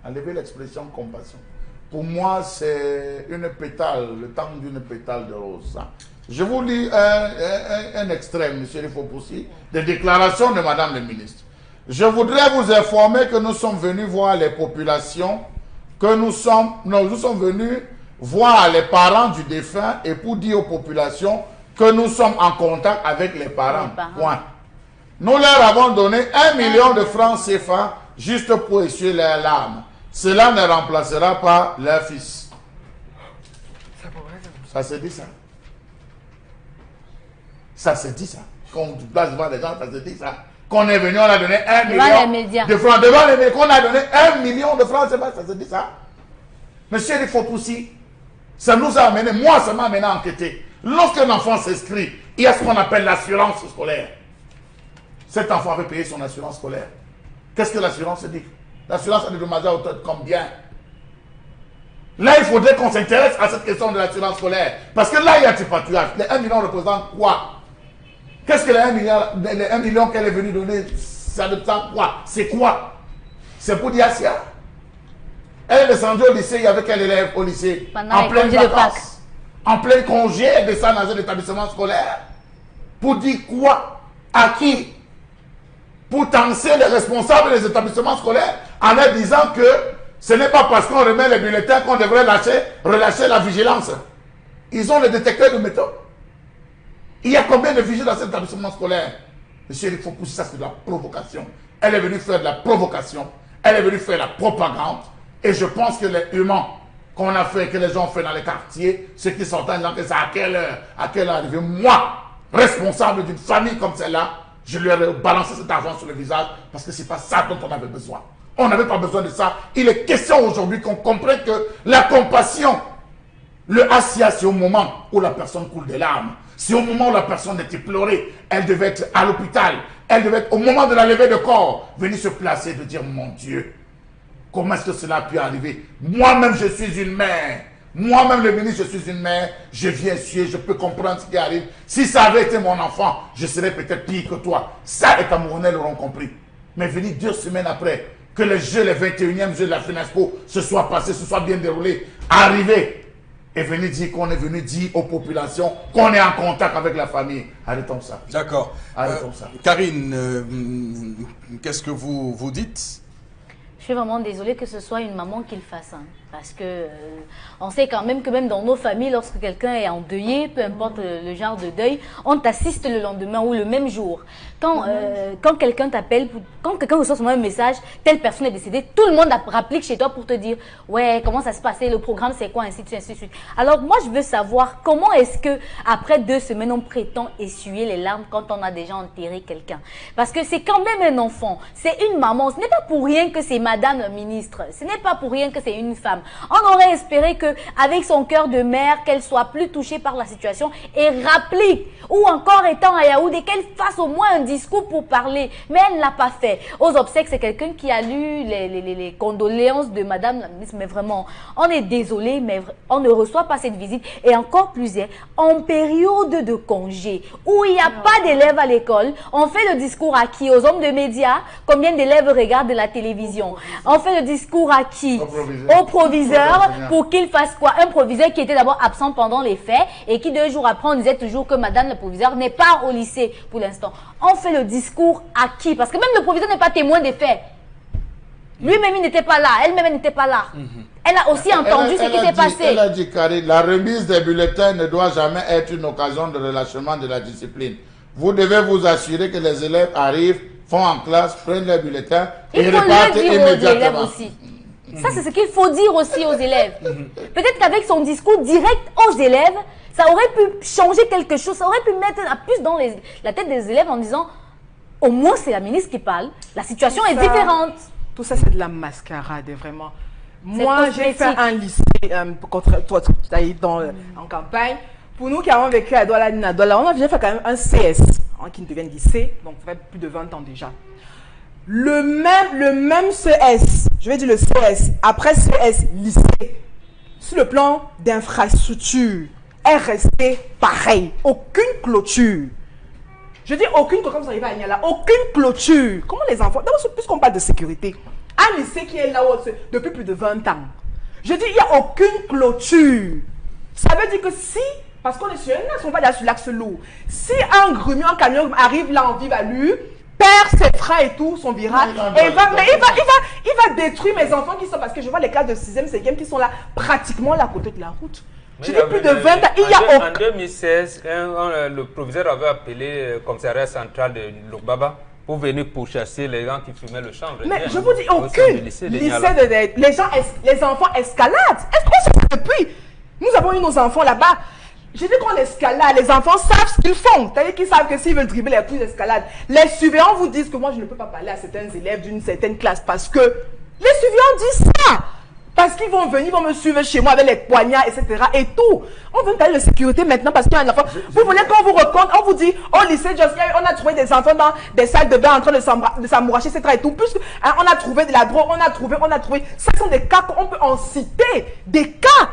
Enlevez l'expression compassion. Pour moi, c'est une pétale, le temps d'une pétale de rose. Je vous lis un extrait, monsieur Eric Fopoussi, des déclarations de madame le ministre. Je voudrais vous informer que nous sommes venus voir les populations, nous sommes venus voir les parents du défunt et pour dire aux populations que nous sommes en contact avec les parents. Point. Nous leur avons donné 1 million de francs CFA juste pour essuyer leurs larmes. Cela ne remplacera pas leur fils. Ça se dit ça. Ça se dit ça. Quand on place devant les gens, ça se dit ça. Qu'on est venu, on a donné 1 million de francs. Devant les médias, qu'on a donné 1 million de francs CFA, ça se dit ça. Monsieur Eric Fopoussi, ça nous a amené, moi ça m'a amené à enquêter. Lorsqu'un enfant s'inscrit, il y a ce qu'on appelle l'assurance scolaire. Cet enfant avait payé son assurance scolaire. Qu'est-ce que l'assurance dit? L'assurance a dédommagé à hauteur de combien? Là, il faudrait qu'on s'intéresse à cette question de l'assurance scolaire. Parce que là, il y a du pâturage. Les 1 million représentent quoi? Qu'est-ce que les 1 million qu'elle est venue donner, ça ne sent quoi? C'est quoi? C'est pour Diasia. Elle est descendue au lycée, il y avait quel élève au lycée? En pleine vacances, en plein congé, elle descend dans un établissement scolaire. Pour dire quoi? À qui? Pour tenser les responsables des établissements scolaires en leur disant que ce n'est pas parce qu'on remet les bulletins qu'on devrait relâcher la vigilance. Ils ont le détecteur de métaux. Il y a combien de vigiles dans cet établissement scolaire? Monsieur, il faut pousser ça, c'est de la provocation. Elle est venue faire de la provocation. Elle est venue faire de la propagande. Et je pense que les humains qu'on a fait, que les gens ont fait dans les quartiers, ceux qui sont en disant que c'est à quelle heure arrivé. Moi, responsable d'une famille comme celle-là, je lui ai balancé cet argent sur le visage parce que ce n'est pas ça dont on avait besoin. On n'avait pas besoin de ça. Il est question aujourd'hui qu'on comprenne que la compassion, le ASIA, c'est au moment où la personne coule des larmes. C'est au moment où la personne était pleurée. Elle devait être à l'hôpital. Elle devait être au moment de la levée de corps, venir se placer et de dire, mon Dieu, comment est-ce que cela a pu arriver? Moi-même, je suis une mère. Moi-même, le ministre, je suis une mère. Je viens suer, je peux comprendre ce qui arrive. Si ça avait été mon enfant, je serais peut-être pire que toi. Ça, les Camerounais l'auront compris. Mais venir 2 semaines après, que les Jeux, les 21e Jeux de la FENASPO se soient passés, se soient bien déroulés, arriver et venir dire qu'on est venu dire aux populations qu'on est en contact avec la famille. Arrêtons ça. D'accord. Arrêtons ça. Karine, qu'est-ce que vous dites? Je suis vraiment désolée que ce soit une maman qui le fasse. Hein, parce que on sait quand même que même dans nos familles, lorsque quelqu'un est endeuillé, peu importe le genre de deuil, on t'assiste le lendemain ou le même jour. Quand quelqu'un t'appelle, quand quelqu'un reçoit son message, telle personne est décédée, tout le monde rapplique chez toi pour te dire « Ouais, comment ça se passait, le programme c'est quoi, ainsi de suite, ainsi de suite. » Alors moi, je veux savoir comment est-ce que après 2 semaines, on prétend essuyer les larmes quand on a déjà enterré quelqu'un. Parce que c'est quand même un enfant, c'est une maman. Ce n'est pas pour rien que c'est madame la ministre, ce n'est pas pour rien que c'est une femme. On aurait espéré qu'avec son cœur de mère, qu'elle soit plus touchée par la situation et rapplique, ou encore étant à Yaoundé, qu'elle fasse au moins un discours pour parler. Mais elle ne l'a pas fait. Aux obsèques, c'est quelqu'un qui a lu les condoléances de madame la ministre. Mais vraiment, on est désolé, mais on ne reçoit pas cette visite. Et encore plus, en période de congé, où il n'y a pas d'élèves à l'école, on fait le discours à qui? Aux hommes de médias? Combien d'élèves regardent la télévision? On fait le discours à qui? Au proviseur, pour qu'il fasse quoi? Un proviseur qui était d'abord absent pendant les faits et qui 2 jours après, on disait toujours que madame le proviseur n'est pas au lycée pour l'instant. On fait le discours à qui? Parce que même le proviseur n'est pas témoin des faits. Lui-même, il n'était pas là. Elle-même, elle n'était pas là. Elle a aussi entendu ce qui s'est passé. Elle a dit, Karine, la remise des bulletins ne doit jamais être une occasion de relâchement de la discipline. Vous devez vous assurer que les élèves arrivent, font en classe, prennent les bulletins et repartent immédiatement. Aussi. Ça, c'est ce qu'il faut dire aussi aux élèves. Peut-être qu'avec son discours direct aux élèves, ça aurait pu changer quelque chose. Ça aurait pu mettre la puce dans la tête des élèves en disant, au moins c'est la ministre qui parle, la situation est différente. Tout ça, c'est de la mascarade, vraiment. Moi, j'ai fait un lycée, contre toi, tu as en campagne. Pour nous qui avons vécu à Douala, on a déjà fait quand même un CS, qui ne devient lycée, donc ça fait plus de 20 ans déjà. Le même CS, je vais dire le CS, après CS, lycée, sur le plan d'infrastructure, est resté pareil. Aucune clôture. Je dis aucune, comme ça arrive à Niala, aucune clôture. Comment les enfants, d'abord, puisqu'on parle de sécurité, un lycée qui est là-haut depuis plus de 20 ans, je dis il n'y a aucune clôture. Ça veut dire que si, parce qu'on est sur un axe, on va là sur l'axe lourd, si un grumier, un camion arrive là en vive allure, perd ses freins et tout, son virage, et il va détruire mes enfants qui sont, parce que je vois les classes de 6e, 5e qui sont là, pratiquement là à côté de la route. Je dis plus de 20 ans, il y a aucun... En 2016, le proviseur avait appelé le commissariat central de Lokbaba pour venir pourchasser les gens qui fumaient le chanvre. Mais je vous dis, aucune lycée les enfants escaladent. Est-ce qu'on sait depuis? Nous avons eu nos enfants là-bas. Je dis qu'on escalade, les enfants savent ce qu'ils font. C'est-à-dire qu'ils savent que s'ils veulent dribbler les plus d'escalade. Les surveillants vous disent que moi je ne peux pas parler à certains élèves d'une certaine classe parce que les surveillants disent ça. Parce qu'ils vont venir, ils vont me suivre chez moi avec les poignards, etc. et tout. On veut parler de sécurité maintenant parce qu'il y a un enfant. Vous voulez qu'on vous raconte, on vous dit, au lycée Josquin, on a trouvé des enfants dans des salles de bain en train de s'amouracher, etc. et tout. Puisque on a trouvé de la drogue, on a trouvé. Ça sont des cas qu'on peut en citer. Des cas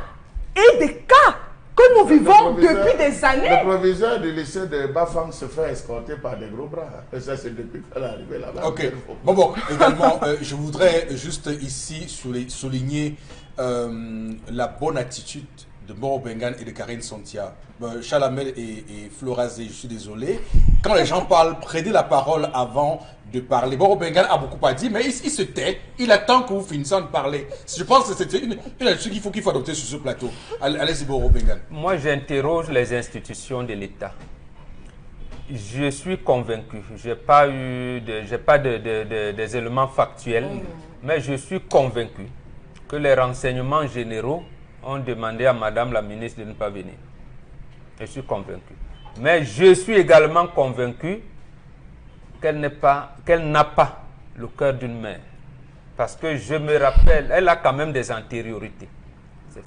et des cas. que nous vivons depuis des années. Le proviseur de lycée de Bafang se fait escorter par des gros bras. Et ça, c'est depuis qu'elle est arrivée là-bas. Ok. Bon, également, je voudrais juste ici souligner la bonne attitude de Moro Bengan et de Karine Santia. Chalamel et Florazé, je suis désolé. Quand les gens parlent, prenez la parole avant de parler. Moro Bengan a beaucoup à dire, mais il se tait. Il attend que vous finissiez de parler. Je pense que c'était une attitude qu'il faut adopter sur ce plateau. Allez-y, Moro Bengan. Moi, j'interroge les institutions de l'État. Je suis convaincu. Je n'ai pas des éléments factuels, mais je suis convaincu que les renseignements généraux ont demandé à Madame la ministre de ne pas venir. Je suis convaincu. Mais je suis également convaincu qu'elle n'a pas le cœur d'une mère. Parce que je me rappelle, elle a quand même des antériorités.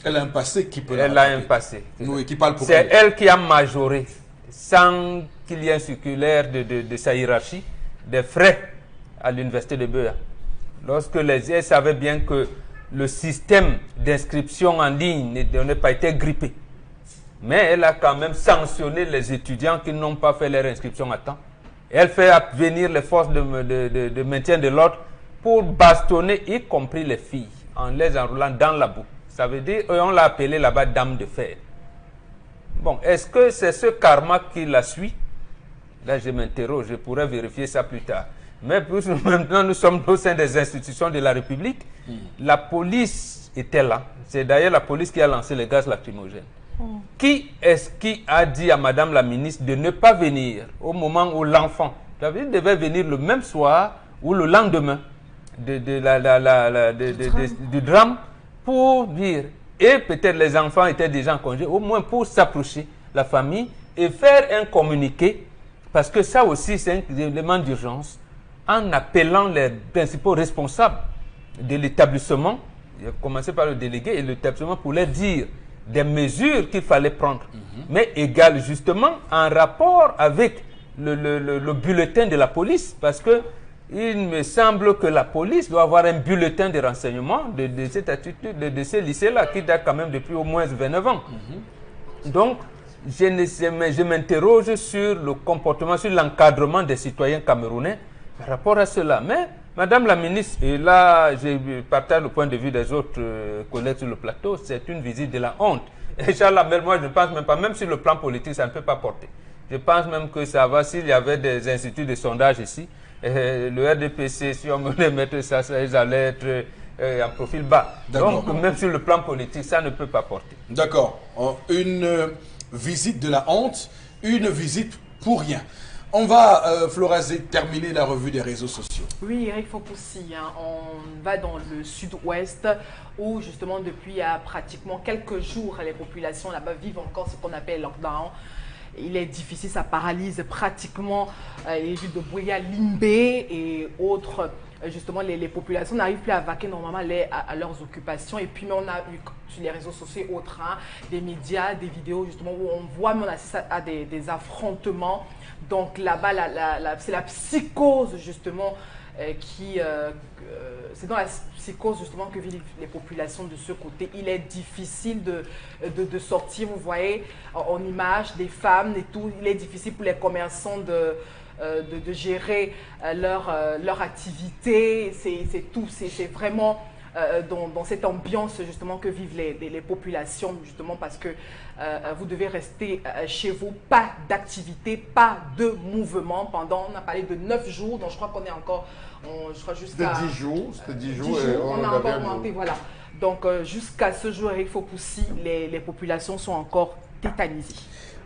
Elle a un passé qui peut... Elle a un passé. Oui, qui parle pour elle. C'est elle qui a majoré, sans qu'il y ait un circulaire de sa hiérarchie, des frais à l'université de Beja. Lorsque elle savait bien que le système d'inscription en ligne n'a pas été grippé. Mais elle a quand même sanctionné les étudiants qui n'ont pas fait leur inscription à temps. Elle fait venir les forces de maintien de l'ordre pour bastonner, y compris les filles, en les enroulant dans la boue. Ça veut dire, on l'a appelée là-bas dame de fer. Bon, est-ce que c'est ce karma qui la suit? Là, je m'interroge, je pourrais vérifier ça plus tard. Mais maintenant, nous sommes au sein des institutions de la République. La police était là. C'est d'ailleurs la police qui a lancé les gaz lacrymogènes. Qui est-ce qui a dit à Madame la ministre de ne pas venir au moment où l'enfant devait venir le même soir ou le lendemain du drame pour dire, et peut-être les enfants étaient déjà en congé, au moins pour s'approcher la famille et faire un communiqué, parce que ça aussi c'est un élément d'urgence, en appelant les principaux responsables de l'établissement, commencer par le délégué et l'établissement pour leur dire des mesures qu'il fallait prendre, mais égales justement en rapport avec le bulletin de la police, parce que il me semble que la police doit avoir un bulletin de renseignement de cette attitude, de ce lycée-là, qui date quand même depuis au moins 29 ans. Donc, je m'interroge sur le comportement, sur l'encadrement des citoyens camerounais par rapport à cela. Mais, Madame la ministre, et là, je partage le point de vue des autres collègues sur le plateau, c'est une visite de la honte. Et Charles, moi, je ne pense même pas, même sur le plan politique, ça ne peut pas porter. Je pense même que ça va, s'il y avait des instituts de sondage ici, le RDPC, si on venait mettre ça, ils allaient être en profil bas. Donc, même sur le plan politique, ça ne peut pas porter. D'accord. Une visite de la honte, une visite pour rien. On va, Florazé, terminer la revue des réseaux sociaux. Oui, Eric Fopoussi, on va dans le sud-ouest où justement depuis pratiquement quelques jours, les populations là-bas vivent encore ce qu'on appelle lockdown. Il est difficile, ça paralyse pratiquement les villes de Bouya, Limbé et autres. Justement, les populations n'arrivent plus à vaquer normalement à leurs occupations. Et puis, mais on a eu sur les réseaux sociaux et autres, des médias, des vidéos justement où on voit, mais on assiste à des affrontements. Donc là-bas, c'est la psychose justement c'est dans la psychose justement que vivent les populations de ce côté. Il est difficile de sortir, vous voyez, en image des femmes et tout. Il est difficile pour les commerçants de gérer leur activité. C'est tout, c'est vraiment dans cette ambiance justement que vivent les populations, justement parce que vous devez rester chez vous, pas d'activité, pas de mouvement pendant, on a parlé de 9 jours, donc je crois qu'on est encore, je crois jusqu'à... C'était 10 jours, on a encore augmenté, voilà. Donc jusqu'à ce jour, Eric Fopoussi, les populations sont encore tétanisées.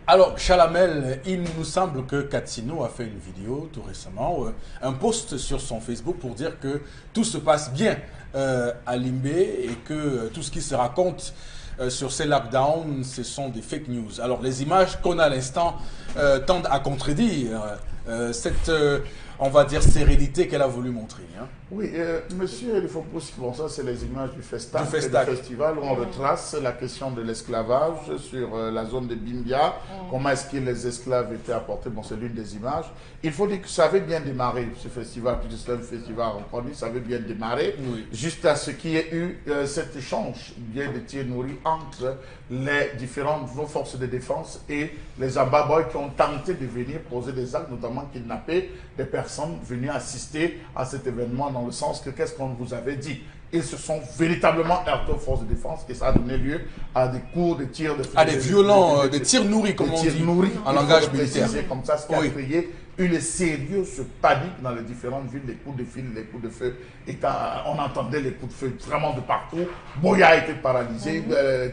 Alors, Chalamel, il nous semble que Katsino a fait une vidéo tout récemment, un post sur son Facebook pour dire que tout se passe bien à Limbé et que tout ce qui se raconte sur ces lockdowns, ce sont des fake news. Alors, les images qu'on a à l'instant tendent à contredire cette, on va dire, sérénité qu'elle a voulu montrer. Hein. Oui, monsieur, il faut pousser. Bon, ça, c'est les images du Festac, du festival où on retrace la question de l'esclavage sur la zone de Bimbia. Comment est-ce que les esclaves étaient apportés? Bon, c'est l'une des images. Il faut dire que ça avait bien démarré, ce festival, puisque c'est un festival reconnu, ça avait bien démarré, oui. Juste à ce qu'il y ait eu cet échange bien de tiers nourris entre les différentes forces de défense et les Ambaboy qui ont tenté de venir poser des actes, notamment kidnapper des personnes venues assister à cet événement, dans le sens que qu'est-ce qu'on vous avait dit? Ils se sont véritablement heurtés aux forces de défense et ça a donné lieu à des coups de tir de À des violents, des tirs nourris, comme on dit, en langage militaire. Comme ça, ce qui a créé une sérieuse panique dans les différentes villes, les coups de fil, les coups de feu. Et quand on entendait les coups de feu vraiment de partout, Boya a été paralysé,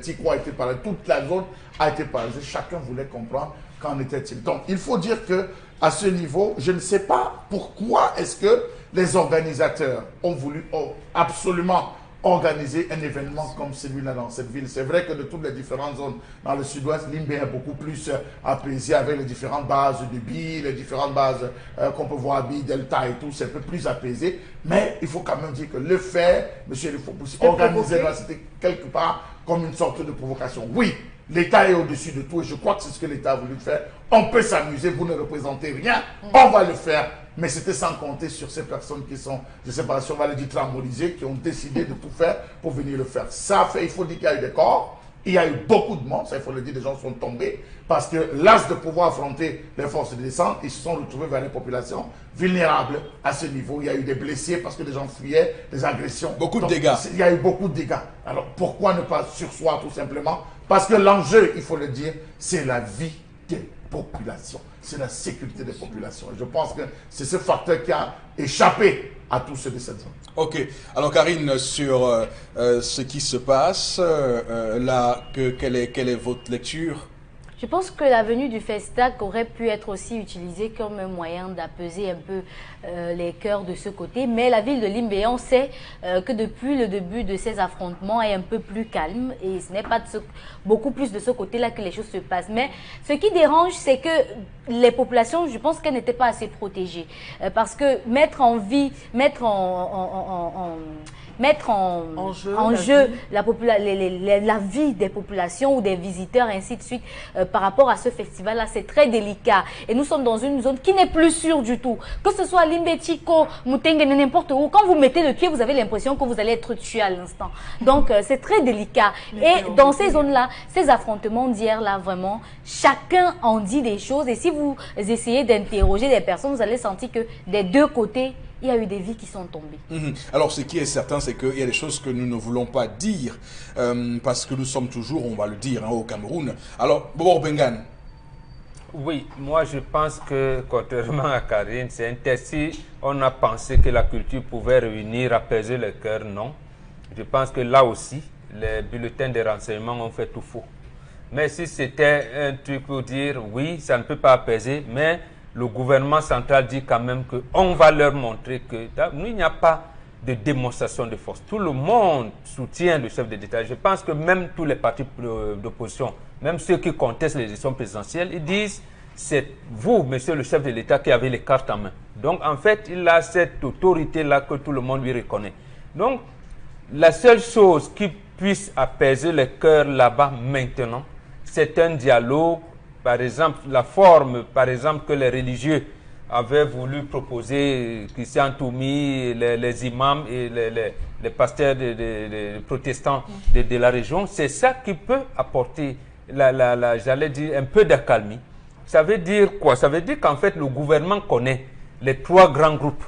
Tikwa a été paralysé, toute la zone a été paralysée. Chacun voulait comprendre qu'en était-il. Donc, il faut dire que à ce niveau, je ne sais pas pourquoi est-ce que les organisateurs ont voulu absolument organiser un événement comme celui-là dans cette ville. C'est vrai que de toutes les différentes zones dans le sud-ouest, Limbe est beaucoup plus apaisé avec les différentes bases de billes, les différentes bases qu'on peut voir à Billes, Delta et tout, c'est un peu plus apaisé. Mais il faut quand même dire que le fait, M. Lefopousi, organiser là, c'était quelque part comme une sorte de provocation. Oui, l'État est au-dessus de tout et je crois que c'est ce que l'État a voulu faire. On peut s'amuser, vous ne représentez rien, on va le faire. Mais c'était sans compter sur ces personnes qui sont, je ne sais pas si on va le dire, trambolisées, qui ont décidé de tout faire pour venir le faire. Ça fait, il faut dire qu'il y a eu des corps, il y a eu beaucoup de morts, ça il faut le dire, des gens sont tombés, parce que l'âge de pouvoir affronter les forces de descente, ils se sont retrouvés vers les populations vulnérables à ce niveau. Il y a eu des blessés parce que les gens fuyaient, des agressions. Beaucoup de dégâts. Il y a eu beaucoup de dégâts. Alors pourquoi ne pas sursoir tout simplement? Parce que l'enjeu, il faut le dire, c'est la vie des populations. C'est la sécurité des populations. Et je pense que c'est ce facteur qui a échappé à tous ceux de cette zone. Ok. Alors Karine, sur ce qui se passe, là, quelle est votre lecture? Je pense que la venue du Festac aurait pu être aussi utilisée comme un moyen d'apaiser un peu les cœurs de ce côté. Mais la ville de Limbe, on sait que depuis le début de ces affrontements est un peu plus calme. Et ce n'est pas beaucoup plus de ce côté-là que les choses se passent. Mais ce qui dérange, c'est que les populations, je pense qu'elles n'étaient pas assez protégées. Parce que mettre en jeu la vie des populations ou des visiteurs, ainsi de suite, par rapport à ce festival-là, c'est très délicat. Et nous sommes dans une zone qui n'est plus sûre du tout. Que ce soit Limbe, Tiko, Mutenge, n'importe où, quand vous mettez le pied, vous avez l'impression que vous allez être tué à l'instant. Donc, c'est très délicat. Et dans ces zones-là, ces affrontements d'hier-là, vraiment, chacun en dit des choses. Et si vous essayez d'interroger des personnes, vous allez sentir que des deux côtés, il y a eu des vies qui sont tombées. Alors, ce qui est certain, c'est qu'il y a des choses que nous ne voulons pas dire, parce que nous sommes toujours, on va le dire, hein, au Cameroun. Alors, Bobo Bengan. Oui, moi je pense que, contrairement à Karine, c'est un test. Si on a pensé que la culture pouvait réunir, apaiser le cœur, non. Je pense que là aussi, les bulletins de renseignement ont fait tout faux. Mais si c'était un truc pour dire, oui, ça ne peut pas apaiser, mais le gouvernement central dit quand même qu'on va leur montrer que nous, il n'y a pas de démonstration de force. Tout le monde soutient le chef de l'État. Je pense que même tous les partis d'opposition, même ceux qui contestent les élections présidentielles, ils disent c'est vous, monsieur le chef de l'État, qui avez les cartes en main. Donc, en fait, il a cette autorité-là que tout le monde lui reconnaît. Donc, la seule chose qui puisse apaiser les cœurs là-bas maintenant, c'est un dialogue. Par exemple, la forme, par exemple, que les religieux avaient voulu proposer, Christian Toumi, les imams et les pasteurs des protestants de la région, c'est ça qui peut apporter, j'allais dire, un peu d'accalmie. Ça veut dire quoi? Ça veut dire qu'en fait, le gouvernement connaît les trois grands groupes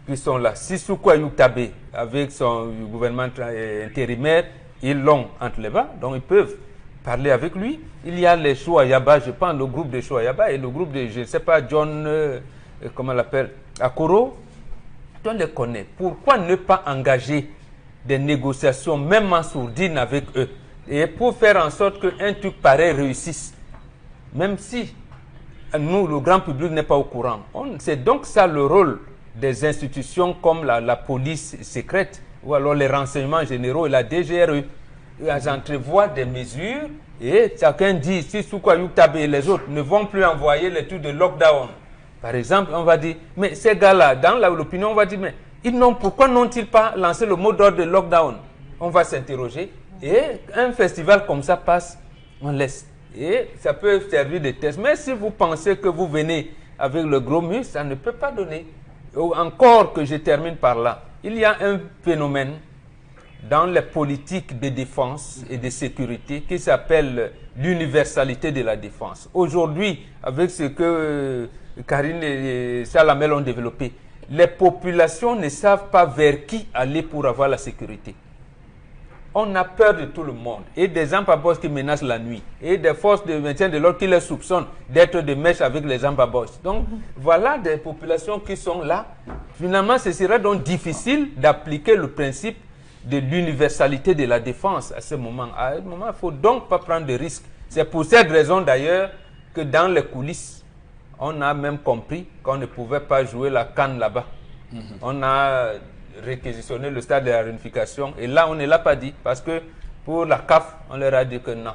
qui sont là. Sissoko Ayutabe, avec son gouvernement intérimaire, ils l'ont entre les mains, donc ils peuvent parler avec lui. Il y a les Chouayaba, je pense, le groupe de Chouayaba et le groupe de, je ne sais pas, John, comment on l'appelle, Akoro. On les connaît. Pourquoi ne pas engager des négociations, même en sourdine, avec eux, et pour faire en sorte qu'un truc pareil réussisse, même si nous, le grand public, n'est pas au courant. C'est donc ça le rôle des institutions comme la police secrète, ou alors les renseignements généraux et la DGRE. Ils entrevoient des mesures et chacun dit si Sissoko Ayutabe et les autres ne vont plus envoyer les trucs de lockdown. Par exemple, on va dire, mais ces gars-là, dans l'opinion, on va dire, mais pourquoi n'ont-ils pas lancé le mot d'ordre de lockdown? On va s'interroger et un festival comme ça passe, on laisse. Et ça peut servir de test. Mais si vous pensez que vous venez avec le gros muscle, ça ne peut pas donner. Encore que je termine par là, il y a un phénomène dans les politiques de défense et de sécurité qui s'appelle l'universalité de la défense. Aujourd'hui, avec ce que Karine et Salamel ont développé, les populations ne savent pas vers qui aller pour avoir la sécurité. On a peur de tout le monde et des empabos qui menacent la nuit et des forces de maintien de l'ordre qui les soupçonnent d'être de mèche avec les empabos. Donc voilà des populations qui sont là. Finalement, ce serait donc difficile d'appliquer le principe de l'universalité de la défense à ce moment. À ce moment, il ne faut donc pas prendre de risques. C'est pour cette raison d'ailleurs que dans les coulisses, on a même compris qu'on ne pouvait pas jouer la CAN là-bas. On a réquisitionné le stade de la réunification et là, on ne l'a pas dit parce que pour la CAF, on leur a dit que non,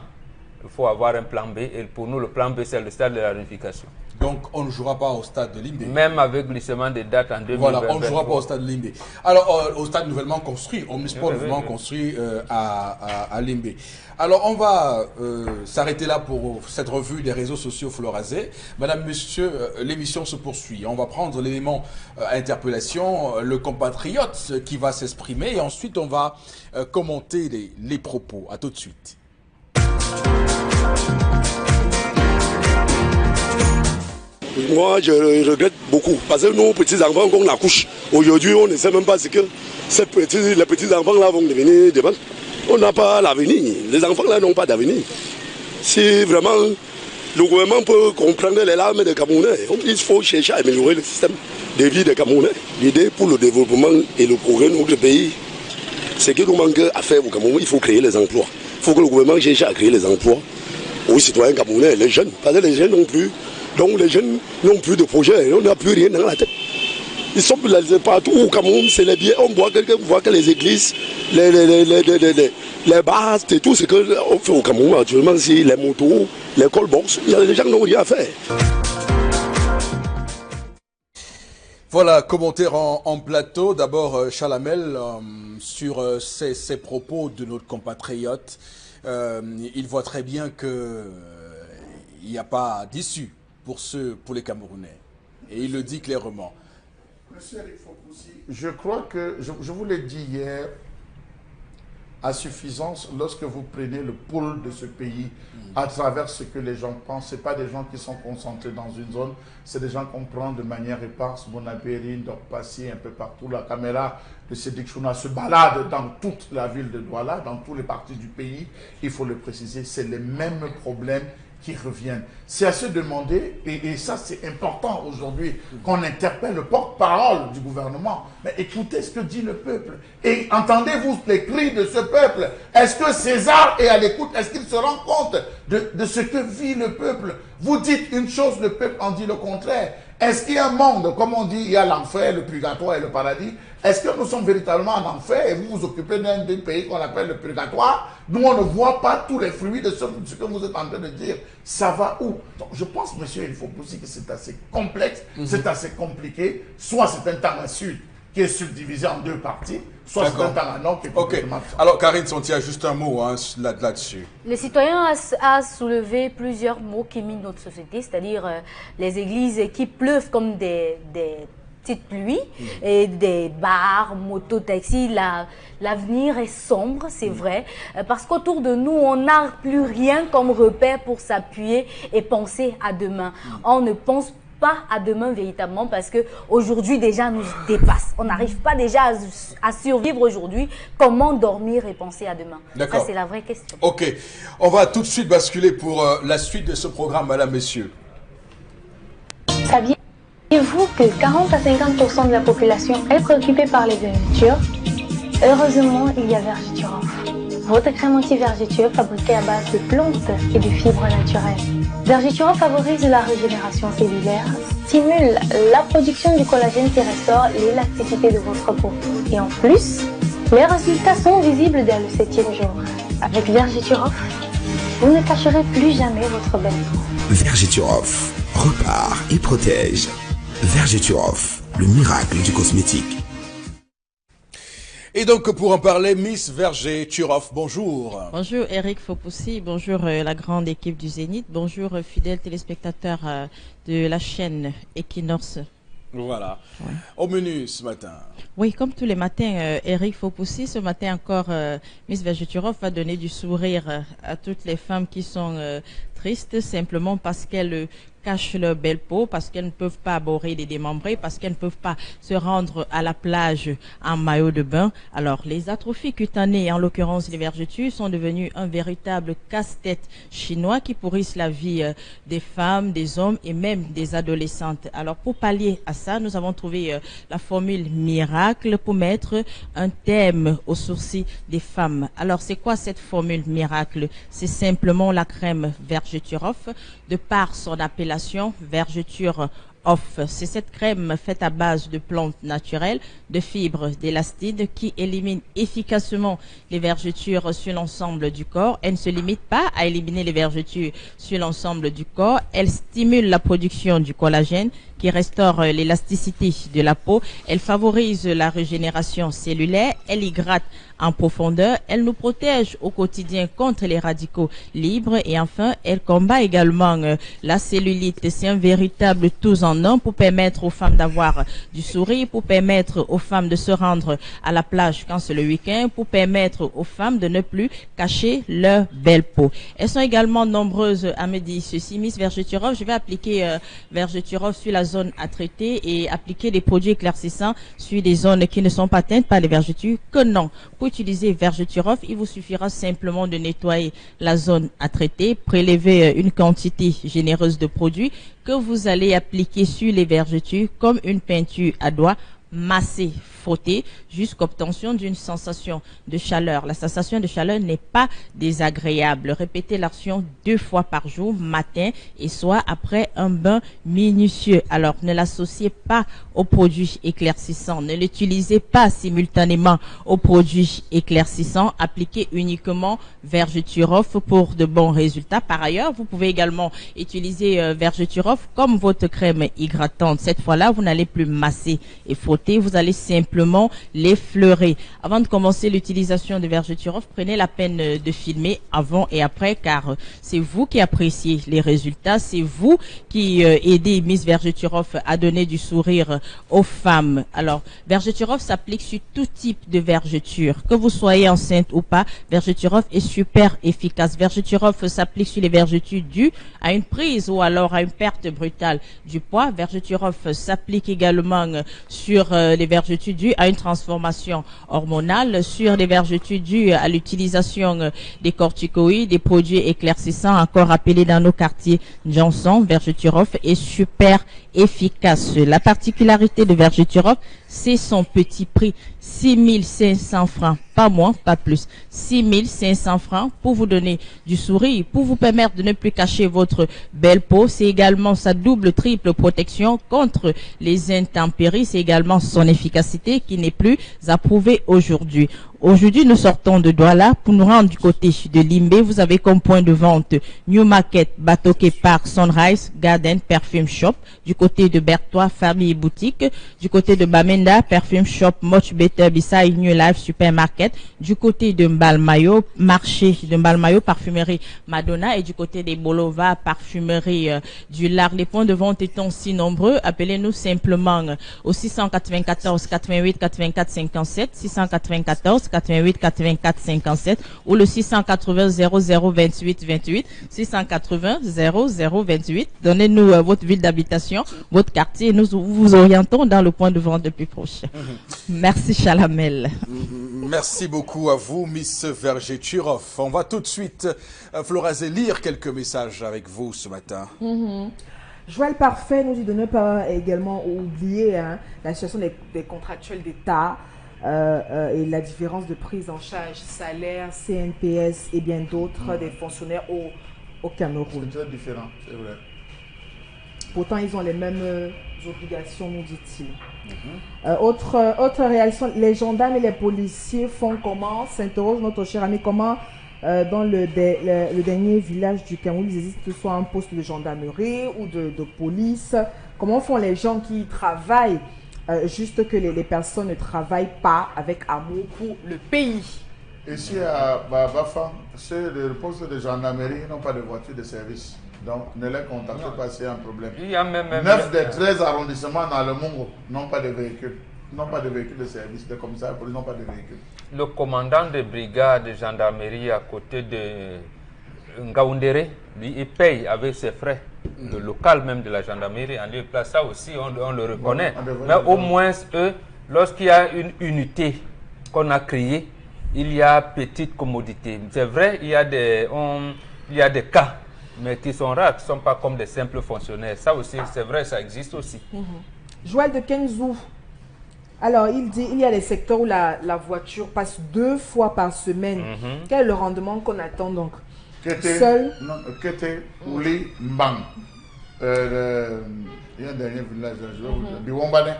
il faut avoir un plan B et pour nous, le plan B, c'est le stade de la réunification. Donc, on ne jouera pas au stade de Limbe. Même avec glissement des dates en 2020. Voilà, on ne jouera pas au stade de Limbe. Alors, au stade nouvellement construit, Omnisport nouvellement construit à Limbe. Alors, on va s'arrêter là pour cette revue des réseaux sociaux Florazé. Madame, Monsieur, l'émission se poursuit. On va prendre l'élément interpellation, le compatriote qui va s'exprimer et ensuite on va commenter les propos. À tout de suite. Moi, je regrette beaucoup parce que nos petits-enfants qu'on accouche, aujourd'hui, on ne sait même pas ce que les petits-enfants-là vont devenir demain. On n'a pas l'avenir. Les enfants-là n'ont pas d'avenir. Si vraiment le gouvernement peut comprendre les larmes des Camerounais, il faut chercher à améliorer le système de vie des Camerounais. L'idée pour le développement et le progrès de notre pays, c'est qu'il nous manque à faire au Cameroun. Il faut créer les emplois. Il faut que le gouvernement cherche à créer les emplois aux citoyens camerounais, les jeunes. Parce que les jeunes non plus. Donc les jeunes n'ont plus de projet, on n'a plus rien dans la tête. Ils sont partout au Cameroun, c'est les biens. On voit que les églises, les bars et tout ce qu'on fait au Cameroun actuellement, c'est les motos, les callbox, les gens n'ont rien à faire. Voilà, commentaire en plateau. D'abord, Chalamel, sur ces propos de notre compatriote. Il voit très bien qu'il n'y a pas d'issue pour les Camerounais. Et il le dit clairement. Monsieur Eric Fopoussi, je crois que, je vous l'ai dit hier, à suffisance, lorsque vous prenez le pôle de ce pays, à travers ce que les gens pensent, ce pas des gens qui sont concentrés dans une zone, c'est des gens qu'on prend de manière éparse. Bonabérine, Dorpassi, un peu partout. La caméra de Sédik Chouna se balade dans toute la ville de Douala, dans tous les parties du pays. Il faut le préciser, c'est les mêmes problèmes qui reviennent. C'est à se demander, et ça c'est important aujourd'hui, qu'on interpelle le porte-parole du gouvernement. Mais écoutez ce que dit le peuple. Et entendez-vous les cris de ce peuple. Est-ce que César est à l'écoute? Est-ce qu'il se rend compte de ce que vit le peuple? Vous dites une chose, le peuple en dit le contraire. Est-ce qu'il y a un monde, comme on dit, il y a l'enfer, le purgatoire et le paradis? Est-ce que nous sommes véritablement en enfer et vous vous occupez d'un pays qu'on appelle le purgatoire? Nous, on ne voit pas tous les fruits de ce que vous êtes en train de dire. Ça va où? Donc, je pense, monsieur, il faut aussi que c'est assez complexe, c'est assez compliqué. Soit c'est un Tama-Sud qui est subdivisé en deux parties, soit c'est un Tama-Nord qui est complètement... Alors, Karine Sontia, juste un mot là-dessus. Le citoyen a soulevé plusieurs mots qui minent notre société, c'est-à-dire les églises qui pleuvent comme des petites pluies, et des bars, motos, taxis. L'avenir est sombre, c'est vrai, parce qu'autour de nous, on n'a plus rien comme repère pour s'appuyer et penser à demain. On ne pense pas à demain véritablement parce que aujourd'hui déjà nous dépasse. On n'arrive pas déjà à survivre aujourd'hui. Comment dormir et penser à demain? Ça, c'est la vraie question. Ok, on va tout de suite basculer pour la suite de ce programme, madame, messieurs. Saviez-vous que 40 à 50% de la population est préoccupée par les vergetures? Heureusement, il y a Vergeturof. Votre crème anti-vergeture fabriquée à base de plantes et de fibres naturelles. Vergeturof favorise la régénération cellulaire, stimule la production du collagène qui restaure l'élasticité de votre peau. Et en plus, les résultats sont visibles dès le 7e jour. Avec Vergeturof, vous ne cacherez plus jamais votre belle peau. Vergeturof repart et protège. Vergeturof, le miracle du cosmétique. Et donc, pour en parler, Miss Vergeturof, bonjour. Bonjour Eric Fopoussi, bonjour la grande équipe du Zénith, bonjour fidèles téléspectateurs de la chaîne Equinox Voilà. Ouais. Au menu ce matin. Oui, comme tous les matins, Eric Fopoussi, ce matin encore, Miss Vergeturov va donner du sourire à toutes les femmes qui sont tristes simplement parce qu'elles cachent leur belle peau, parce qu'elles ne peuvent pas aborder des démembrés, parce qu'elles ne peuvent pas se rendre à la plage en maillot de bain. Alors, les atrophies cutanées, en l'occurrence les vergetures, sont devenues un véritable casse-tête chinois qui pourrissent la vie des femmes, des hommes et même des adolescentes. Alors, pour pallier à ça, nous avons trouvé la formule miracle pour mettre un thème aux sourcils des femmes. Alors, c'est quoi cette formule miracle? C'est simplement la crème Vergeturov, de par son appellation Vergeture Off. C'est cette crème faite à base de plantes naturelles, de fibres d'élastide qui élimine efficacement les vergetures sur l'ensemble du corps. Elle ne se limite pas à éliminer les vergetures sur l'ensemble du corps. Elle stimule la production du collagène qui restaure l'élasticité de la peau. Elle favorise la régénération cellulaire. Elle hydrate en profondeur. Elle nous protège au quotidien contre les radicaux libres. Et enfin, elle combat également la cellulite. C'est un véritable tous en un pour permettre aux femmes d'avoir du sourire, pour permettre aux femmes de se rendre à la plage quand c'est le week-end, pour permettre aux femmes de ne plus cacher leur belle peau. Elles sont également nombreuses à me dire ceci. Miss Vergeturov, je vais appliquer Vergeturov sur la zone à traiter et appliquer des produits éclaircissants sur des zones qui ne sont pas atteintes par les vergetures. Que non. Pour utiliser Vergeturov, il vous suffira simplement de nettoyer la zone à traiter, prélever une quantité généreuse de produits que vous allez appliquer sur les vergetures comme une peinture à doigts, masser, frotter jusqu'à obtention d'une sensation de chaleur. La sensation de chaleur n'est pas désagréable. Répétez l'action 2 fois par jour, matin et soir, après un bain minutieux. Alors, ne l'associez pas aux produits éclaircissants. Ne l'utilisez pas simultanément aux produits éclaircissants. Appliquez uniquement Vergeturov pour de bons résultats. Par ailleurs, vous pouvez également utiliser Vergeturov comme votre crème hydratante. Cette fois-là, vous n'allez plus masser et frotter. Vous allez simplement l'effleurer. Avant de commencer l'utilisation de Vergeturov, prenez la peine de filmer avant et après, car c'est vous qui appréciez les résultats. C'est vous qui aidez Miss Vergeturov à donner du sourire aux femmes. Alors, Vergeturov s'applique sur tout type de vergeture. Que vous soyez enceinte ou pas, Vergeturov est super efficace. Vergeturov s'applique sur les vergetures dues à une prise ou alors à une perte brutale du poids. Vergeturov s'applique également sur les vergetures dues à une transformation hormonale, sur les vergetures dues à l'utilisation des corticoïdes, des produits éclaircissants, encore appelés dans nos quartiers Johnson. Vergeturov est super efficace. La particularité de Vergeturov, c'est son petit prix, 6 500 francs, pas moins, pas plus. 6 500 francs pour vous donner du sourire, pour vous permettre de ne plus cacher votre belle peau. C'est également sa double, triple protection contre les intempéries. C'est également son efficacité qui n'est plus approuvée aujourd'hui. Aujourd'hui, nous sortons de Douala pour nous rendre du côté de Limbé. Vous avez comme point de vente New Market, Batoke Park, Sunrise, Garden, Perfume Shop. Du côté de Bertois, Famille Boutique. Du côté de Bamenda, Perfume Shop, Much Better Beside New Life Supermarket. Du côté de Mbalmayo, marché de Mbalmayo, parfumerie Madonna. Et du côté des Bolova, parfumerie du Largue. Les points de vente étant si nombreux, appelez-nous simplement au 694 88 84 57, 694 88 84 57 ou le 680 00 28 28, 680 00 28. Donnez-nous votre ville d'habitation, votre quartier et nous vous orientons dans le point de vente le plus proche. Merci Chalamel. Merci beaucoup à vous, Miss Vergeturov. On va tout de suite, Florazé, lire quelques messages avec vous ce matin. Joël Parfait nous dit de ne pas également oublier la situation des contractuels d'État et la différence de prise en charge salaire, CNPS et bien d'autres des fonctionnaires au Cameroun. C'est très différent, c'est vrai. Pourtant, ils ont les mêmes obligations, nous dit-il. Autre réaction, les gendarmes et les policiers font comment, s'interroge notre cher ami, comment dans le dernier village du Cameroun, il existe soit un poste de gendarmerie ou de police. Comment font les gens qui travaillent juste que les personnes ne travaillent pas avec amour pour le pays? Ici à Bafa, le poste de gendarmerie n'ont pas de voiture de service. Donc, ne les contactez pas s'il y a un problème. Il y a même 9 des 13 arrondissements dans le Mongo n'ont pas de véhicules. N'ont pas de véhicules de service. Les commissariats de police n'ont pas de véhicules. Le commandant de brigade de gendarmerie à côté de Ngaoundéré, lui, il paye avec ses frais. Le local même de la gendarmerie en lieu et place. Ça aussi, on le reconnaît. Mais au moins, eux, lorsqu'il y a une unité qu'on a créée, il y a petite commodité. C'est vrai, il y a des cas, mais qui sont rares, qui ne sont pas comme des simples fonctionnaires. Ça aussi, c'est vrai, ça existe aussi. Joël de Kenzou. Alors, il dit il y a des secteurs où la voiture passe 2 fois par semaine. Quel est le rendement qu'on attend donc? Seul Kete, Ouli, Mbang. Il y a un dernier village, je vais vous dire. Biwombane.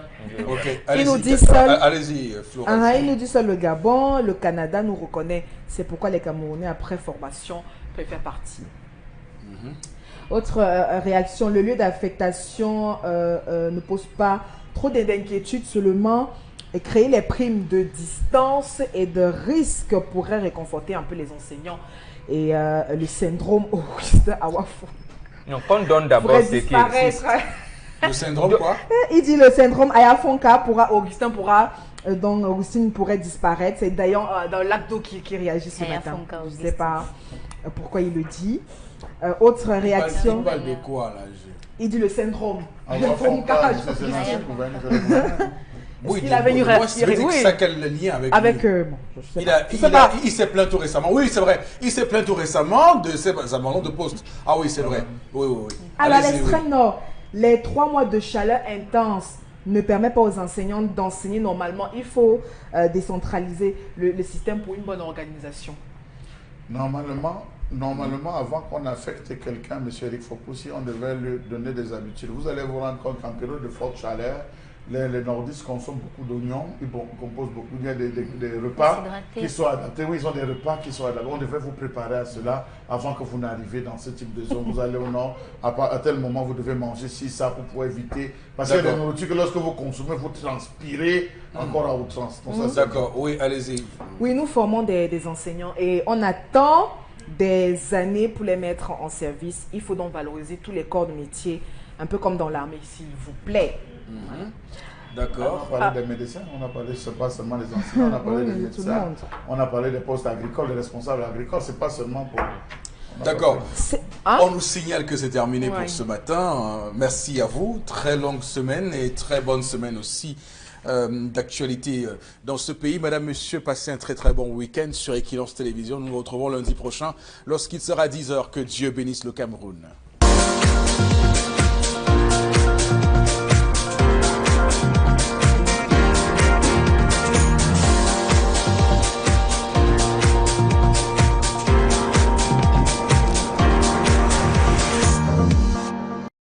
Ok, il nous dit seul. Allez-y, Florence. Il nous dit seul le Gabon, le Canada nous reconnaît. C'est pourquoi les Camerounais, après formation, préfèrent partir. Autre réaction, le lieu d'affectation ne pose pas trop d'inquiétudes, seulement créer les primes de distance et de risque pourrait réconforter un peu les enseignants. Et le syndrome Auguste Awafou. Donc, on donne d'abord ce qui existe. Le syndrome quoi? Il dit le syndrome Ayafonka Augustin pourra, donc Augustine pourrait disparaître. C'est d'ailleurs dans l'acto qui réagit ce matin. Je ne sais pas pourquoi il le dit. Autre réaction. Il parle de quoi là? Il dit le syndrome. Oui, il avait une réaction. Ça quel lien avec il s'est plaint tout récemment. Oui, c'est vrai. Il s'est plaint tout récemment de ses abandons de poste. Ah oui, c'est vrai. Oui. Alors, à l'extrême nord, les 3 mois de chaleur intense ne permettent pas aux enseignants d'enseigner normalement. Il faut décentraliser le système pour une bonne organisation. Normalement, avant qu'on affecte quelqu'un, M. Eric Fopoussi, on devait lui donner des habitudes. Vous allez vous rendre compte qu'en période de forte chaleur, les nordistes consomment beaucoup d'oignons, ils composent beaucoup, il y a des repas qui sont adaptés. Oui, ils ont des repas qui sont adaptés. On devait vous préparer à cela avant que vous n'arriviez dans ce type de zone. Vous allez au nord, à tel moment vous devez manger ça pour pouvoir éviter. Parce qu'il y a des nourritures que lorsque vous consommez, vous transpirez encore à outrance. D'accord, oui, allez-y. Oui, nous formons des enseignants et on attend des années pour les mettre en service. Il faut donc valoriser tous les corps de métier, un peu comme dans l'armée, s'il vous plaît. D'accord. On a parlé des médecins, on a parlé, c'est pas seulement des enseignants, on a parlé des médecins, on a parlé des postes agricoles, des responsables agricoles, c'est pas seulement pour... D'accord. On nous signale que c'est terminé pour ce matin. Merci à vous. Très longue semaine et très bonne semaine aussi d'actualité dans ce pays. Madame, monsieur, passez un très bon week-end sur Equinox Télévision. Nous nous retrouvons lundi prochain lorsqu'il sera 10h. Que Dieu bénisse le Cameroun.